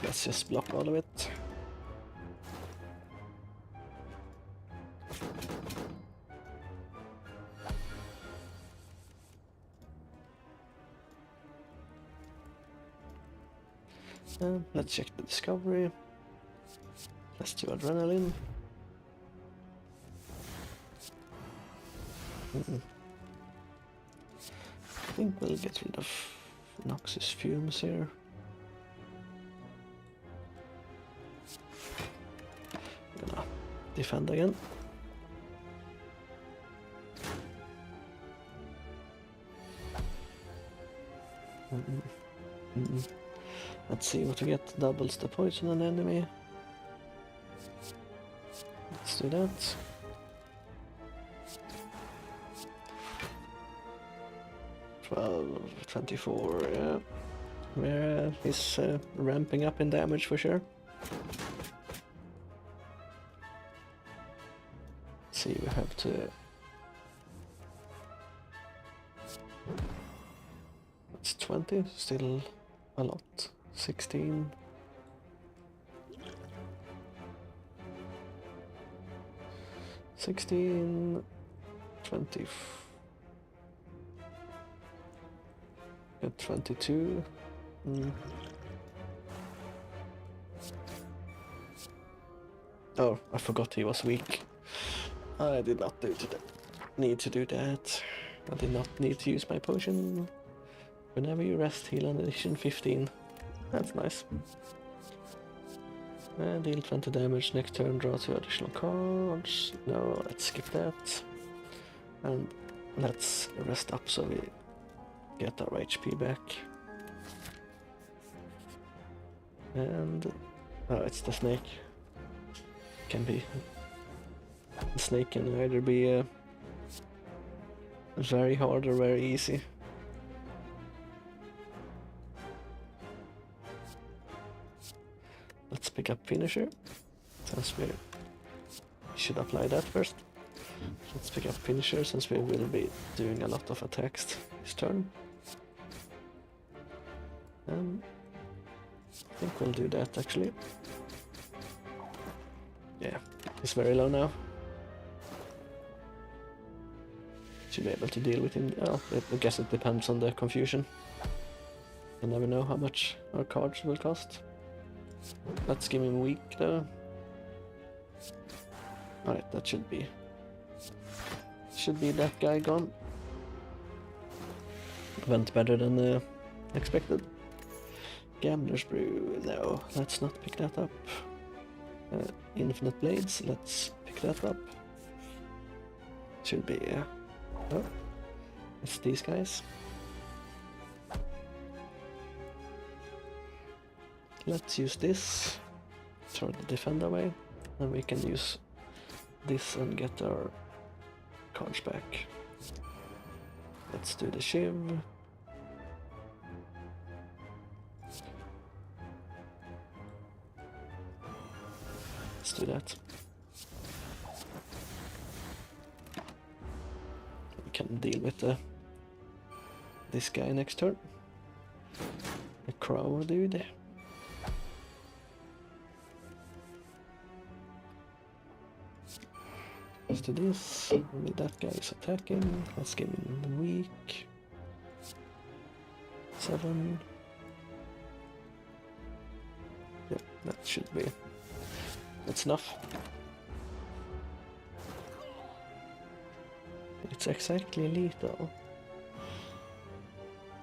Let's just block all of it. Let's check the discovery. Let's do adrenaline. I think we'll get rid of Noxious Fumes here. Gonna defend again. Let's see what we get. Doubles the poison on enemy. Let's do that. Well, 24, yeah. Where he's ramping up in damage for sure. Let's see, we have to. That's 20, still a lot. 16. $16, 20. At 22. Oh, I forgot he was weak. I did not need to do that. I did not need to use my potion. Whenever you rest, heal an addition 15. That's nice. Deal 20 damage next turn, draw 2 additional cards. No, let's skip that. And let's rest up so we get our HP back. And oh, it's the snake. Can be. The snake can either be very hard or very easy. Let's pick up finisher. Since we're should apply that first. Let's pick up finisher since we will be doing a lot of attacks this turn. I think we'll do that actually. Yeah, he's very low now. Should be able to deal with him. Oh, I guess it depends on the confusion. You never know how much our cards will cost. Let's give him weak though. Alright, that should be that guy gone. Went better than expected. Gambler's Brew, no, let's not pick that up. Infinite Blades, let's pick that up. Should be, oh, it's these guys. Let's use this, throw the defend away, and we can use this and get our cards back. Let's do the Shiv. Let's do that. We can deal with this guy next turn. The crow dude. Let's do this. That guy is attacking. Let's give him the weak. 7. Yep, that should be. That's enough. It's exactly lethal.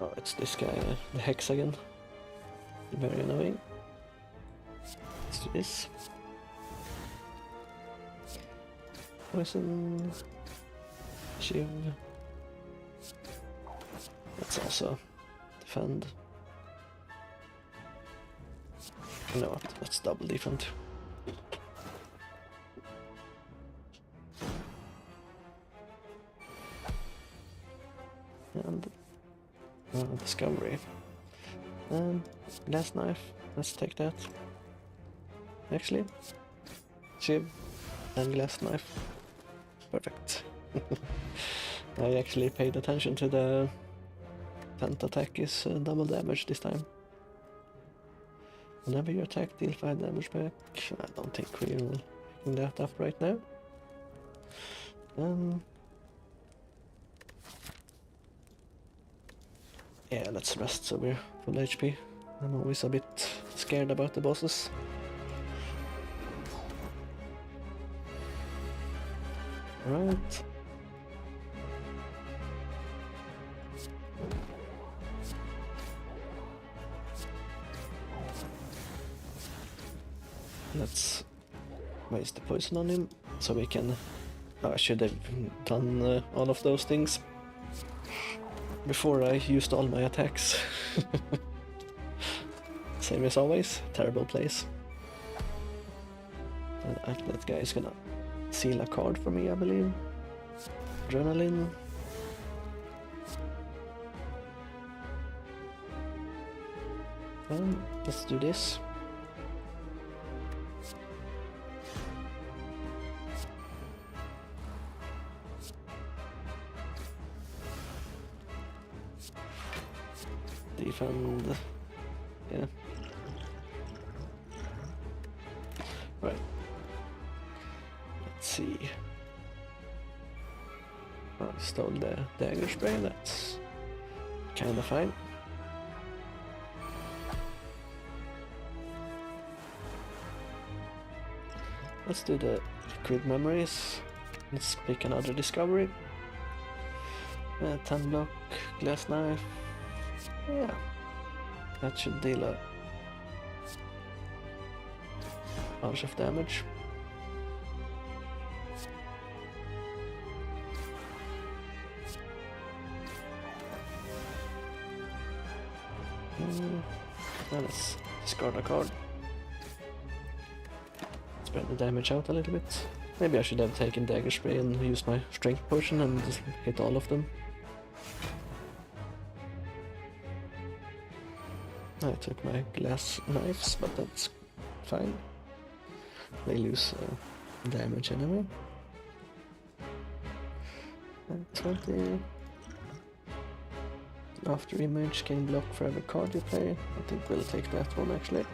Oh, it's this guy, the hexagon. Very annoying. Let's do this. Poison. Shiv. Let's also defend. You know what? Let's double defend. And discovery. And glass knife. Let's take that. Actually, Shiv and glass knife. Perfect. I actually paid attention to the 10th attack is double damage this time. Whenever you attack, deal 5 damage back. I don't think we'll pick that up right now. Yeah, let's rest so we're full HP. I'm always a bit scared about the bosses. Right. Let's waste the poison on him so we can. Oh, I should have done all of those things before I used all my attacks. Same as always, terrible place. That guy is gonna seal a card for me, I believe. Adrenaline. Let's do this. Defend. Yeah. Right. Let's see. Oh, I stole the dagger spray. That's kind of fine. Let's do the liquid memories. Let's pick another discovery. 10 block, glass knife. Yeah, that should deal a bunch of damage. Now let's discard a card. Spread the damage out a little bit. Maybe I should have taken dagger spray and used my strength potion and just hit all of them. I took my glass knives, but that's fine. They lose damage anyway. And 20. After image, gain block for every card you play. I think we'll take that one actually.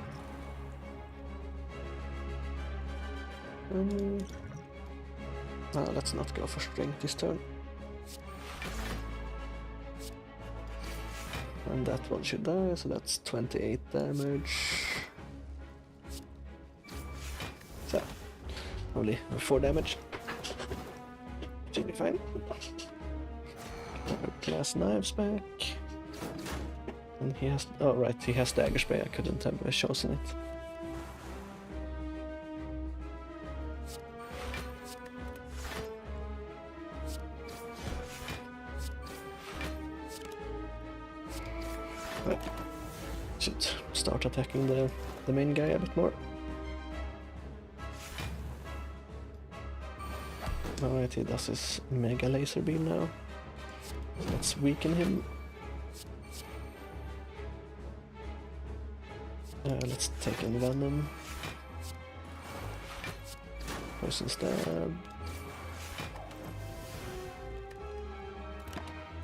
No, let's not go for strength this turn. And that one should die, so that's 28 damage. So, only 4 damage. Should be fine. Glass knives back. And he has... oh right, he has dagger spray, I couldn't have chosen it. Right. Should start attacking the main guy a bit more. Alright, he does his mega laser beam now. Let's weaken him. Let's take in venom. Poison stab.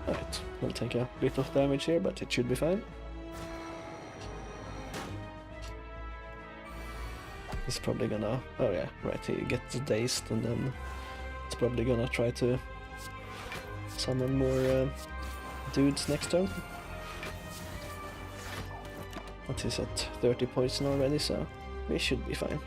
Right, we'll take a bit of damage here, but it should be fine. He's probably gonna... oh yeah, right, he gets dazed and then it's probably gonna try to summon more dudes next turn. But he's at 30 poison already, so we should be fine.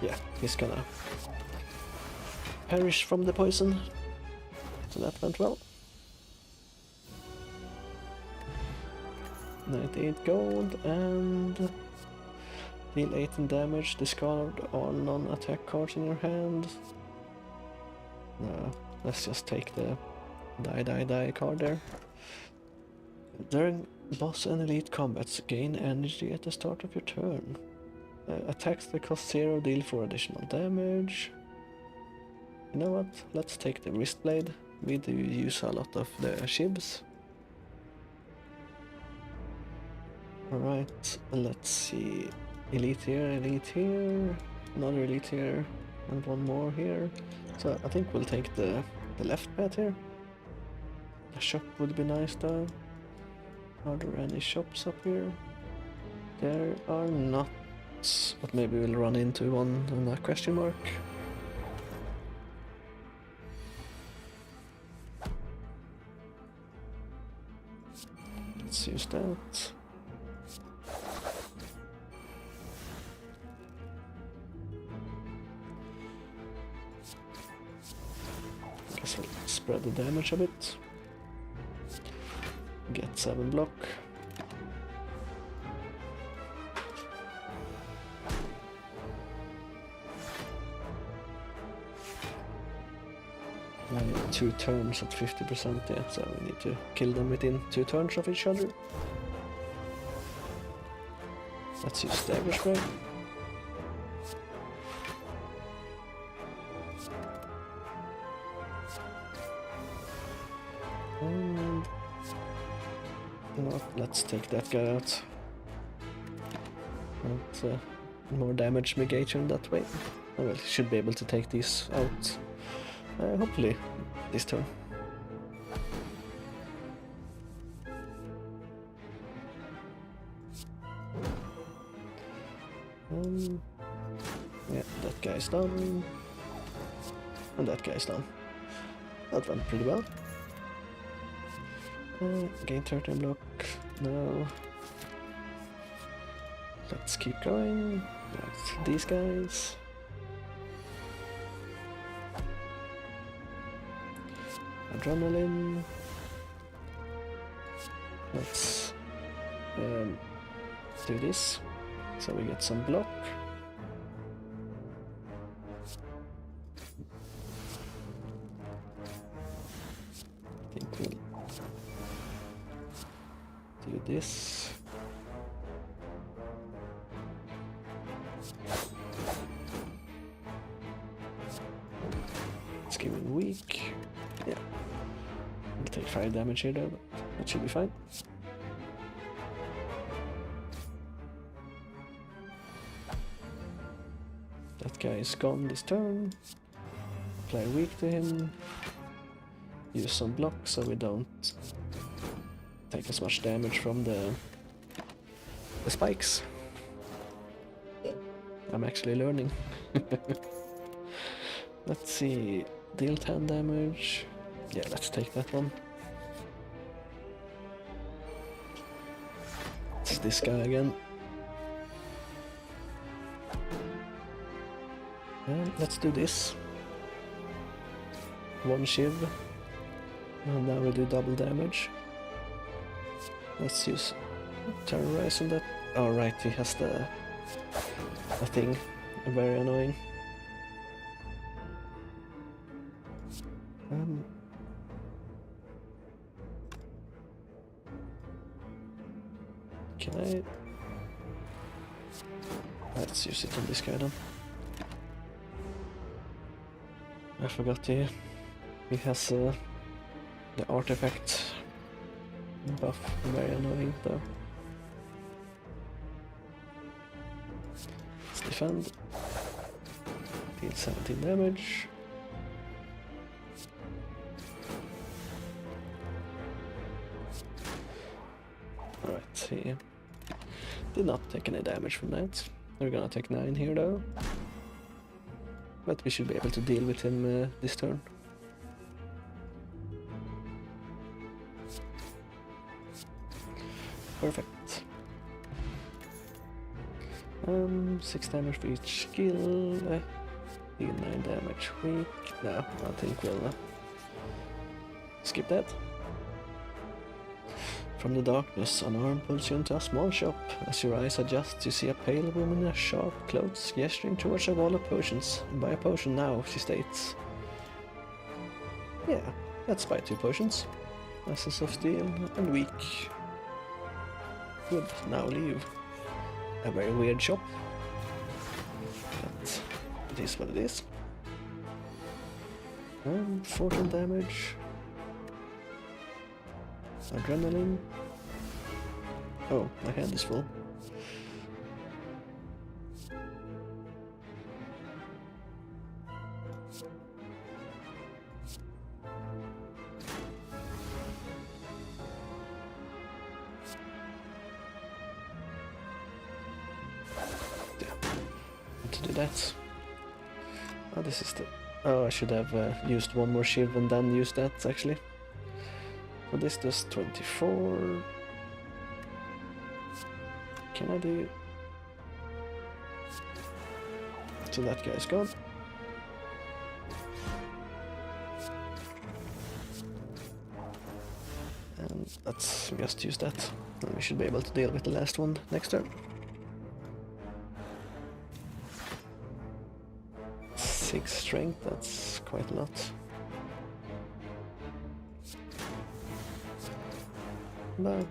Yeah, he's gonna perish from the poison. So that went well. 98 gold and deal 18 damage, discard all non-attack cards in your hand. No, let's just take the die card there. During boss and elite combats, gain energy at the start of your turn. Attacks that cost 0 deal 4 additional damage. You know what? Let's take the wrist blade. We do use a lot of the shivs. Alright, let's see. Elite here, another elite here, and one more here. So I think we'll take the left path here. The shop would be nice though. Are there any shops up here? There are not, but maybe we'll run into one on a question mark. Let's use that. Guess I'll spread the damage a bit. Get 7 block. I need 2 turns at 50%, yeah, so we need to kill them within 2 turns of each other. Let's use dagger spray. And no, let's take that guy out. And more damage negation that way. Oh, well, should be able to take these out. Hopefully this turn. Yeah, that guy's done. And that guy's done. That went pretty well. Gain 13 block. No. Let's keep going. Right, these guys. Adrenaline. Let's do this, so we get some block. I think we'll do this. Let's give him weak. Yeah. take 5 damage here though, but that should be fine. That guy is gone this turn. Apply weak to him. Use some block so we don't take as much damage from the spikes. I'm actually learning. Let's see, deal 10 damage. Yeah, let's take that one. It's this guy again. Let's do this. 1 shiv. And now we do double damage. Let's use terrorize on that. Oh right, he has the thing. Very annoying. Can I? Let's use it on this guy then. I forgot he has the artifact buff. Very annoying though. Let's defend. Deal 17 damage. Alright, he did not take any damage from that. We're gonna take 9 here though. But we should be able to deal with him this turn. Perfect. 6 damage for each skill. Deal 9 damage weak. No, I think we'll skip that. From the darkness, an arm pulls you into a small shop. As your eyes adjust, you see a pale woman in sharp clothes gesturing towards a wall of potions. Buy a potion now, she states. Yeah, let's buy 2 potions. Essence of Steel and Weak. Good, now leave. A very weird shop. But it is what it is. 14 damage. Adrenaline. Oh, my hand is full. Yeah, to do that. Oh, this is the. Oh, I should have used 1 more shield and then used that actually. So this does 24. Can I do? So that guy's gone. And let's just use that. And we should be able to deal with the last one next turn. 6 strength, that's quite a lot. But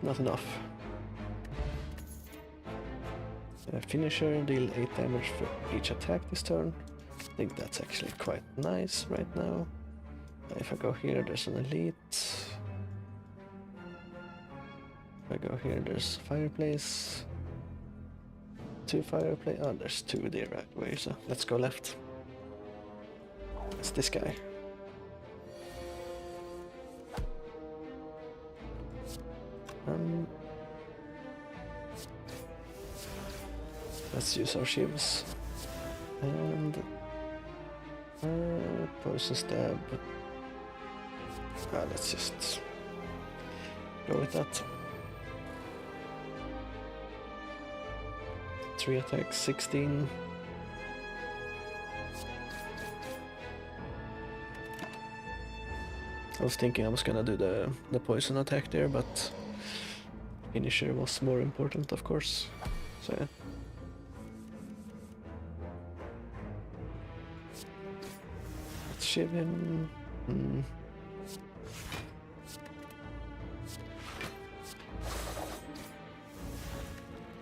not enough. Finisher, deal 8 damage for each attack this turn. I think that's actually quite nice right now. If I go here, there's an elite. If I go here, there's fireplace. 2 fireplace. Oh, there's 2 there right away, so let's go left. It's this guy. Let's use our shivs. And poison stab. Let's just go with that. 3 attacks, 16. I was thinking I was gonna do the poison attack there, but finisher was more important, of course. So yeah. Let's shiv him.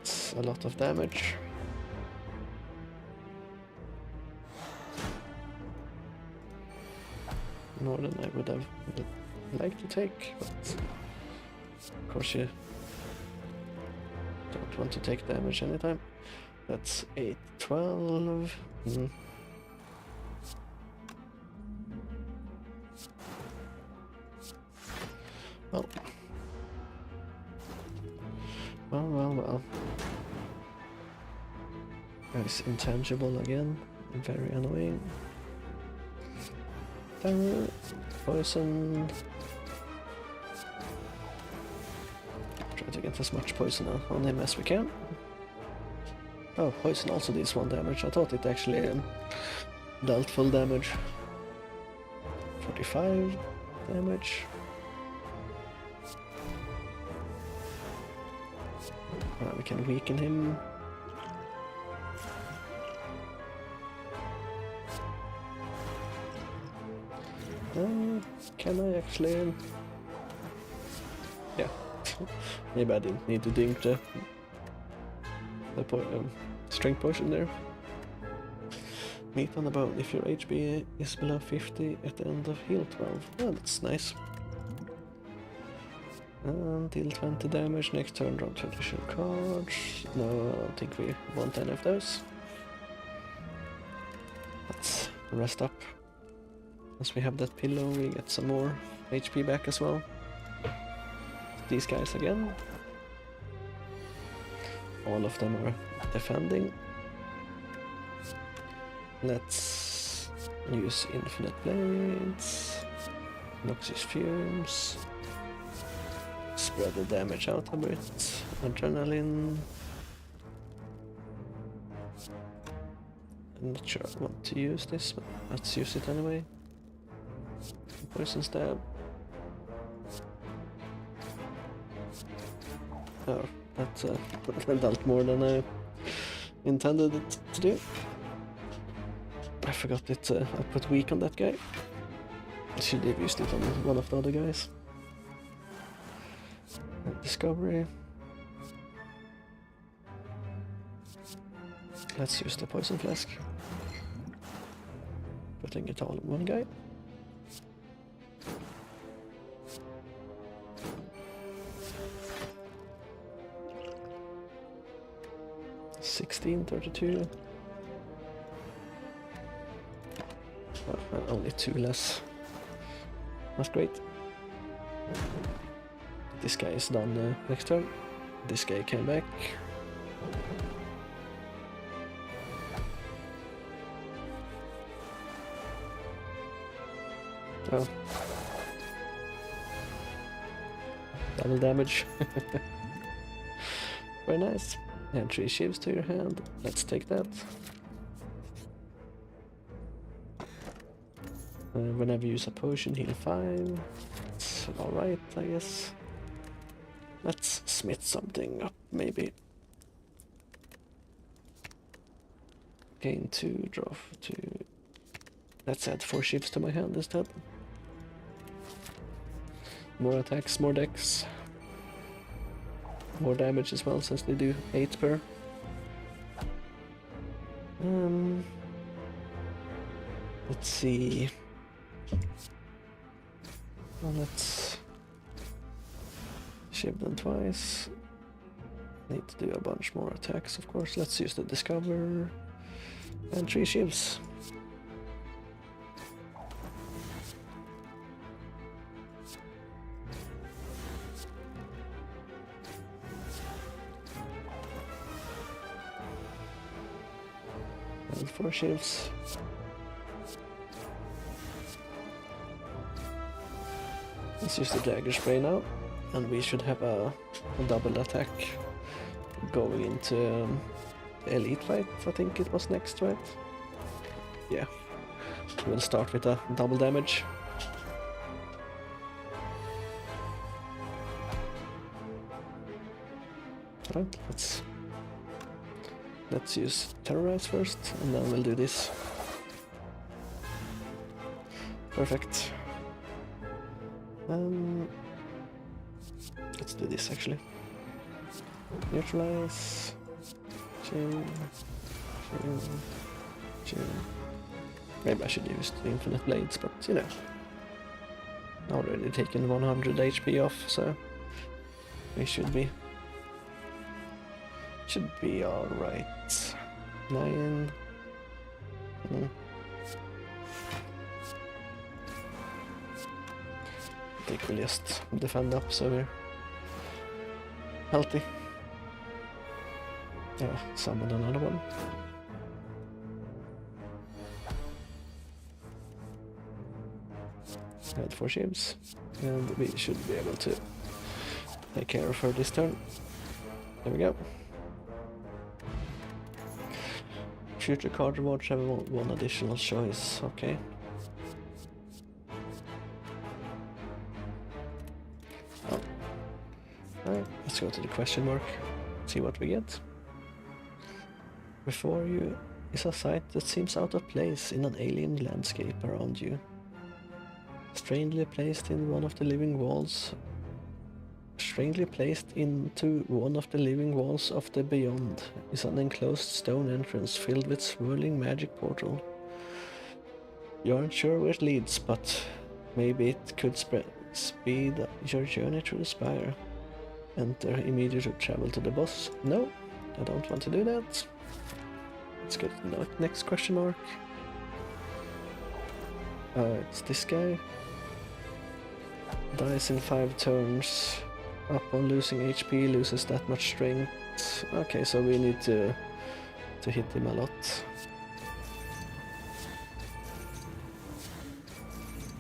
It's a lot of damage. more than I would have liked to take, but of course you don't want to take damage anytime. That's 8, 12. Well. It's intangible again. Very annoying. Terror, poison. Try to get as much poison on him as we can. Oh, poison also deals 1 damage. I thought it actually dealt full damage. 45 damage. We can weaken him. Can I actually... Yeah. Maybe I didn't need to drink the strength potion there. Meat on the bone. If your HP is below 50 at the end of heal 12. Oh, that's nice. Deal 20 damage. Next turn, draw traditional cards. No, I don't think we want any of those. Let's rest up. Once we have that pillow, we get some more HP back as well. These guys again. All of them are defending. Let's use infinite blades. Noxious fumes. Spread the damage out a bit. Adrenaline. I'm not sure I want to use this, but let's use it anyway. Poison stab. Oh, that dealt more than I intended it to do. I forgot it. I put weak on that guy. I should have used it on one of the other guys. Discovery. Let's use the poison flask. Putting it all in one guy. $16.32. Well, only 2 less. That's great. This guy is done next turn. This guy came back. Oh. Double damage. Very nice. And 3 shivs to your hand. Let's take that. Whenever you use a potion, heal 5. It's alright, I guess. Let's smith something up, maybe. Gain 2, draw 2. Let's add 4 shivs to my hand instead. More attacks, more dex. More damage as well, since they do 8 per. Let's see. Well, let's shiv them twice. Need to do a bunch more attacks, of course. Let's use the discover and 3 shivs. And 4 shivs. Let's use the dagger spray now, and we should have a double attack going into the elite fight. I think it was next, right? Yeah. We'll start with a double damage. Alright, let's use terrorize first, and then we'll do this. Perfect. Let's do this actually. Neutralize. Chill. Maybe I should use the infinite blades, but you know. already taken 100 HP off, so we should be alright. 9. I think we'll just defend up so we're healthy. Yeah, summon another one. Add 4 ships, and we should be able to take care of her this turn. There we go. Future card rewards have one additional choice, okay. Oh. Alright, let's go to the question mark, see what we get. Before you is a sight that seems out of place in an alien landscape around you. Strangely placed into one of the living walls of the beyond is an enclosed stone entrance filled with swirling magic portal. You aren't sure where it leads, but maybe it could speed your journey through the spire. Enter immediately to travel to the boss. No, I don't want to do that. Let's get to the next question mark. It's this guy. Dies in 5 turns. Upon losing HP, loses that much strength. Okay, so we need to hit him a lot.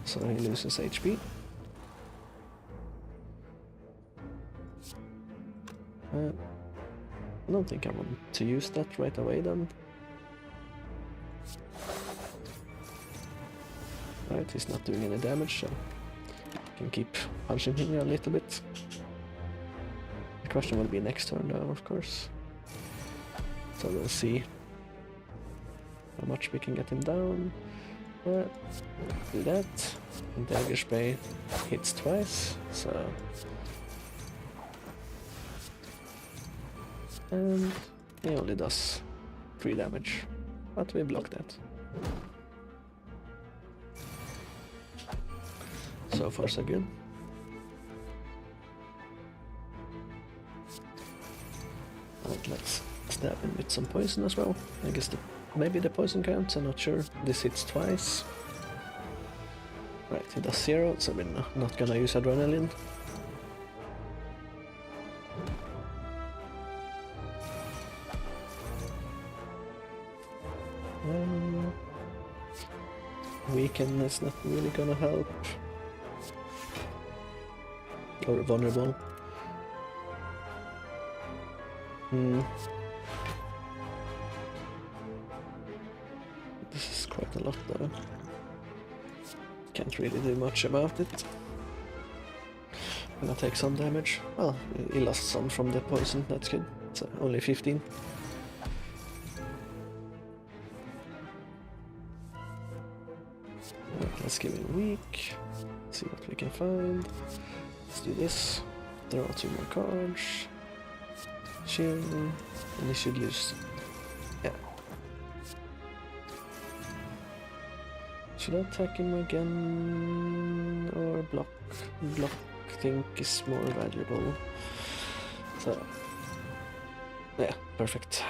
So he loses HP. I don't think I want to use that right away then. Right, he's not doing any damage, so I can keep punching him a little bit. The question will be next turn though, of course. So we'll see how much we can get him down. Do that. And Dagger Spray hits twice, so... And he only does 3 damage, but we block that. So far so good. And let's stab him with some poison as well. I guess maybe the poison counts, I'm not sure. This hits twice. Right, he does 0, so we're not gonna use adrenaline. Weaken is not really gonna help. Or vulnerable. This is quite a lot though. Can't really do much about it. Gonna take some damage. Well, he lost some from the poison, that's good. So only 15. Let's give him weak. See what we can find. Let's do this. Draw 2 more cards. Shield. And he should lose. Yeah. Should I attack him again or block? Block, I think, is more valuable. So, yeah, perfect.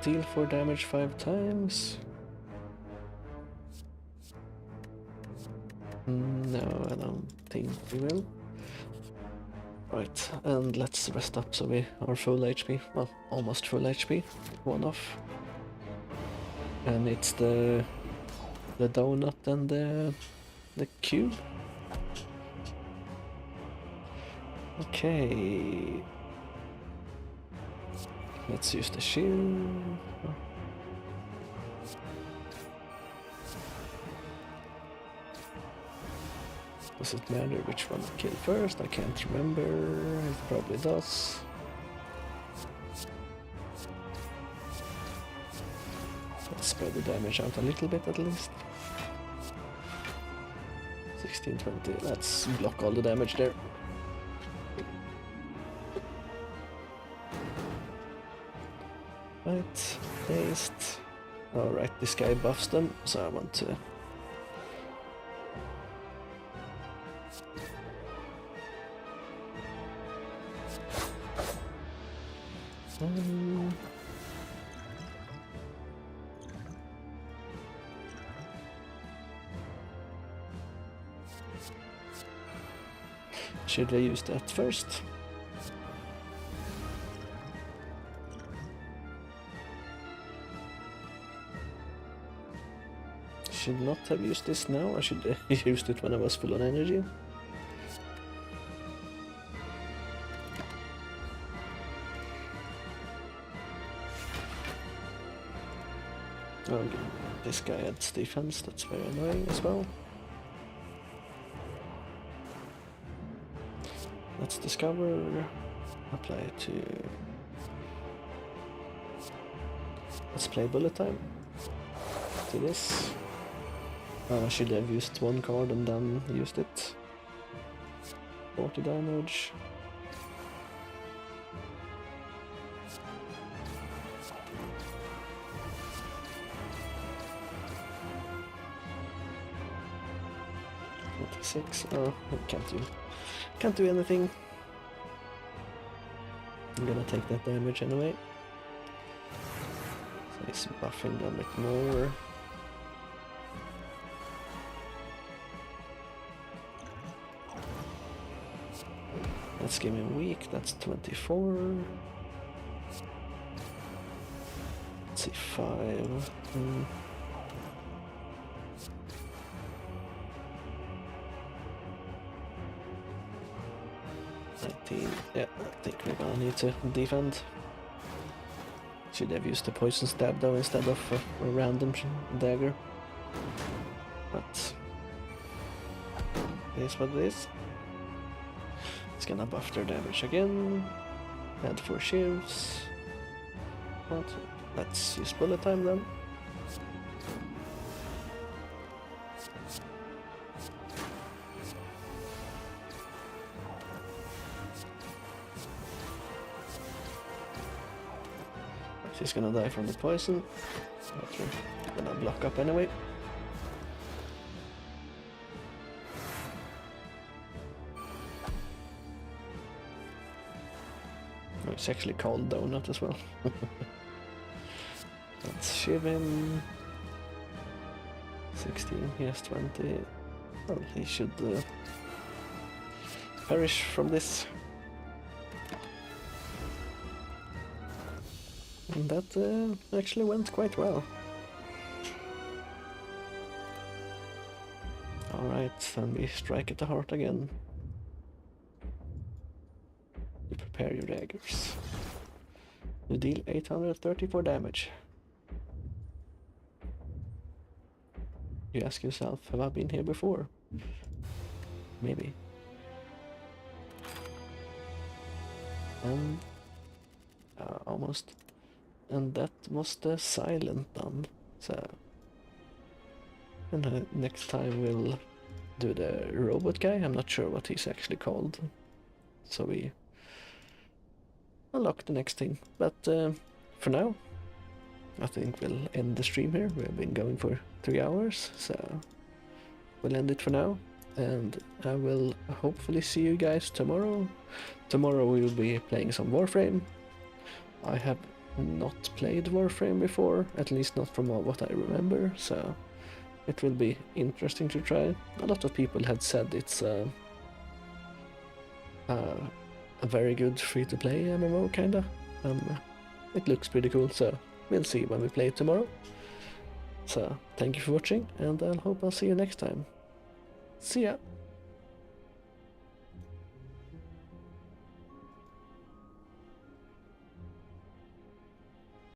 Deal 4 damage 5 times. No, I don't think we will. Right, and let's rest up so we are full HP. Well, almost full HP. 1 off. And it's the donut and the cube. Okay. Let's use the shield. Does it matter which one to kill first? I can't remember. It probably does. Let's spread the damage out a little bit at least. 16, 20. Let's block all the damage there. Right, paste. Alright, this guy buffs them, so I want to... should I use that first? Should not have used this now, I should have used it when I was full on energy. Oh, this guy adds defense, that's very annoying as well. Let's discover, apply it to... Let's play bullet time. To this. Oh, I should have used one card and then used it. 40 damage. Six. Oh, I can't do anything. I'm gonna take that damage anyway. So he's buffing them a bit more. Let's give him weak, that's 24. Let's see, 5. 19. Yeah, I think we're gonna need to defend. Should have used the poison stab though instead of a random dagger. But it is what it is. It's gonna buff their damage again. Add 4 shields. But let's use bullet time then. She's gonna die from the poison, but we're gonna block up anyway. Oh, it's actually called Donut as well. Let's shiv him. 16, he has 20. Well, he should perish from this. And that actually went quite well. Alright, then we strike at the heart again. You prepare your daggers. You deal 834 damage. You ask yourself, have I been here before? Maybe. And almost. And that was the silent done. So, and next time we'll do the robot guy. I'm not sure what he's actually called. So we unlock the next thing. But for now, I think we'll end the stream here. We've been going for 3 hours, so we'll end it for now. And I will hopefully see you guys tomorrow. Tomorrow we will be playing some Warframe. I have not played Warframe before, at least not from what I remember, so it will be interesting to try. A lot of people had said it's a very good free-to-play MMO, kinda. It looks pretty cool, so we'll see when we play it tomorrow. So, thank you for watching, and I hope I'll see you next time. See ya!